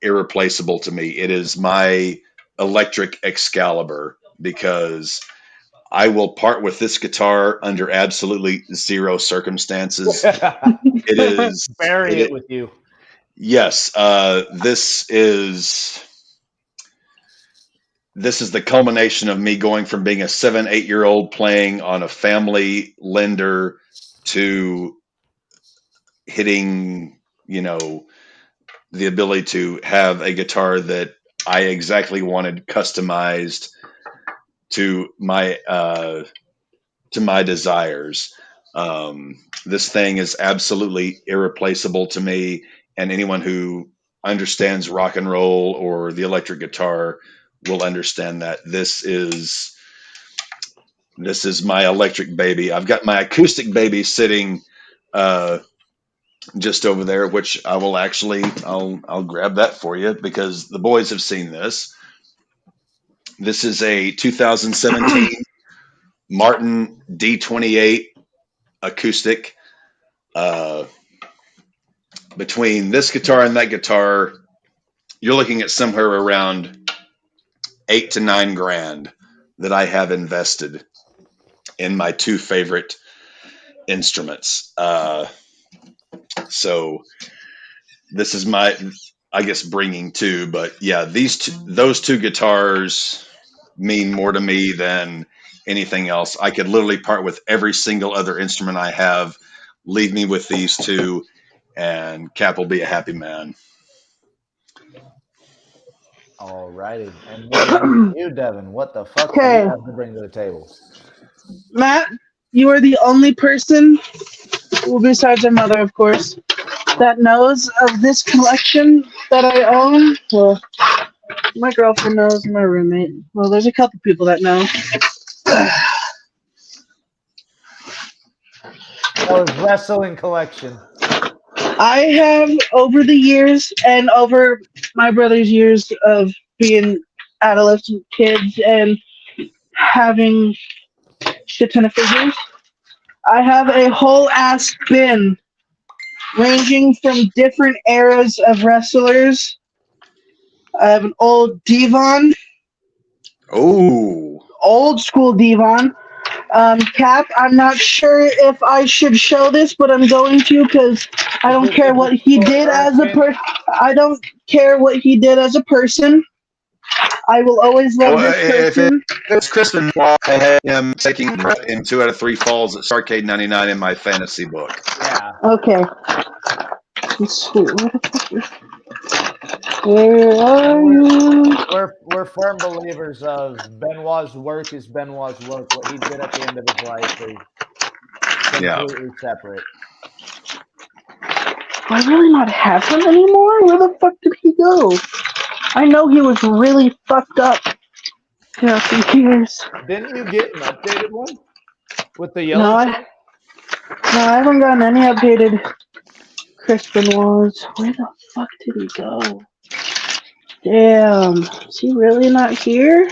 irreplaceable to me. It is my electric Excalibur because I will part with this guitar under absolutely zero circumstances. It is bury it with you. Yes, this is the culmination of me going from being a 7-8-year-old playing on a family lender to hitting, the ability to have a guitar that I exactly wanted customized to my desires. This thing is absolutely irreplaceable to me, and anyone who understands rock and roll or the electric guitar will understand that this is my electric baby. I've got my acoustic baby sitting just over there, which I will I'll grab that for you because the boys have seen this. This is a 2017 Martin D28 acoustic. Between this guitar and that guitar, you're looking at somewhere around $8,000 to $9,000 that I have invested in my 2 favorite instruments. So this is my, I guess, bringing 2, but yeah, those 2 guitars mean more to me than anything else. I could literally part with every single other instrument I have, leave me with these 2, and Cap will be a happy man. All righty. And what about you, Devin? What the fuck do you have to bring to the table? Matt, you are the only person, well, besides our mother, of course, that knows of this collection that I own. Well, my girlfriend knows, and my roommate. Well, there's a couple people that know. Oh, his wrestling collection. I have, over the years and over my brother's years of being adolescent kids and having shit ton of figures, I have a whole ass bin ranging from different eras of wrestlers. I have an old Devon. Oh. Old school Devon. Cap, I'm not sure if I should show this, but I'm going to because I don't care what he did as a I don't care what he did as a person. I will always love this person. If it's Crispin Wall, I had him taking in 2 out of 3 falls at Starcade 99 in my fantasy book. Yeah. Okay. Let's see. Where are you? We're firm believers of Benoit's work is Benoit's work. What he did at the end of his life is completely separate. Do I really not have him anymore? Where the fuck did he go? I know he was really fucked up throughout the years. Didn't you get an updated one with the No, yellow? I haven't gotten any updated Crispin Walls. Where the fuck did he go? Damn, is he really not here?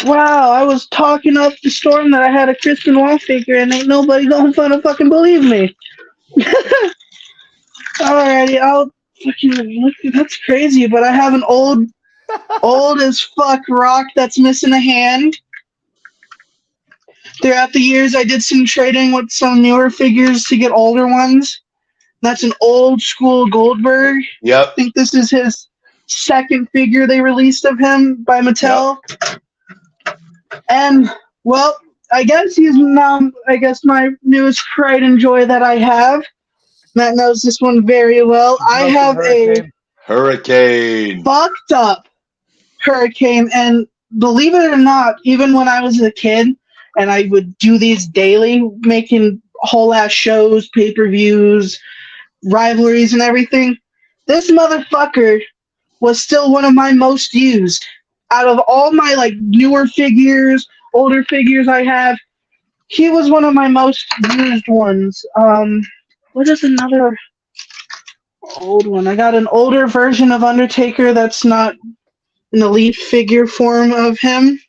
Wow, I was talking up the storm that I had a Crispin Wall figure and ain't nobody gonna fucking believe me. Alrighty, I'll fucking look. That's crazy, but I have an old as fuck rock that's missing a hand. Throughout the years, I did some trading with some newer figures to get older ones. That's an old school Goldberg. Yep. I think this is his second figure they released of him by Mattel. Yep. And, well, I guess he's now, my newest pride and joy that I have. Matt knows this one very well. I have a Hurricane. Fucked up Hurricane. And believe it or not, even when I was a kid and I would do these daily, making whole ass shows, pay-per-views, rivalries and everything, this motherfucker was still one of my most used. Out of all my newer figures, older figures I have, he was one of my most used ones. What is another old one? I got an older version of Undertaker that's not an elite figure form of him.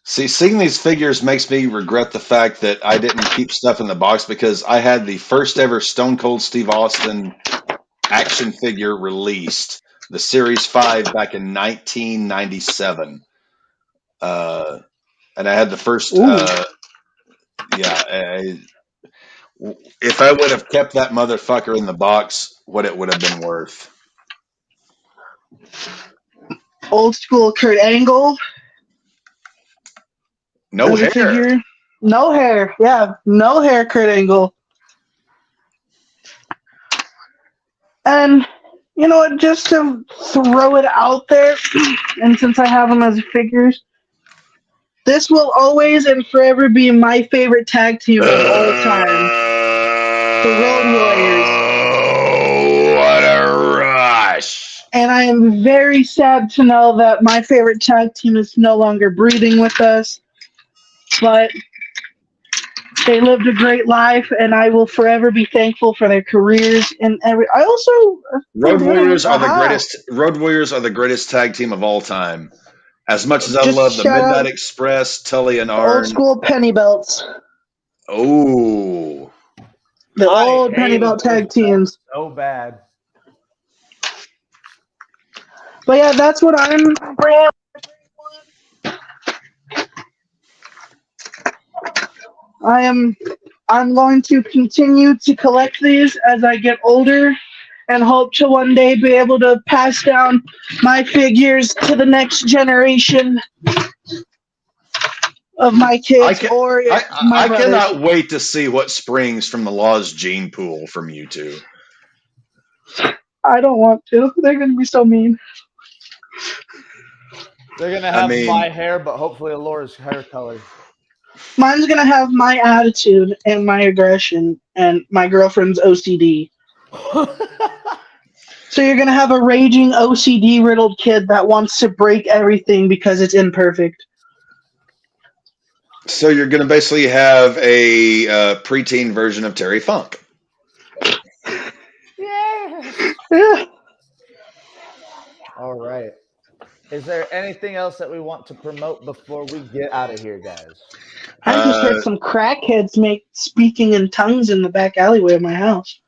See, seeing these figures makes me regret the fact that I didn't keep stuff in the box because I had the first ever Stone Cold Steve Austin action figure released, the Series 5 back in 1997. And I had the first, if I would have kept that motherfucker in the box, what it would have been worth. Old school Kurt Angle. No hair. Figure. No hair. Yeah, no hair Kurt Angle. And, you know what, just to throw it out there, and since I have them as figures, this will always and forever be my favorite tag team of all time. The Road Warriors. Oh, what a rush. And I am very sad to know that my favorite tag team is no longer breathing with us. But they lived a great life, and I will forever be thankful for their careers. And I also Road Warriors are the greatest. Road Warriors are the greatest tag team of all time. As much as I love the Midnight Express, Tully and Arn. Old school penny belts. Oh, the old penny belt tag teams. So bad. But yeah, that's what I'm bringing. I'm going to continue to collect these as I get older and hope to one day be able to pass down my figures to the next generation of my kids I cannot wait to see what springs from the Law's gene pool from you two. I don't want to. They're going to be so mean. They're going to have my hair, but hopefully Alora's hair color. Mine's gonna have my attitude and my aggression and my girlfriend's OCD. So you're gonna have a raging OCD riddled kid that wants to break everything because it's imperfect. So you're going to basically have a preteen version of Terry Funk. Yeah. All right. Is there anything else that we want to promote before we get out of here, guys? I just heard some crackheads make speaking in tongues in the back alleyway of my house.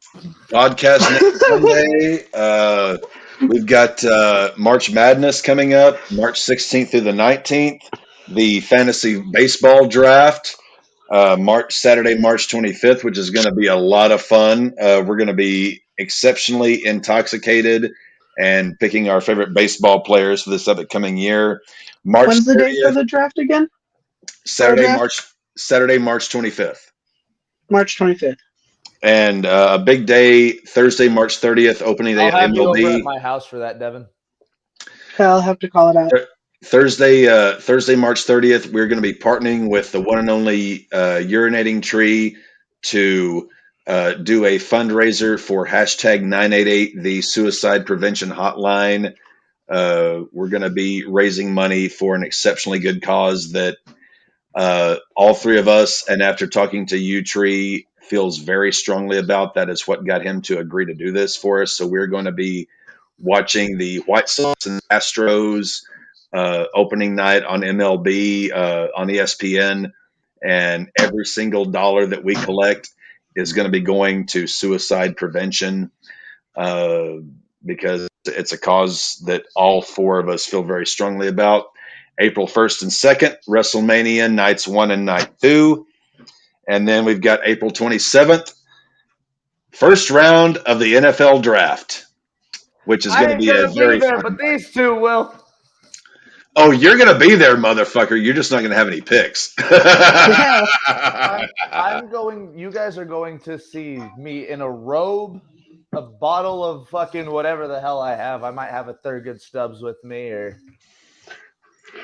Podcast next Monday. We've got March Madness coming up, March 16th through the 19th. The fantasy baseball draft, Saturday, March 25th, which is going to be a lot of fun. We're going to be exceptionally intoxicated and picking our favorite baseball players for this upcoming year. When's the date for the draft again? Saturday, March 25th. March 25th. And a big day, Thursday, March 30th, opening day I'll have of you over MLB. at my house for that, Devin. I'll have to call it out. Thursday, March 30th, we're going to be partnering with the one and only Urinating Tree to do a fundraiser for hashtag 988, the suicide prevention hotline. We're going to be raising money for an exceptionally good cause that all three of us, and after talking to you, Tree, feels very strongly about. That is what got him to agree to do this for us. So we're going to be watching the White Sox and Astros opening night on MLB on ESPN, and every single dollar that we collect is going to be going to suicide prevention because it's a cause that all four of us feel very strongly about. April 1st and 2nd, WrestleMania nights 1 and night 2. And then we've got April 27th, first round of the NFL draft, which is going to be a very fun but these two will. Oh, you're going to be there, motherfucker. You're just not going to have any picks. I'm going. You guys are going to see me in a robe, a bottle of fucking whatever the hell I have. I might have a Thurgood Stubbs with me, or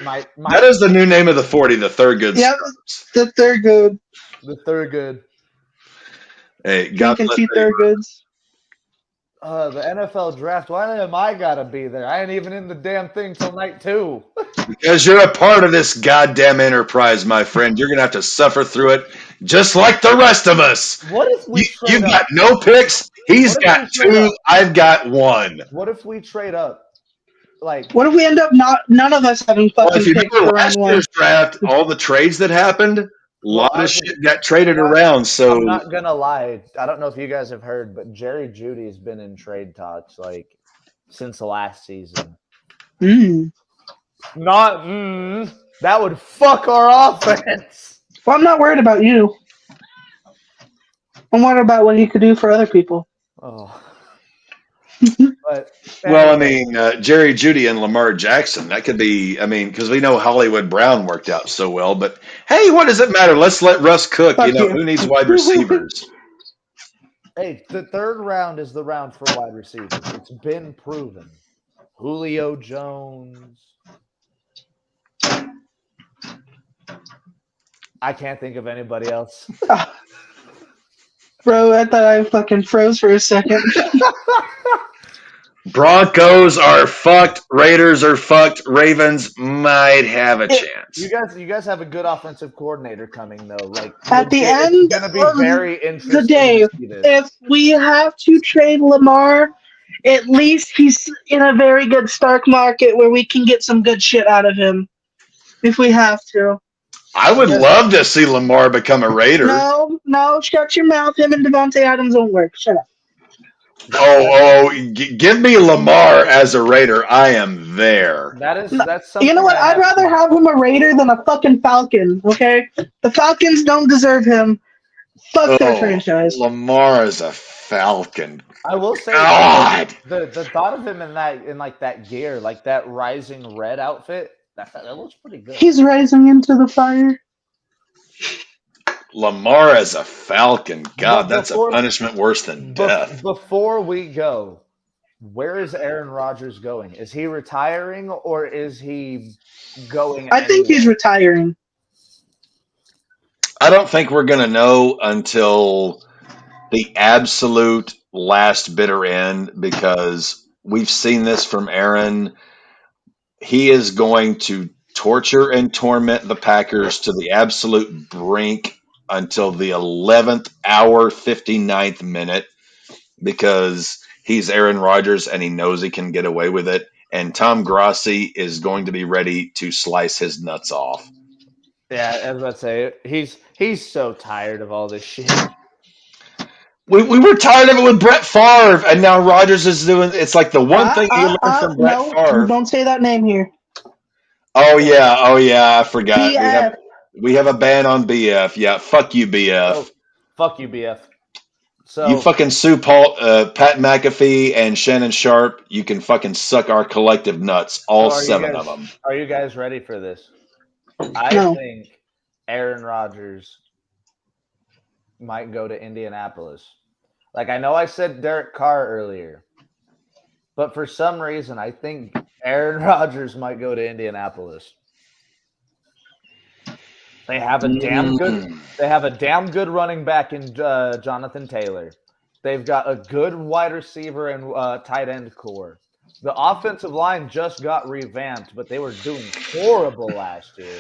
my. That is the new name of the 40, the Thurgood. Yep, the Thurgood. The Thurgood. Hey, God bless you, Thurgoods. The NFL draft. Why am I gotta be there? I ain't even in the damn thing till night 2. Because you're a part of this goddamn enterprise, my friend. You're gonna have to suffer through it, just like the rest of us. What if we? You've got no picks. He's got 2. I've got 1. What if we trade up? Like, what if we end up none of us having fucking picks for last year's draft? All the trades that happened. A lot of shit got traded around. So I'm not gonna lie. I don't know if you guys have heard, but Jerry Jeudy's been in trade talks like since the last season. That would fuck our offense. Well, I'm not worried about you. I'm worried about what he could do for other people. Oh. But well, I mean, Jerry Jeudy and Lamar Jackson, that could be, I mean, because we know Hollywood Brown worked out so well, but hey, what does it matter? Let's let Russ cook. Who needs wide receivers? Hey, the third round is the round for wide receivers. It's been proven. Julio Jones. I can't think of anybody else. Bro, I thought I fucking froze for a second. Broncos are fucked. Raiders are fucked. Ravens might have a chance. You guys have a good offensive coordinator coming though. Like at the end, it's gonna be very interesting. The day, if we have to trade Lamar, at least he's in a very good stock market where we can get some good shit out of him. If we have to. I would love to see Lamar become a Raider. No, shut your mouth. Him and Devontae Adams won't work. Shut up. Give me Lamar as a Raider. I am there. That's something. You know what? I'd rather have him a Raider than a fucking Falcon, okay? The Falcons don't deserve him. Fuck their franchise. Lamar is a Falcon. I will say the thought of him in that gear, like that rising red outfit, that looks pretty good. He's rising into the fire. Lamar as a Falcon. God, that's a punishment worse than death. Before we go, where is Aaron Rodgers going? Is he retiring or is he going? I think he's retiring. I don't think we're going to know until the absolute last bitter end because we've seen this from Aaron. He is going to torture and torment the Packers to the absolute brink until the 11th hour, 59th minute because he's Aaron Rodgers and he knows he can get away with it. And Tom Grossi is going to be ready to slice his nuts off. Yeah, I was about to say, he's so tired of all this shit. We were tired of it with Brett Favre, and now Rodgers is doing. It's like the one thing you learn from Brett Favre. Don't say that name here. Oh yeah, I forgot. BF. We have a ban on BF. Yeah, fuck you, BF. Oh, fuck you, BF. So you fucking sue Paul, Pat McAfee, and Shannon Sharp. You can fucking suck our collective nuts, all 7 of them. Are you guys ready for this? No. I think Aaron Rodgers might go to Indianapolis. Like, I know I said Derek Carr earlier, but for some reason, I think Aaron Rodgers might go to Indianapolis. They have a damn good running back in Jonathan Taylor. They've got a good wide receiver and tight end core. The offensive line just got revamped, but they were doing horrible last year.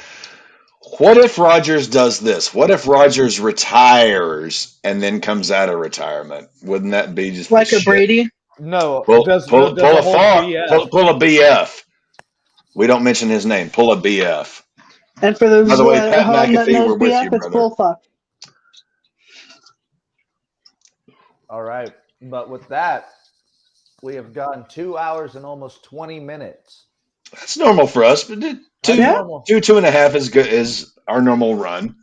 What if Rodgers does this? What if Rodgers retires and then comes out of retirement? Wouldn't that be just like a Brady? No. Pull a BF. We don't mention his name. Pull a BF. And for those by the way, Pat that McAfee, knows we're with BF, you, it's brother. bull fuck. All right. But with that, we have gone 2 hours and almost 20 minutes. That's normal for us, but 2.5 is good. Is our normal run.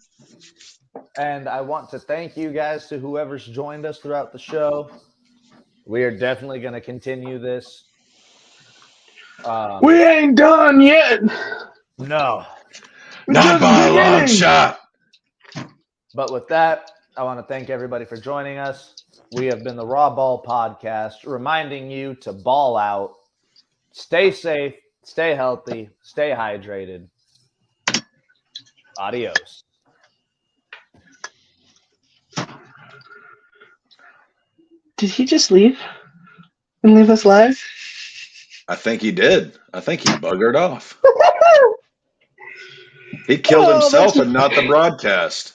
And I want to thank you guys to whoever's joined us throughout the show. We are definitely going to continue this. We ain't done yet. No. Not by a long shot. But with that, I want to thank everybody for joining us. We have been the RAWBall Podcast, reminding you to ball out, stay safe, stay healthy, stay hydrated. Adios. Did he just leave and leave us live? I think he did. I think he buggered off. He killed himself and not the broadcast.